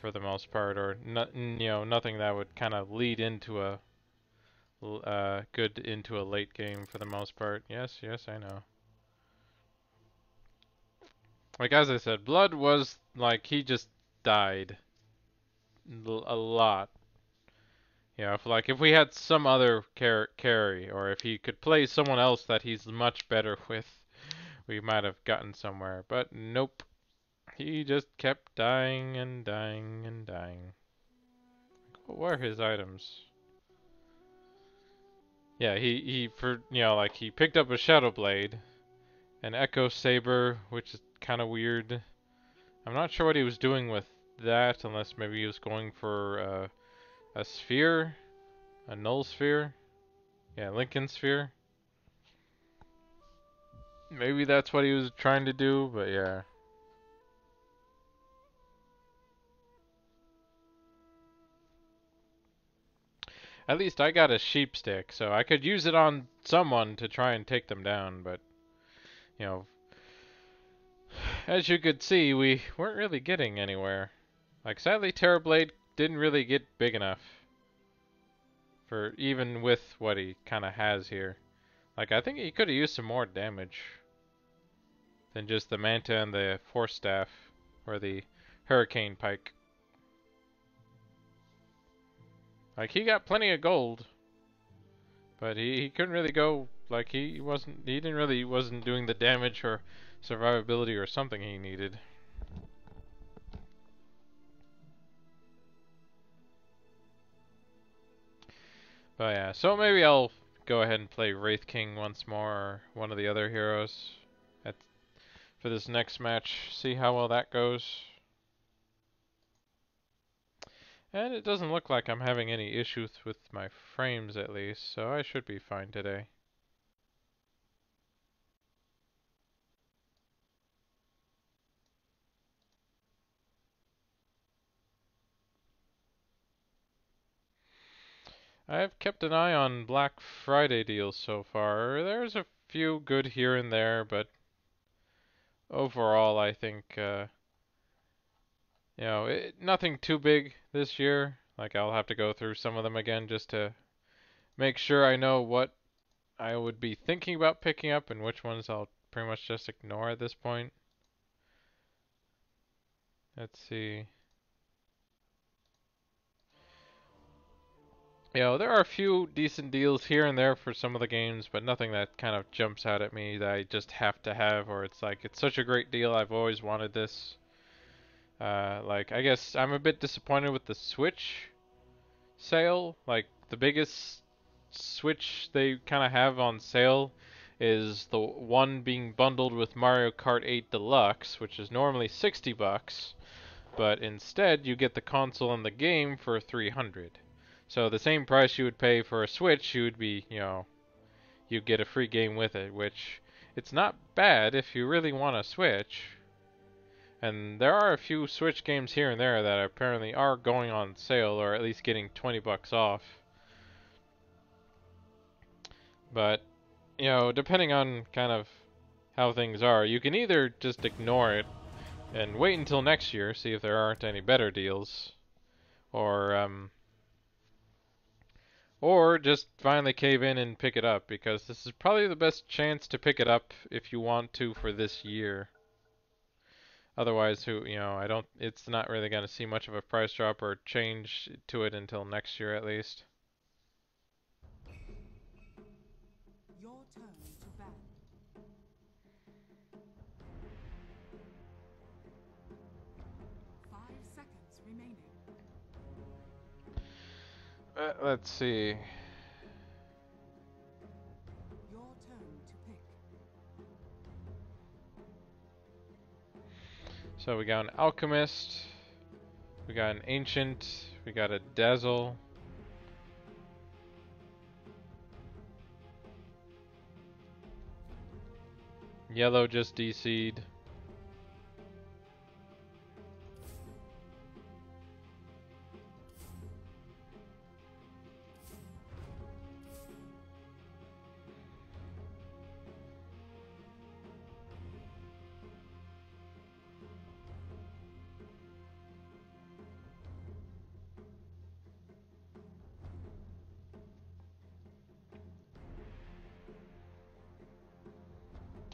for the most part, or you know, nothing that would kind of lead into a good into a late game for the most part. Yes, yes, I know. Like, as I said, Blood was like, he just died a lot. You know, if we had some other carry, or if he could play someone else that he's much better with, we might have gotten somewhere. But nope. He just kept dying and dying and dying. What are his items? Yeah, he you know, like, he picked up a Shadow Blade, an Echo Saber, which is kind of weird. I'm not sure what he was doing with that, unless maybe he was going for a sphere, a null sphere. Yeah, Lincoln Sphere. Maybe that's what he was trying to do, but yeah. At least I got a sheep stick, so I could use it on someone to try and take them down, but, you know, as you could see, we weren't really getting anywhere. Like, sadly, Terrorblade didn't really get big enough for even with what he kind of has here. Like, I think he could have used some more damage than just the Manta and the Force Staff, or the Hurricane Pike. Like, he got plenty of gold, but he couldn't really go, like, he wasn't doing the damage or survivability or something he needed. But yeah, so maybe I'll go ahead and play Wraith King once more, or one of the other heroes for this next match, see how well that goes. And it doesn't look like I'm having any issues with my frames, at least, so I should be fine today. I've kept an eye on Black Friday deals so far. There's a few good here and there, but overall I think, you know, nothing too big this year. Like, I'll have to go through some of them again just to make sure I know what I would be thinking about picking up and which ones I'll pretty much just ignore at this point. Let's see. You know, there are a few decent deals here and there for some of the games, but nothing that kind of jumps out at me that I just have to have, or it's like, it's such a great deal, I've always wanted this. Like, I guess I'm a bit disappointed with the Switch sale. Like, the biggest Switch they kind of have on sale is the one being bundled with Mario Kart 8 Deluxe, which is normally $60, but instead you get the console and the game for $300. So the same price you would pay for a Switch, you would be, you know, you'd get a free game with it, which it's not bad if you really want to switch. And there are a few Switch games here and there that apparently are going on sale, or at least getting 20 bucks off. But, you know, depending on kind of how things are, you can either just ignore it and wait until next year, see if there aren't any better deals, or just finally cave in and pick it up, because this is probably the best chance to pick it up if you want to for this year. Otherwise, it's not really going to see much of a price drop or change to it until next year at least. Your turn to ban. 5 seconds remaining. Let's see. Your turn to pick. So we got an Alchemist, we got an Ancient, we got a Dazzle. Yellow just DC'd.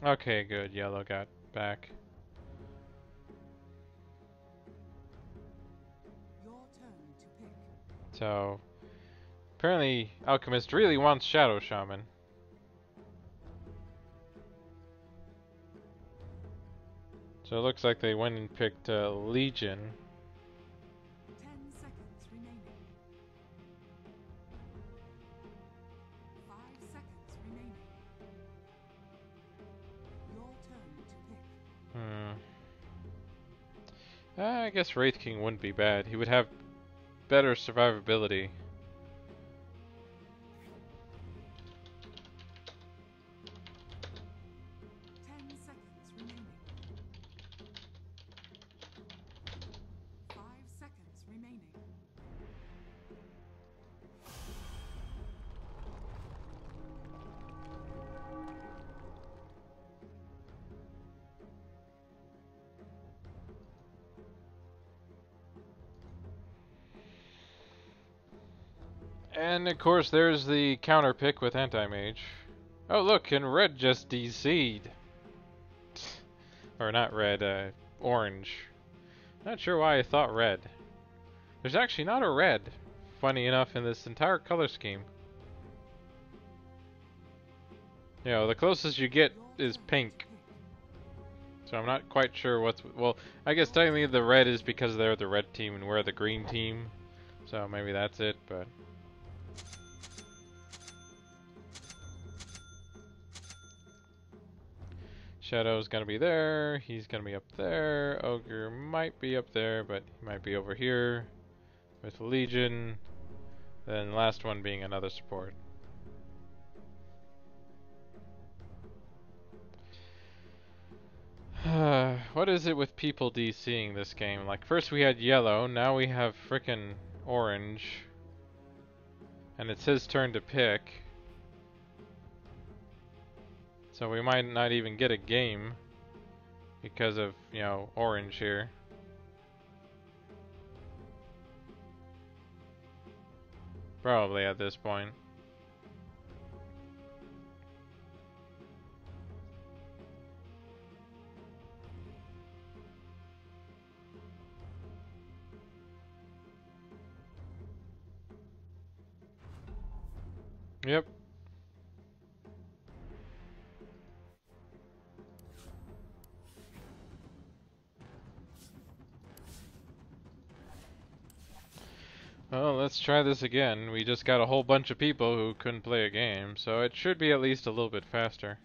Okay, good. Yellow got back. Your turn to pick. So, apparently Alchemist really wants Shadow Shaman. So it looks like they went and picked Legion. 10 seconds remaining. 5 seconds remaining. Your turn to pick. I guess Wraith King wouldn't be bad. He would have better survivability. And of course there's the counter pick with Anti-Mage. Oh look, and red just DC'd. Or not red, orange. Not sure why I thought red. There's actually not a red, funny enough, in this entire color scheme. You know, the closest you get is pink. So I'm not quite sure what's... Well, I guess technically the red is because they're the red team and we're the green team. So maybe that's it, but... Shadow's gonna be there, he's gonna be up there, Ogre might be up there, but he might be over here with Legion, then last one being another support. What is it with people DCing this game? Like, first we had yellow, now we have frickin' orange, and it's his turn to pick. So we might not even get a game because of, you know, orange here. Probably at this point. Yep. Well, let's try this again. We just got a whole bunch of people who couldn't play a game, so it should be at least a little bit faster.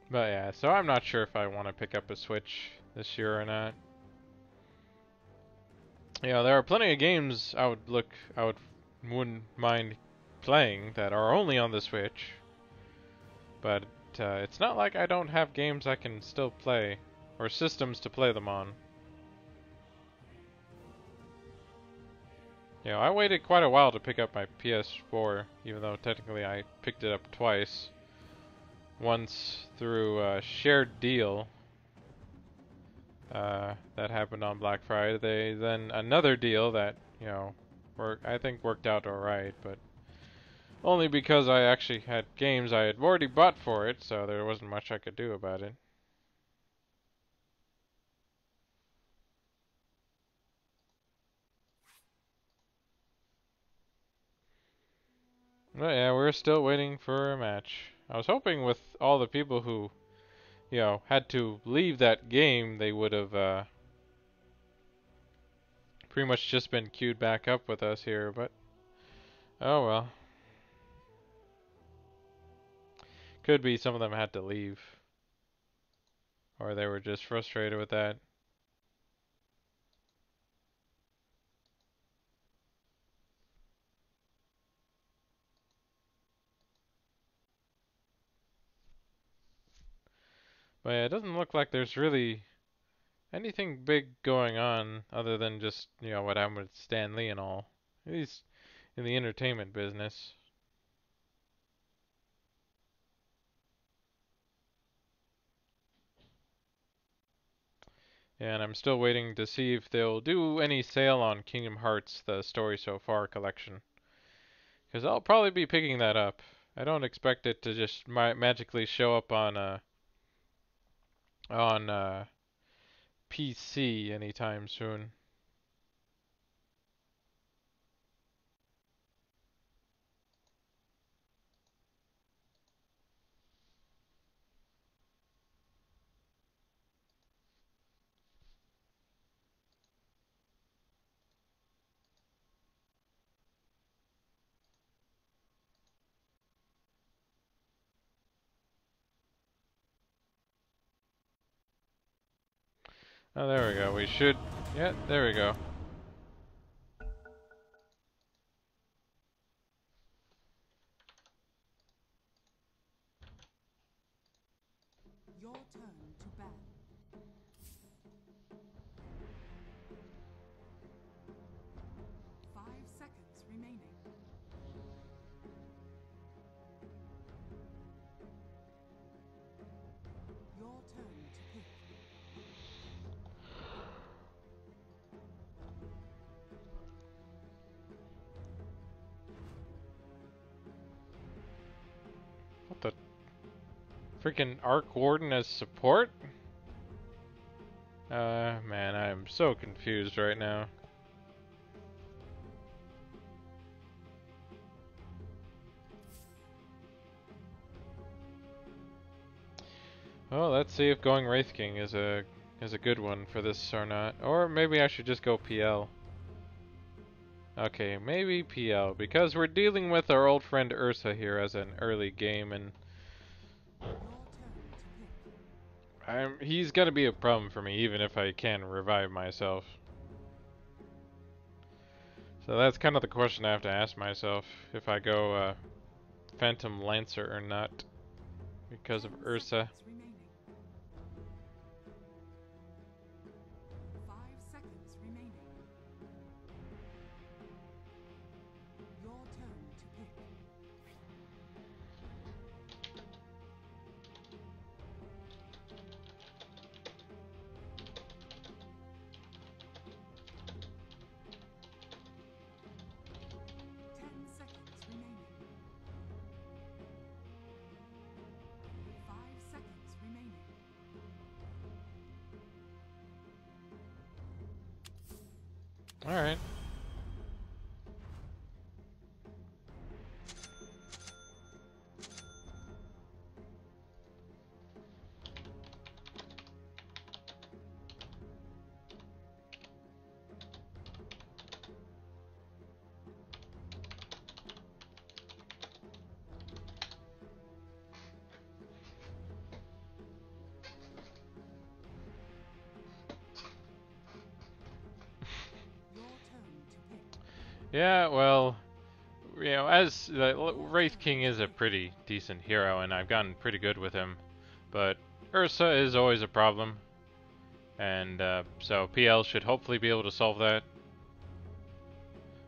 But yeah, so I'm not sure if I want to pick up a Switch this year or not. Yeah, there are plenty of games wouldn't mind playing that are only on the Switch. But it's not like I don't have games I can still play, or systems to play them on. You know, I waited quite a while to pick up my PS4, even though technically I picked it up twice. Once through a shared deal that happened on Black Friday, then another deal that, you know, I think worked out alright, but only because I actually had games I had already bought for it, so there wasn't much I could do about it. But yeah, we're still waiting for a match. I was hoping with all the people who, you know, had to leave that game, they would have pretty much just been queued back up with us here, but oh well. Could be some of them had to leave. Or they were just frustrated with that. But yeah, it doesn't look like there's really anything big going on other than just, you know, what happened with Stan Lee and all. He's in the entertainment business. And I'm still waiting to see if they'll do any sale on Kingdom Hearts, the Story So Far collection. Because I'll probably be picking that up. I don't expect it to just magically show up on PC anytime soon. Oh, there we go. We should... Yeah, there we go. Your turn to ban. 5 seconds remaining. Your turn to pick. What the... Freaking Arc Warden as support? Man, I am so confused right now. Well, let's see if going Wraith King is a good one for this or not. Or maybe I should just go PL. Okay, maybe PL, because we're dealing with our old friend Ursa here as an early game, and he's gonna be a problem for me even if I can revive myself. So that's kind of the question I have to ask myself, if I go Phantom Lancer or not, because of Ursa. 5 seconds remaining. Your turn to pick. Alright. Yeah, well, you know, as Wraith King is a pretty decent hero, and I've gotten pretty good with him, but Ursa is always a problem, and so PL should hopefully be able to solve that.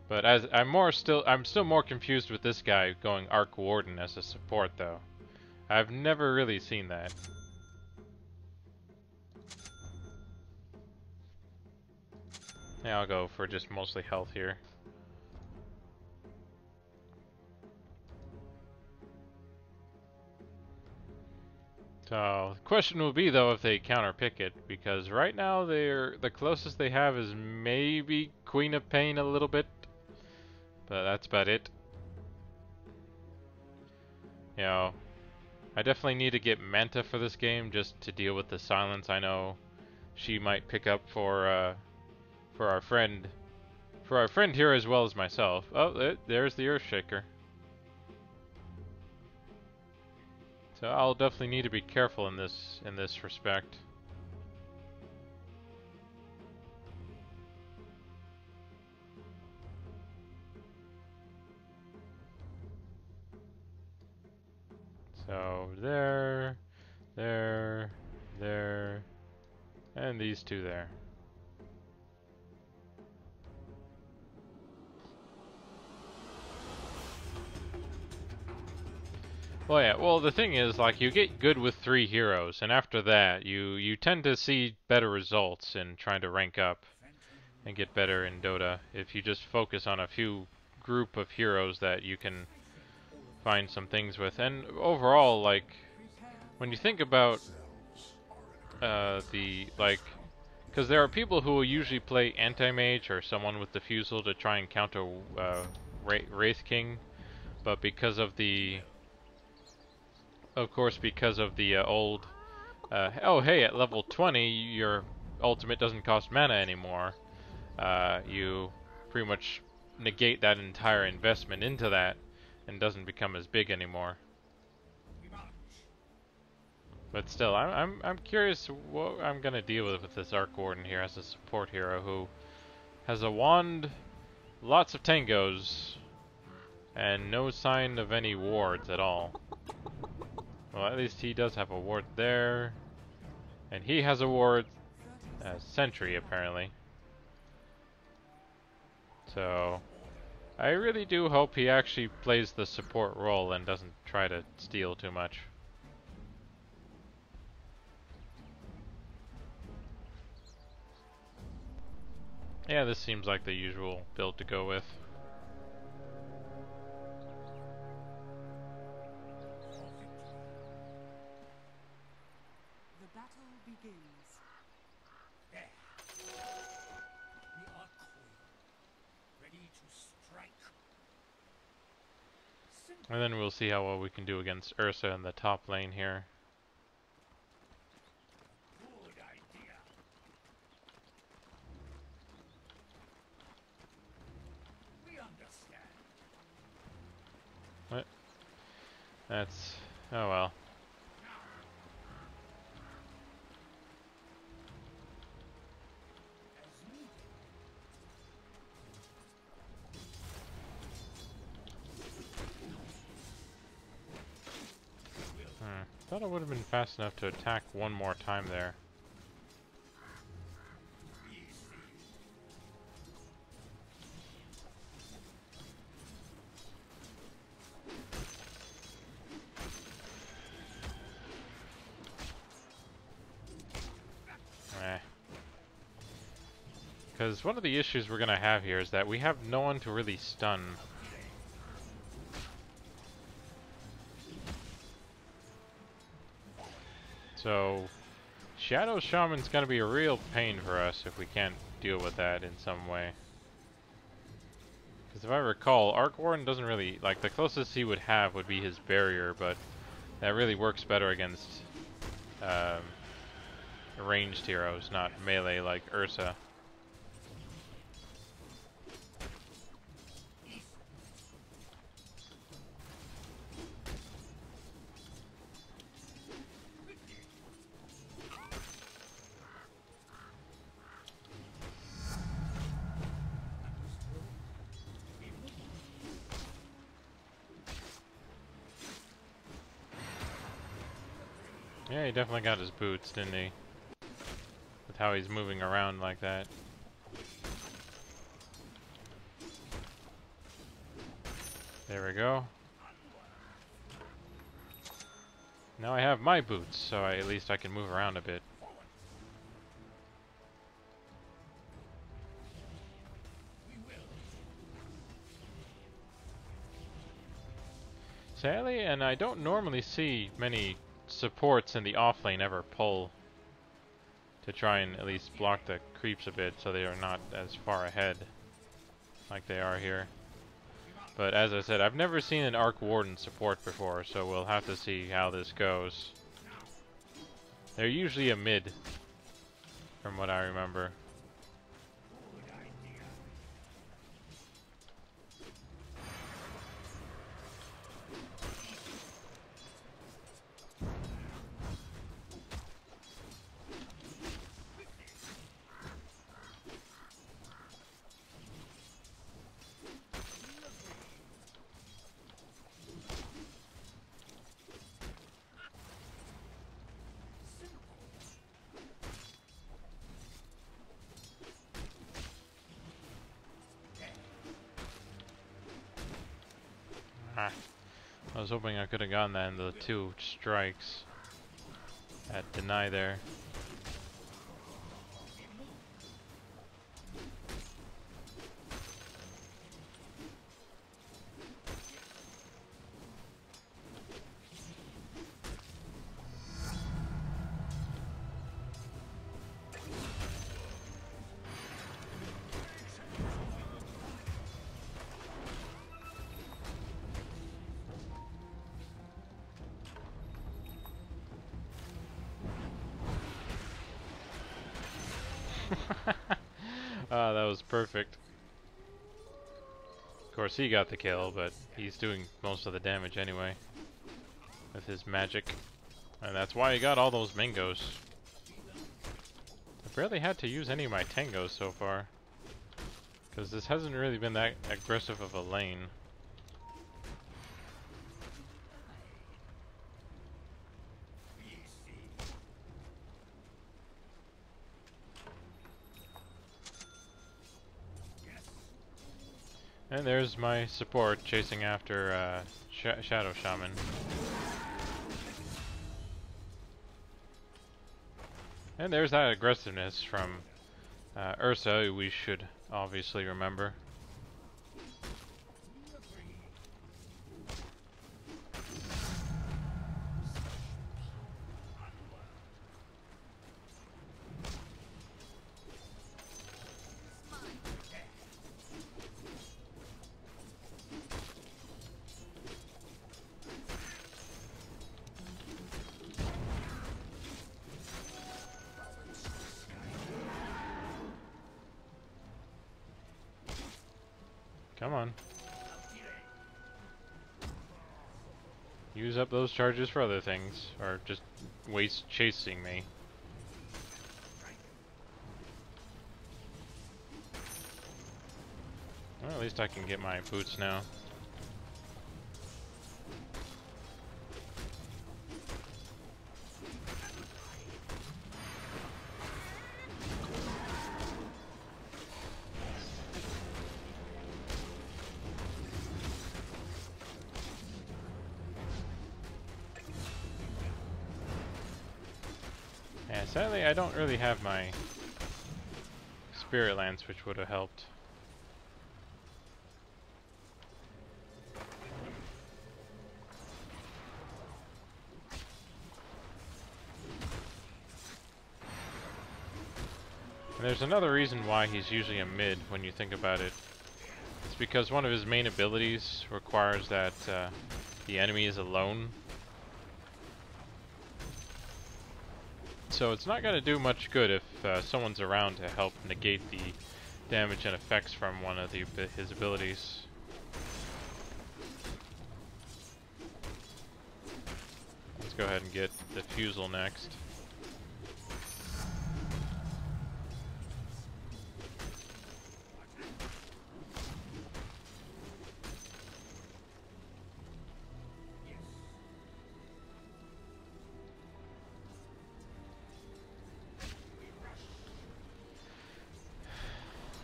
But as I'm still more confused with this guy going Arc Warden as a support, though. I've never really seen that. Yeah, I'll go for just mostly health here. So, the question will be though if they counter pick it, because right now the closest they have is maybe Queen of Pain a little bit, but that's about it. You know, I definitely need to get Manta for this game just to deal with the silence. I know she might pick up for our friend here as well as myself. Oh, there's the Earthshaker. So I'll definitely need to be careful in this respect. So there, and these two there. Well, yeah. Well, the thing is, like, you get good with 3 heroes, and after that, you tend to see better results in trying to rank up and get better in Dota if you just focus on a few group of heroes that you can find some things with. And overall, like, when you think about because there are people who will usually play anti-mage or someone with diffusal to try and counter Wraith King, but because of the old oh hey, at level 20 your ultimate doesn't cost mana anymore, you pretty much negate that entire investment into that and doesn't become as big anymore. But still, I'm curious what I'm gonna deal with this Arc Warden here as a support hero who has a wand, lots of tangos, and no sign of any wards at all. Well, at least he does have a ward there, and he has a ward sentry apparently. So I really do hope he actually plays the support role and doesn't try to steal too much. Yeah, this seems like the usual build to go with. The battle begins. There. We are coiled, ready to strike. And then we'll see how well we can do against Ursa in the top lane here. Good idea. We understand. What? That's... oh well. Thought I would have been fast enough to attack one more time there. Because one of the issues we're going to have here is that we have no one to really stun. So, Shadow Shaman's gonna be a real pain for us if we can't deal with that in some way. Because if I recall, Arc Warden doesn't really, like, the closest he would have would be his barrier, but that really works better against ranged heroes, not melee like Ursa. Yeah, he definitely got his boots, didn't he? With how he's moving around like that. There we go. Now I have my boots, so at least I can move around a bit. Sadly, and I don't normally see many supports in the off lane ever pull to try and at least block the creeps a bit so they are not as far ahead like they are here. But as I said, I've never seen an Arc Warden support before, so we'll have to see how this goes. They're usually a mid, from what I remember. I was hoping I could have gotten that in the 2 strikes at deny there. Ah, that was perfect. Of course, he got the kill, but he's doing most of the damage anyway with his magic. And that's why he got all those Mingos. I barely had to use any of my Tangos so far, because this hasn't really been that aggressive of a lane. And there's my support chasing after Shadow Shaman. And there's that aggressiveness from Ursa, we should obviously remember. Come on. Use up those charges for other things, or just waste chasing me. Well, at least I can get my boots now. Yeah, sadly I don't really have my Spirit Lance, which would have helped. And there's another reason why he's usually a mid when you think about it. It's because one of his main abilities requires that the enemy is alone. So it's not going to do much good if someone's around to help negate the damage and effects from one of his abilities. Let's go ahead and get the Fusel next.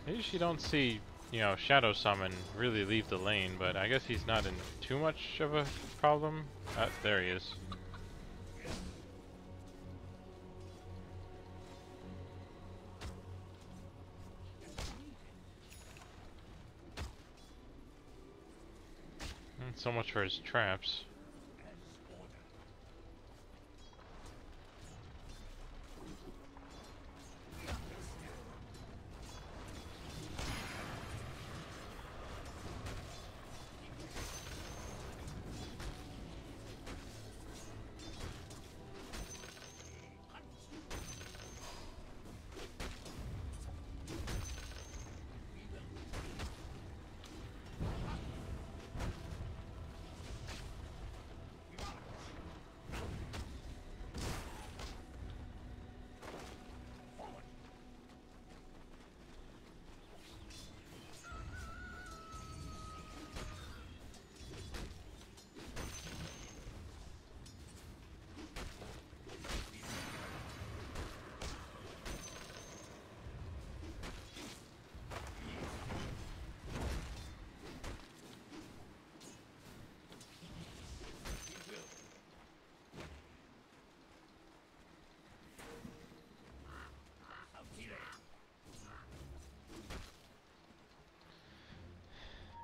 I usually don't see, you know, Shadow Summon really leave the lane, but I guess he's not in too much of a problem. There he is. So much for his traps.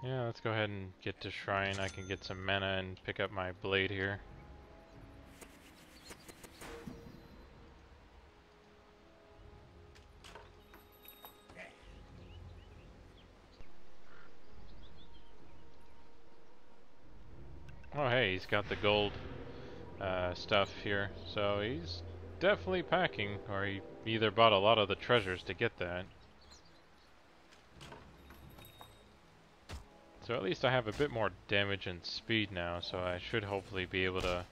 Yeah, let's go ahead and get to Shrine. I can get some mana and pick up my blade here. Oh hey, he's got the gold stuff here, so he's definitely packing, or he either bought a lot of the treasures to get that. So at least I have a bit more damage and speed now, so I should hopefully be able to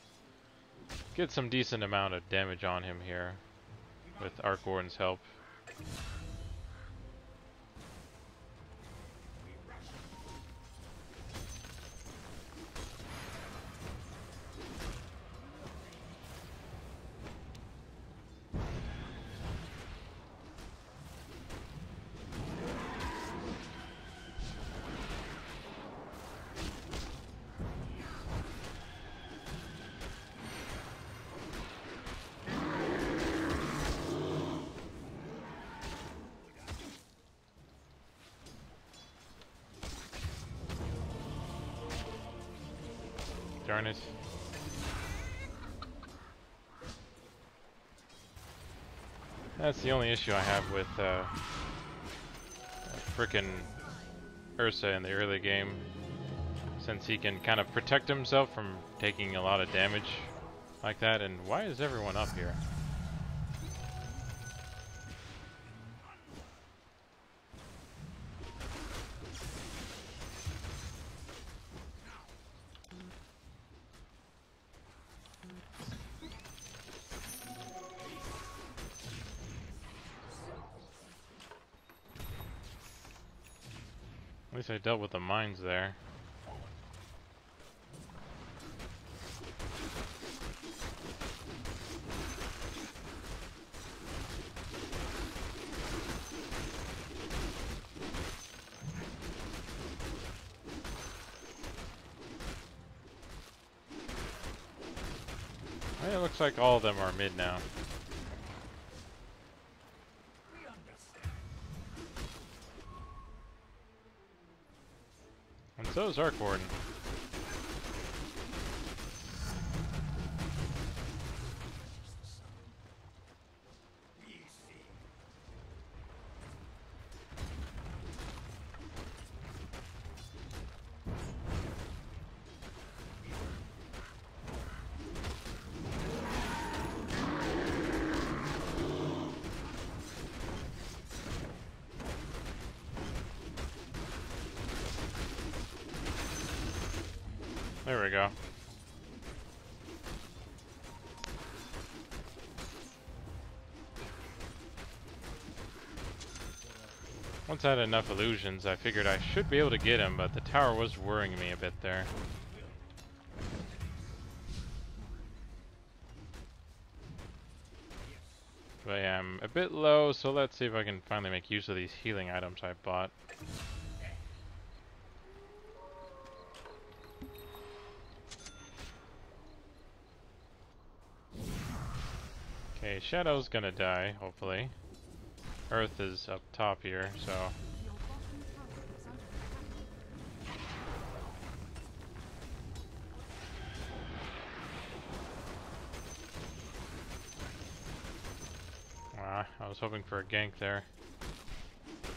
get some decent amount of damage on him here with Arc Warden's help. Darn it. That's the only issue I have with frickin' Ursa in the early game, since he can kind of protect himself from taking a lot of damage like that. And why is everyone up here? At least I dealt with the mines there. It looks like all of them are mid now. And so is Arc Warden. There we go. Once I had enough illusions, I figured I should be able to get him, but the tower was worrying me a bit there. But yeah, I'm a bit low, so let's see if I can finally make use of these healing items I bought. Okay, Shadow's gonna die, hopefully. Earth is up top here, so... Your bottom tower is under attack. I was hoping for a gank there.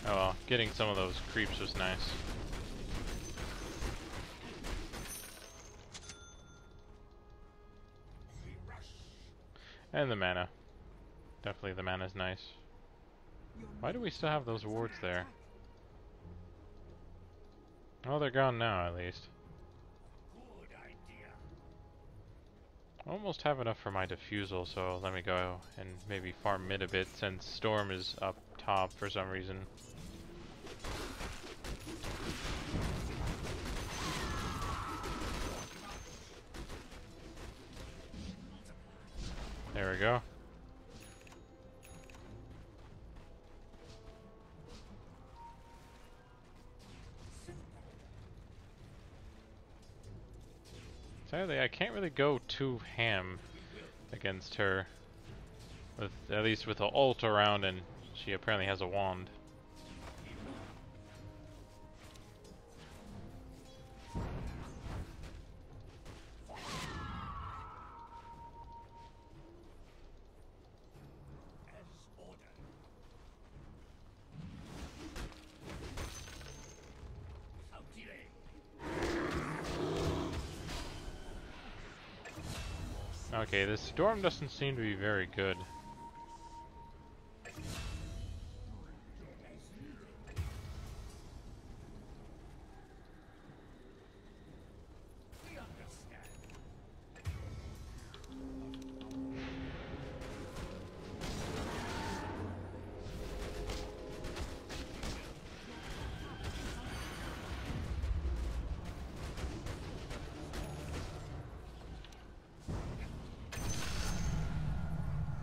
Oh well, getting some of those creeps was nice. And the mana. Definitely the mana's nice. Why do we still have those wards there? Oh, they're gone now at least. Almost have enough for my defusal, so let me go and maybe farm mid a bit since Storm is up top for some reason. There we go. Sadly, I can't really go too ham against her, with at least with the ult around, and she apparently has a wand. Okay, this storm doesn't seem to be very good.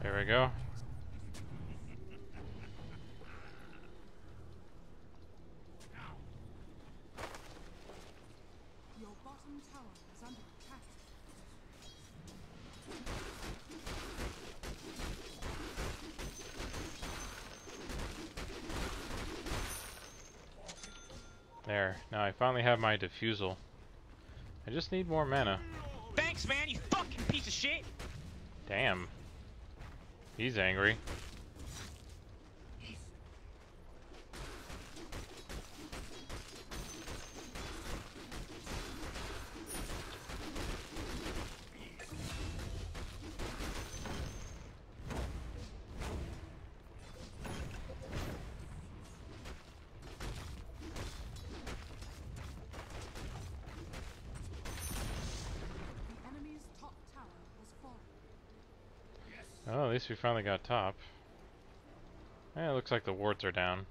There we go. Your bottom tower is under attack. There. Now I finally have my defusal. I just need more mana. Thanks, man, you fucking piece of shit! Damn. He's angry. The enemy's top tower has fallen. Oh, at least we finally got top. Yeah, it looks like the wards are down.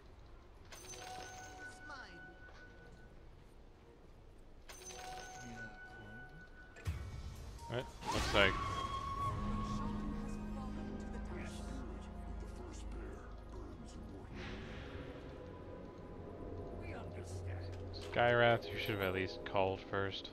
It looks like Skywrath, you should have at least called first.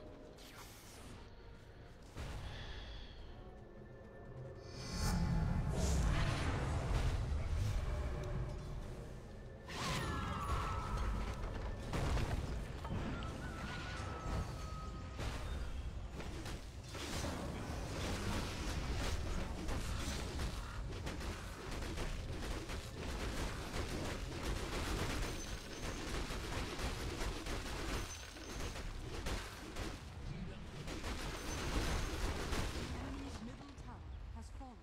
Enemy's middle tower has fallen.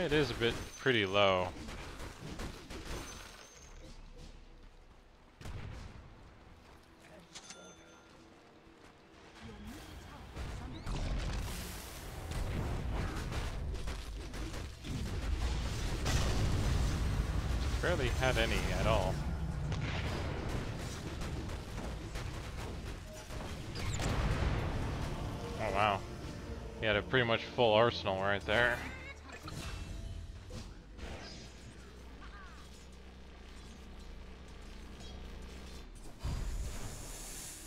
It is a bit pretty low. Your middle tower is under attack. Barely had any at all. wow. He had a pretty much full arsenal right there.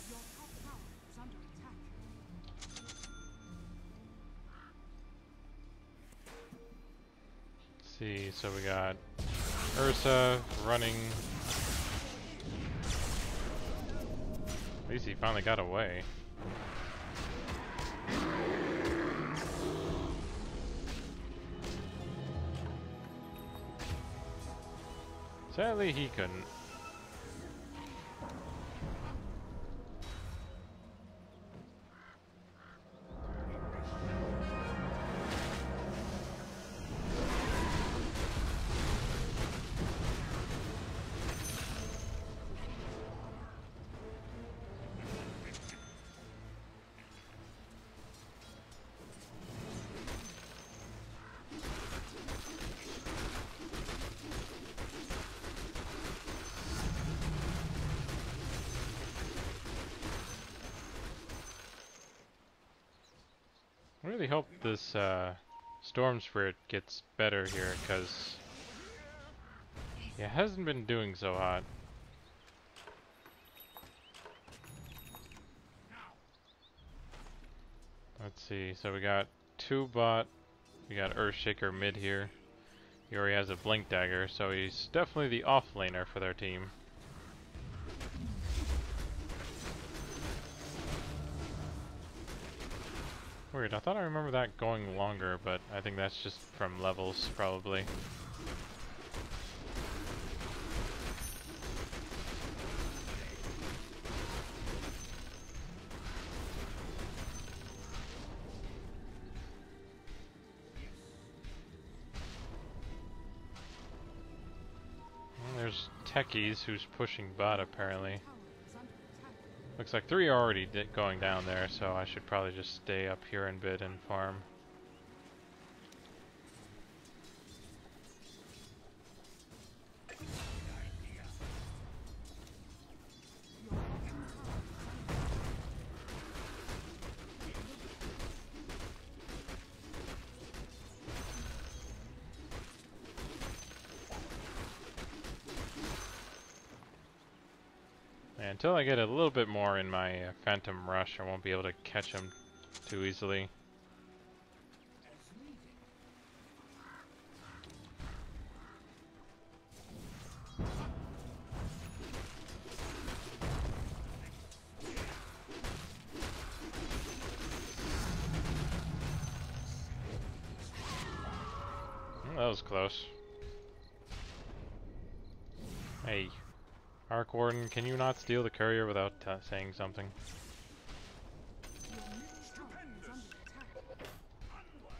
Your top tower is under attack. Let's see, so we got Ursa running. At least he finally got away. Sadly, he couldn't. I really hope this Storm Spirit gets better here, because it hasn't been doing so hot. Let's see, so we got 2 bot, we got Earthshaker mid here. He already has a Blink Dagger, so he's definitely the offlaner for their team. Weird, I thought I remember that going longer, but I think that's just from levels, probably. Well, there's Techies who's pushing bot, apparently. Looks like 3 are already going down there, so I should probably just stay up here and bid and farm. Until I get a little bit more in my Phantom Rush, I won't be able to catch him too easily. That was close. Hey. Arc Warden, can you not steal the courier without saying something? Your middle tower is under attack. Radiant structures are fortified.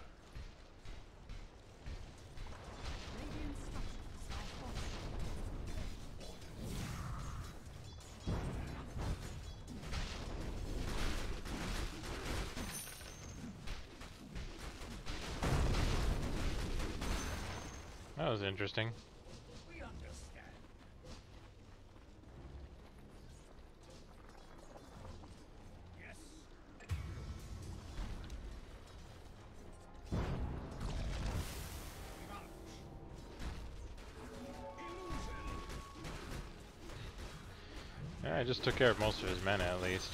That was interesting. I just took care of most of his men at least.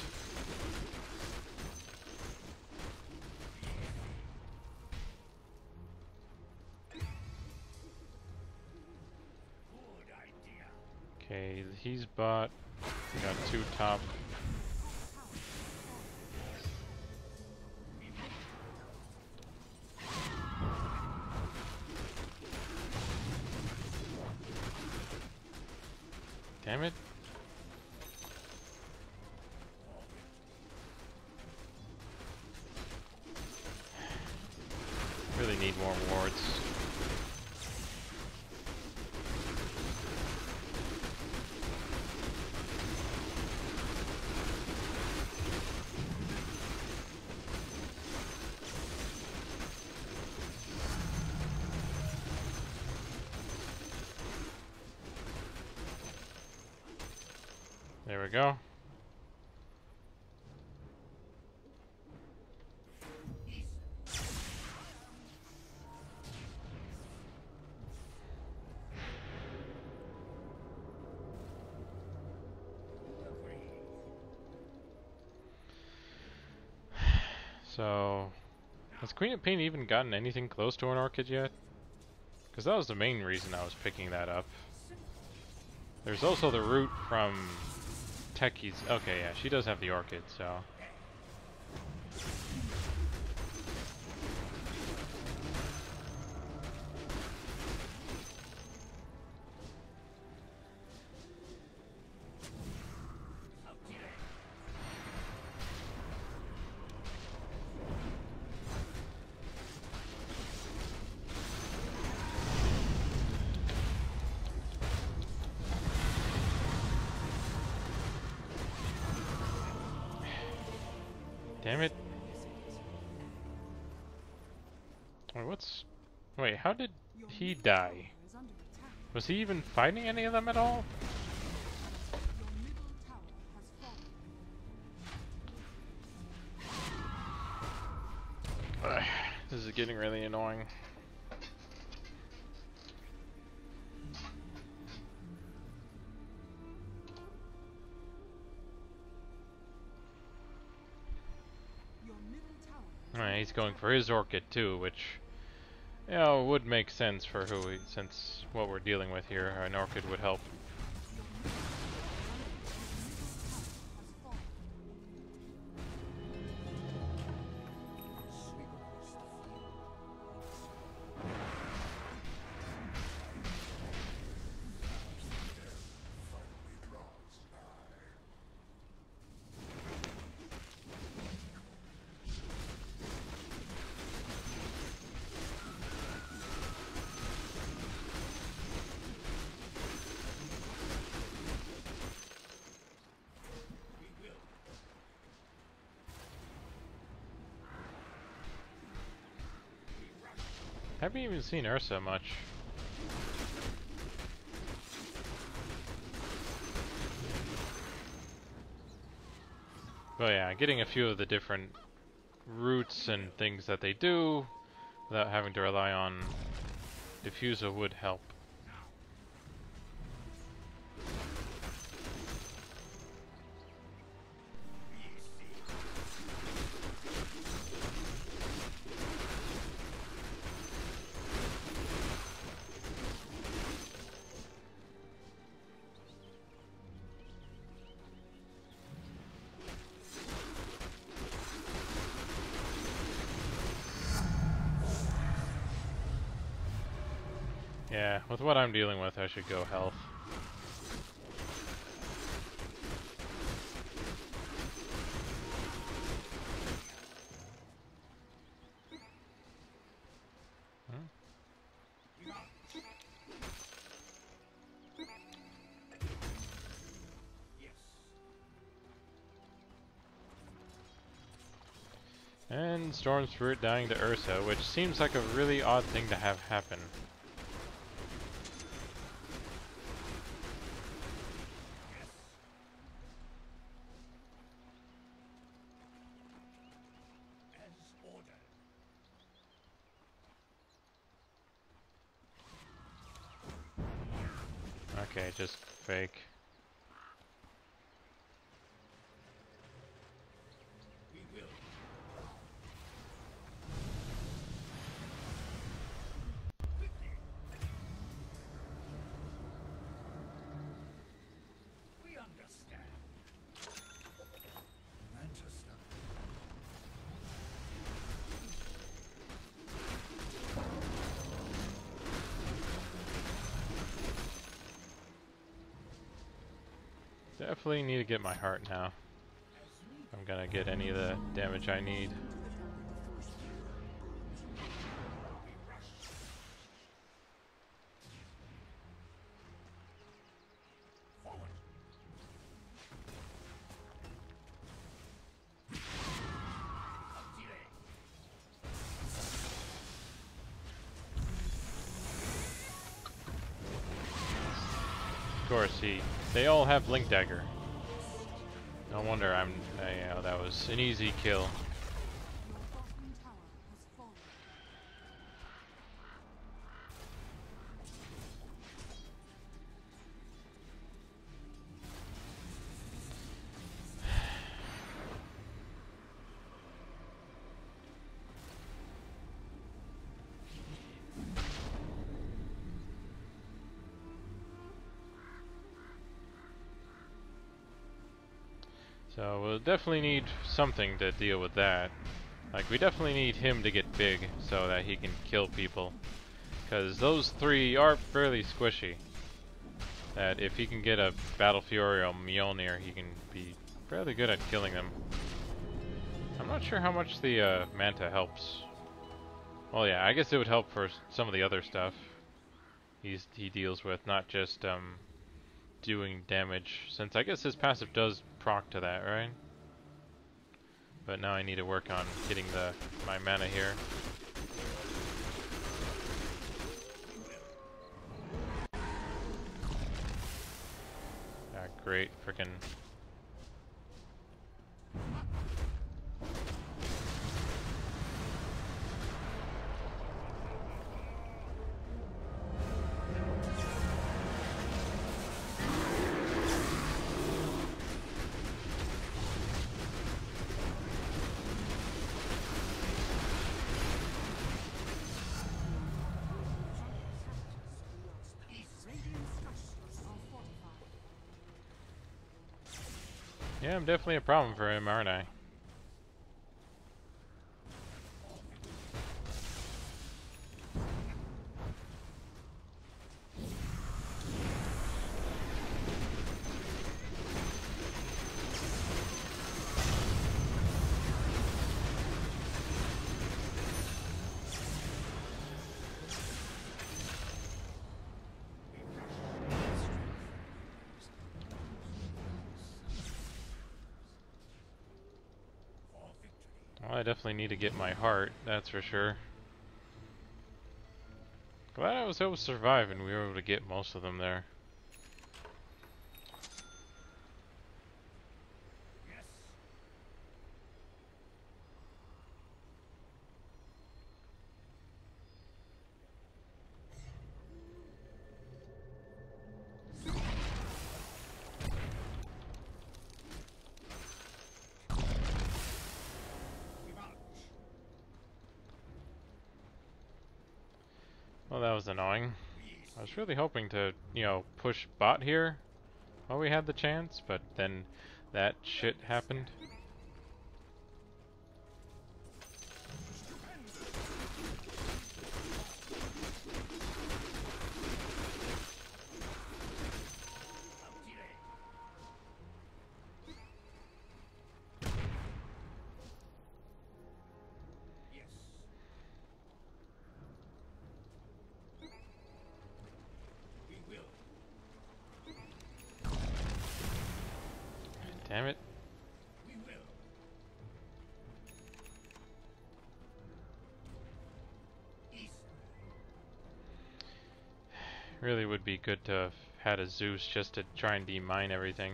Okay, he's bot. We got 2 top. Damn it. Really need more wards. There we go. So, has Queen of Pain even gotten anything close to an Orchid yet? Because that was the main reason I was picking that up. There's also the root from Techie's. Okay, yeah, she does have the Orchid, so. Damn it. Wait, how did he die? Was he even fighting any of them at all? This is getting really annoying. Alright, he's going for his Orchid too, which, you know, would make sense for since what we're dealing with here, an Orchid would help. I haven't even seen Ursa much. But yeah, getting a few of the different roots and things that they do without having to rely on Diffuser would help. Yeah, with what I'm dealing with, I should go health. And Storm Spirit dying to Ursa, which seems like a really odd thing to have happen. Okay, just fake. Definitely need to get my heart now. I'm gonna get any of the damage I need. Of course, they all have Blink Dagger. No wonder you know, that was an easy kill. So we'll definitely need something to deal with that. Like, we definitely need him to get big so that he can kill people. Because those three are fairly squishy. That if he can get a Battle Fury or Mjolnir, he can be fairly good at killing them. I'm not sure how much the Manta helps. Well, yeah, I guess it would help for some of the other stuff he deals with, not just doing damage. Since I guess his passive does proc to that, right? But now I need to work on getting my mana here. Ah, great, frickin'. Yeah, I'm definitely a problem for him, aren't I? Well, I definitely need to get my heart, that's for sure. Glad I was able to survive and we were able to get most of them there. Well, that was annoying. I was really hoping to, you know, push bot here while we had the chance, but then that shit happened. Damn it. Really would be good to have had a Zeus just to try and demine everything.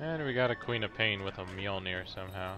And we got a Queen of Pain with a Mjolnir somehow.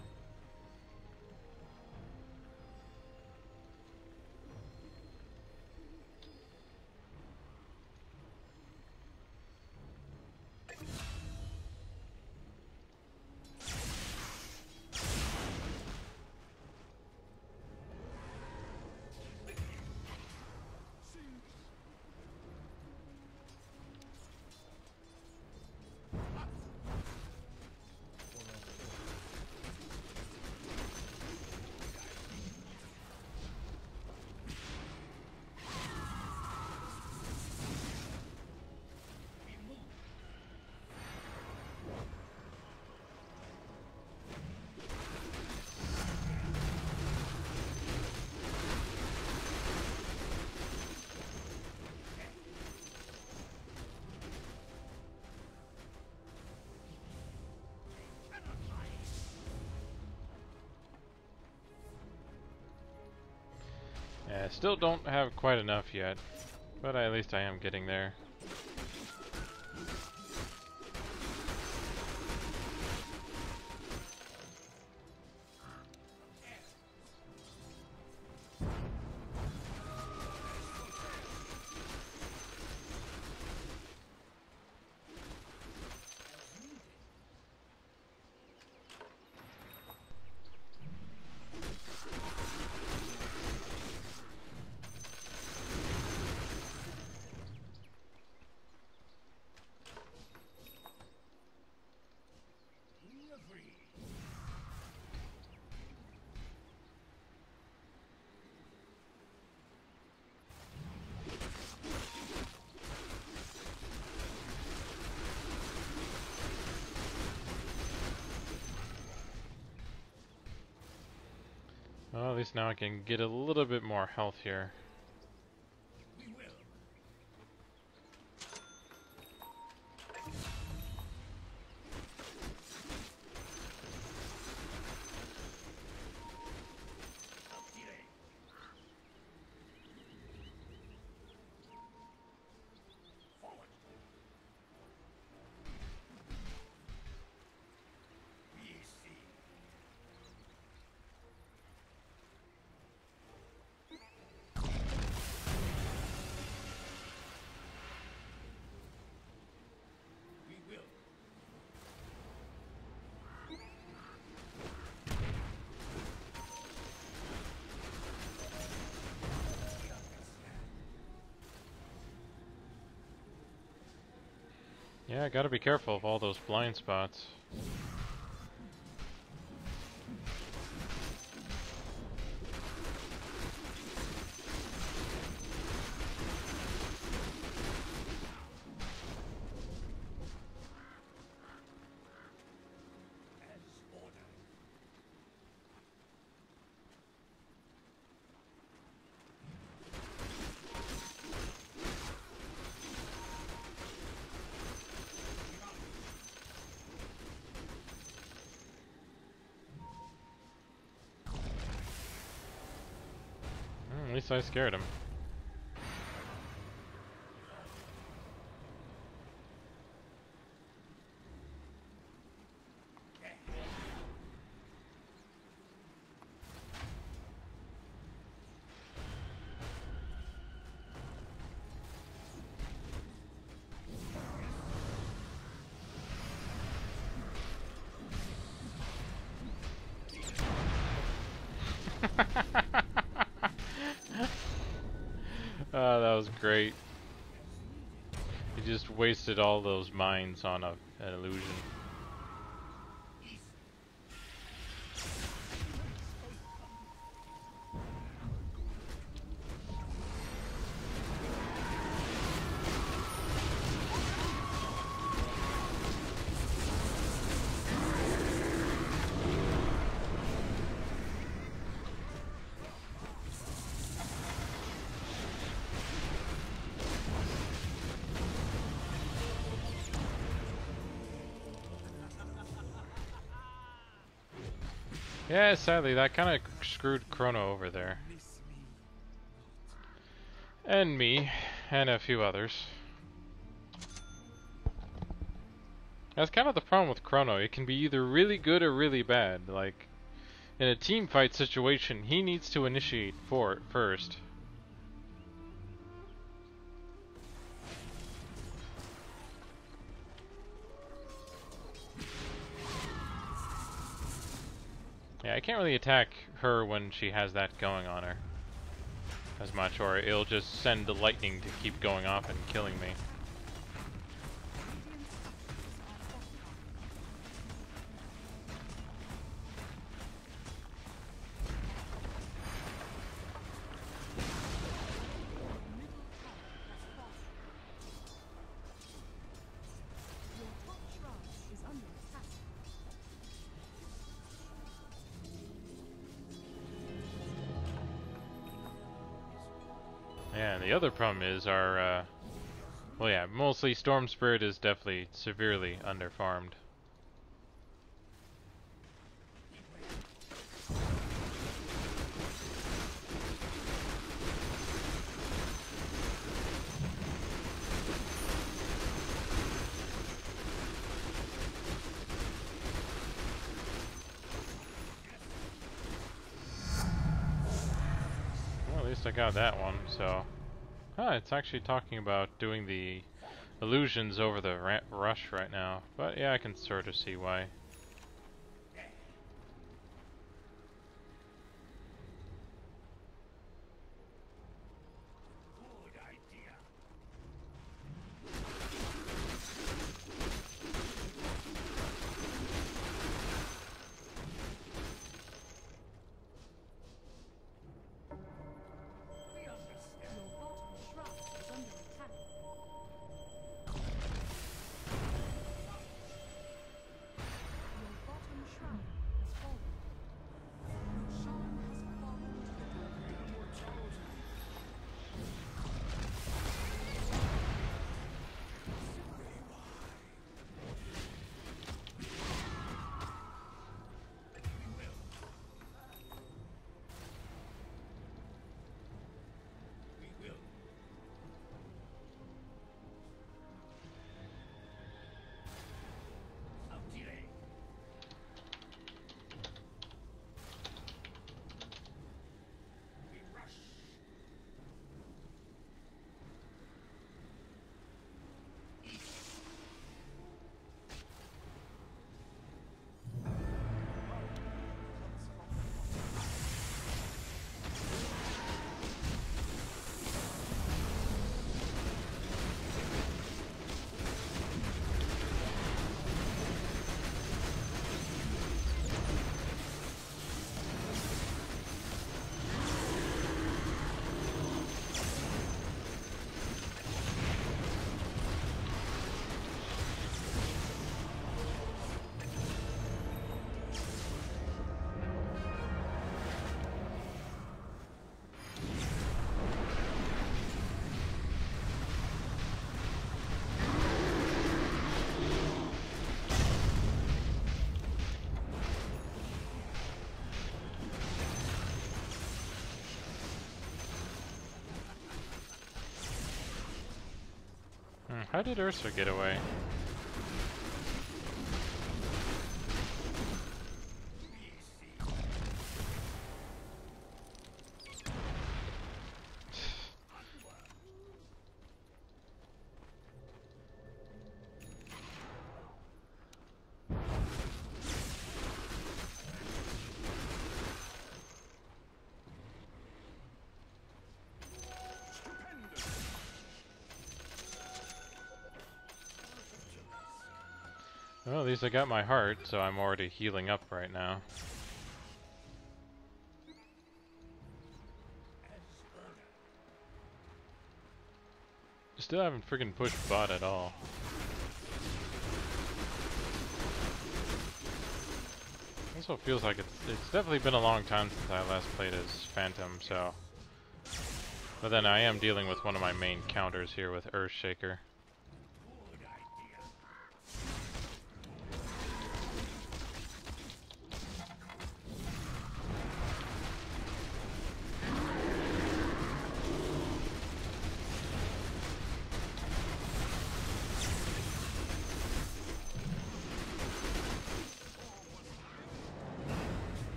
Yeah, still don't have quite enough yet, but at least I am getting there. Well, at least now I can get a little bit more health here. Yeah, I gotta be careful of all those blind spots. At least I scared him. Oh, that was great. He just wasted all those mines on an illusion. Yeah, sadly, that kind of screwed Chrono over there. And me, and a few others. That's kind of the problem with Chrono. It can be either really good or really bad. Like, in a team fight situation, he needs to initiate for it first. Yeah, I can't really attack her when she has that going on her as much, or it'll just send the lightning to keep going off and killing me. Yeah, and the other problem is our, well yeah, mostly Storm Spirit is definitely severely underfarmed. Well, at least I got that one, so... it's actually talking about doing the illusions over the rush right now. But yeah, I can sort of see why. How did Ursa get away? Well, at least I got my heart, so I'm already healing up right now. Still haven't freaking pushed bot at all. Also feels like it's definitely been a long time since I last played as Phantom, so. But then I am dealing with one of my main counters here with Earthshaker.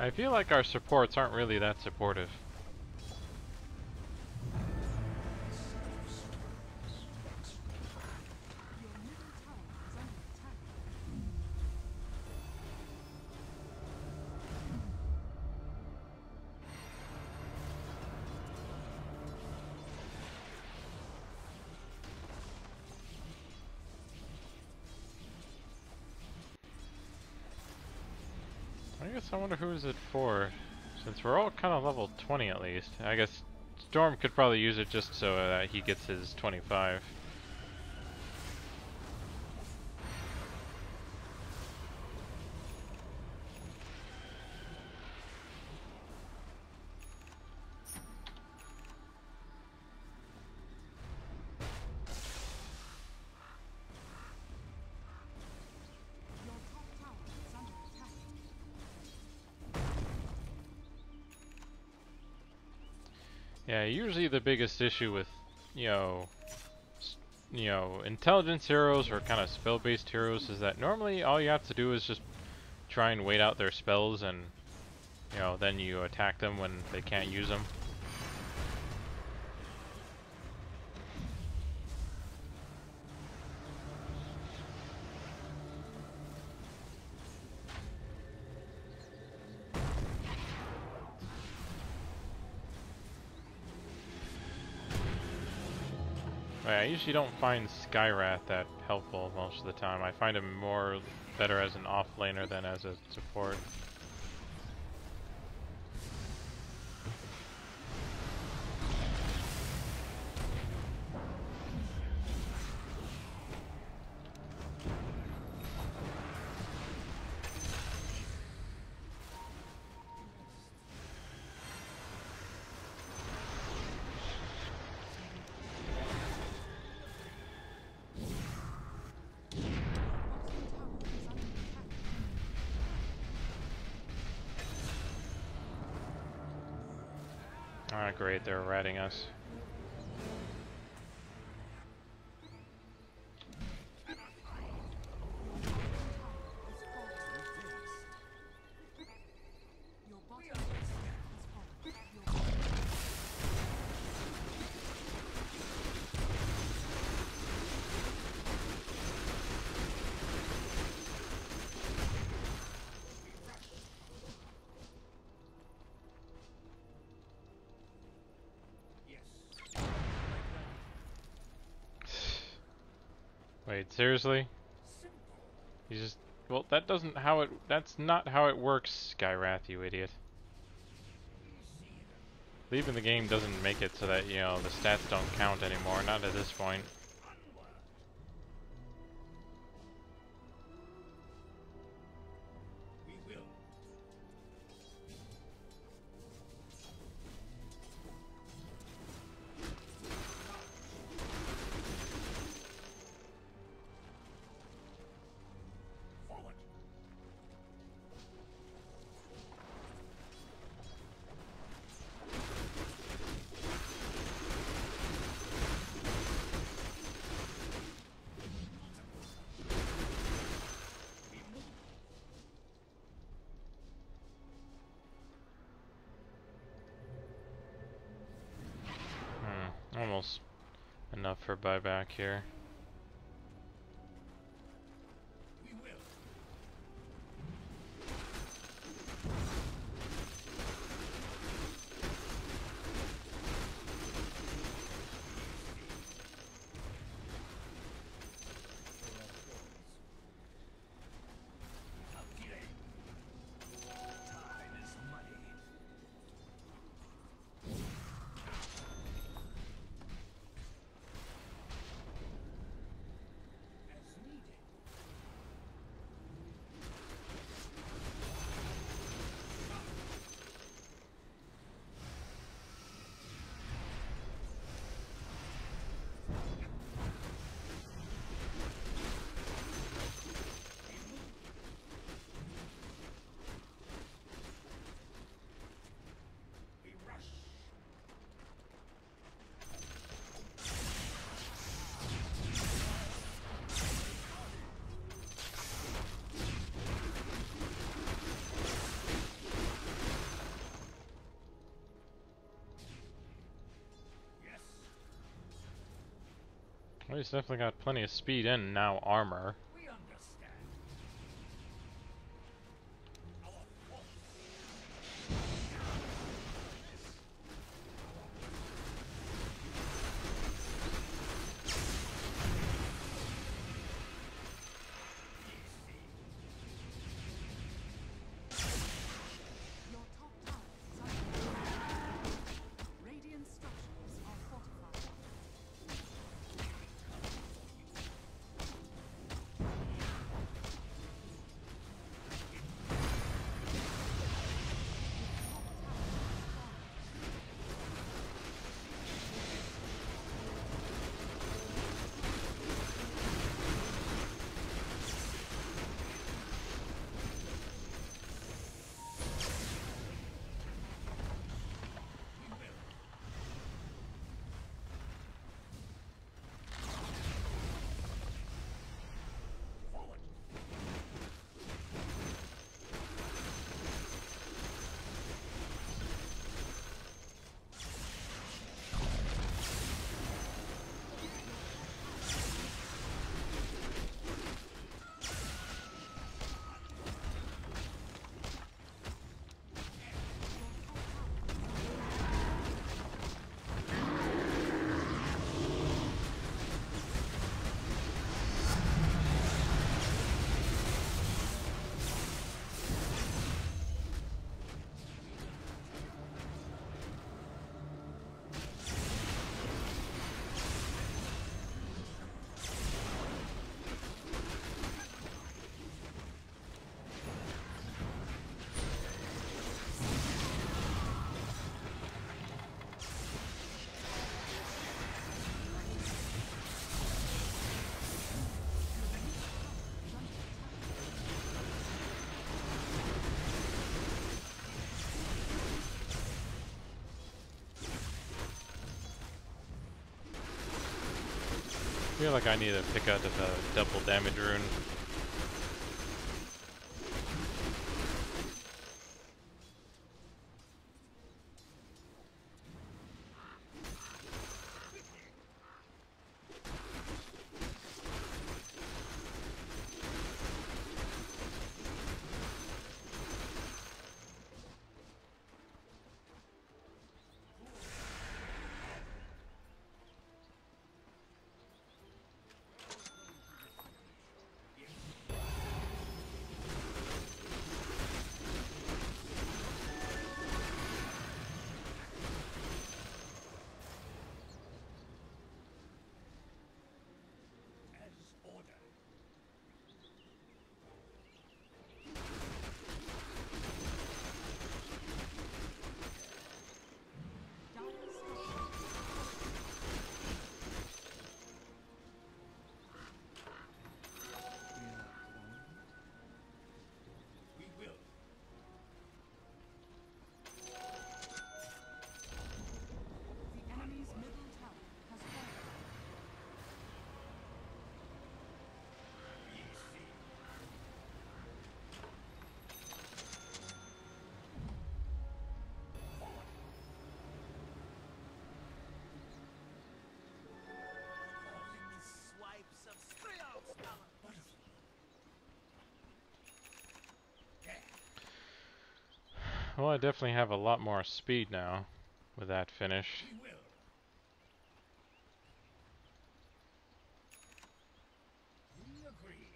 I feel like our supports aren't really that supportive. I guess I wonder who is it for, since we're all kind of level 20 at least. I guess Storm could probably use it just so that he gets his 25. Yeah, usually the biggest issue with, intelligence heroes or kind of spell-based heroes is that normally all you have to do is just try and wait out their spells and, then you attack them when they can't use them. I usually don't find Skywrath that helpful most of the time. I find him more better as an offlaner than as a support. Ah, great, they're ratting us. Yes. Wait, seriously? You just... Well, that doesn't how it... That's not how it works, Skyrath, you idiot. Leaving the game doesn't make it so that, you know, the stats don't count anymore, not at this point. Almost enough for buyback here. Well, he's definitely got plenty of speed and now armor. Your top tower is under attack. Radiant structures are fortified. I feel like I need to pick out the double damage rune. Well, I definitely have a lot more speed now with that finish. We will. We agree.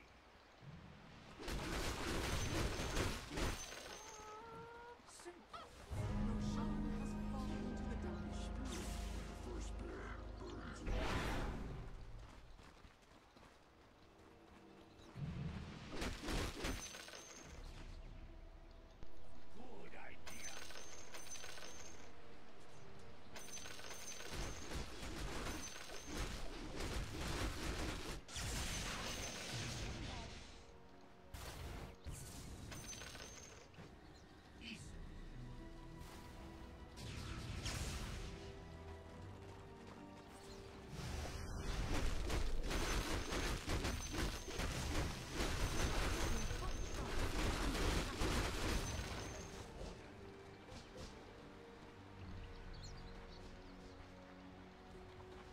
Roshan has fallen to the damage. Good idea.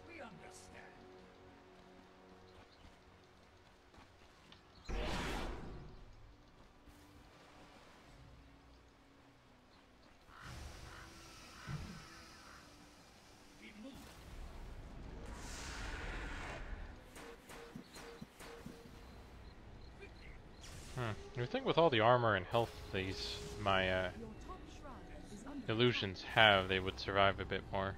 We understand. We move. You think with all the armor and health these my Your top shrine is under illusions have, they would survive a bit more.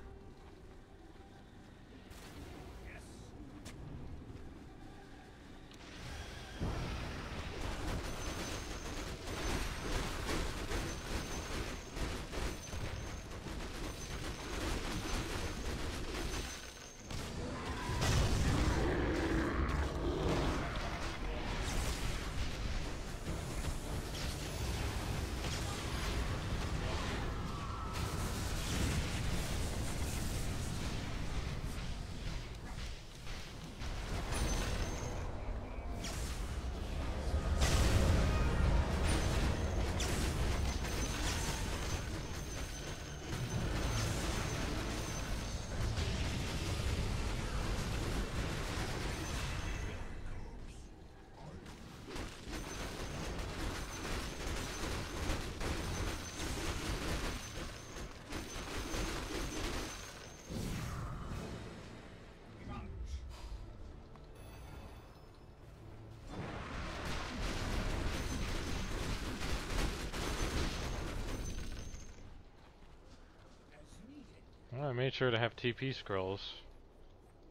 Well, I made sure to have TP scrolls.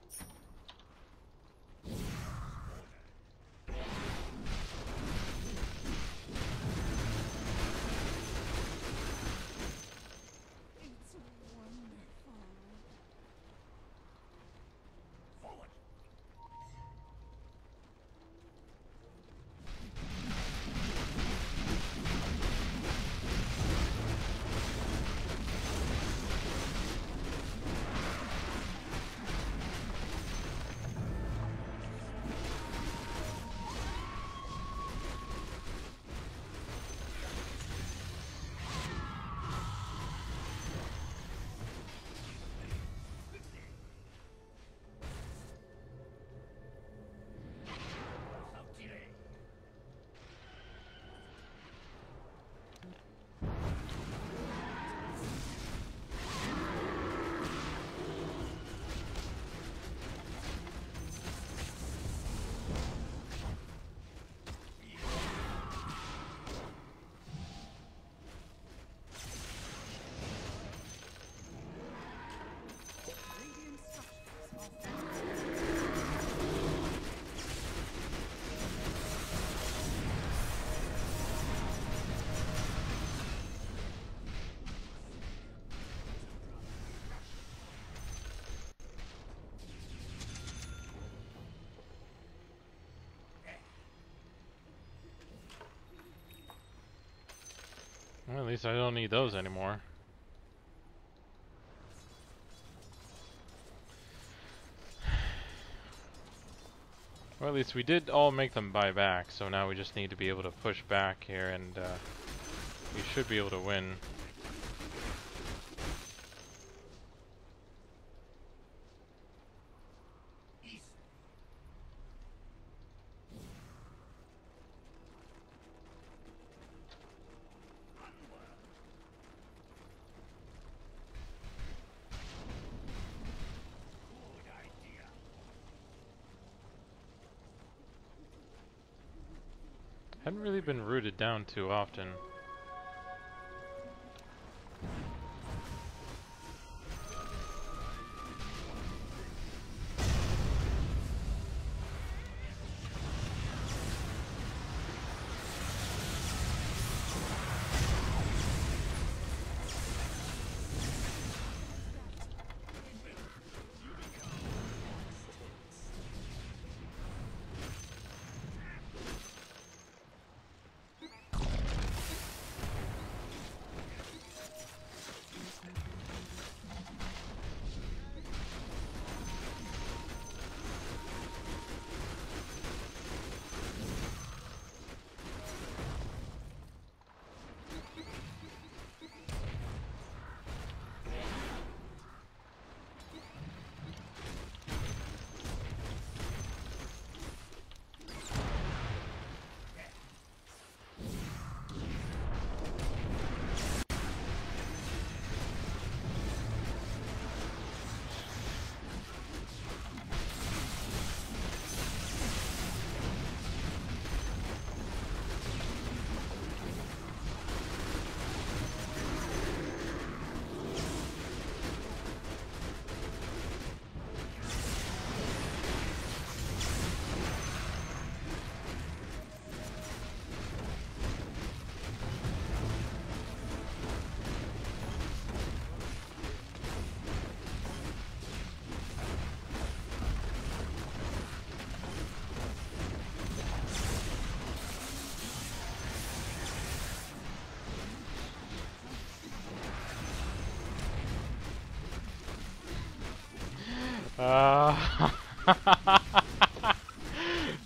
It's wonderful. Forward. Without delay. Radiant structures are falling. Well, at least I don't need those anymore. Well, at least we did all make them buy back, so now we just need to be able to push back here, and we should be able to win. Hadn't really been rooted down too often.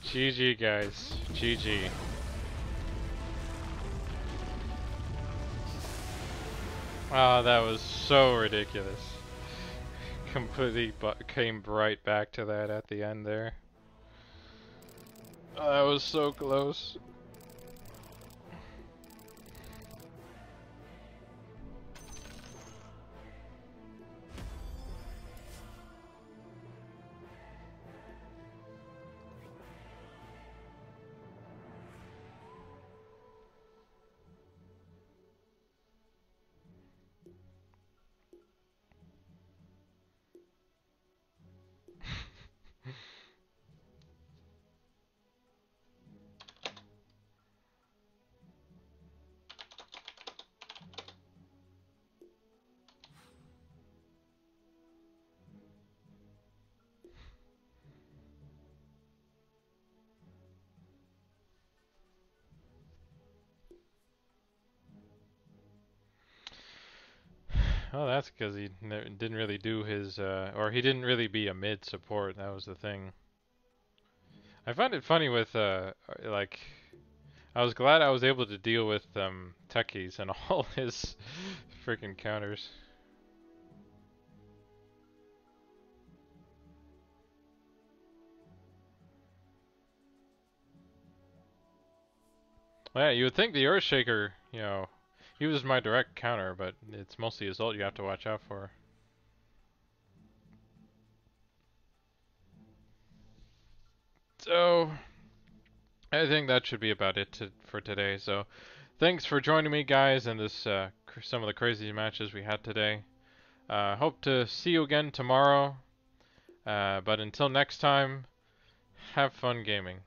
GG guys, GG. Ah, that was so ridiculous. Completely came right back to that at the end there. Oh, that was so close. Oh, that's because he didn't really do his, or he didn't really be a mid support. That was the thing. I find it funny with, like, I was glad I was able to deal with Techies and all his freaking counters. Well, yeah, you would think the Earthshaker, you know, he was my direct counter, but it's mostly his ult you have to watch out for. So, I think that should be about it for today. So, thanks for joining me, guys, in this some of the crazy matches we had today. Hope to see you again tomorrow. But until next time, have fun gaming.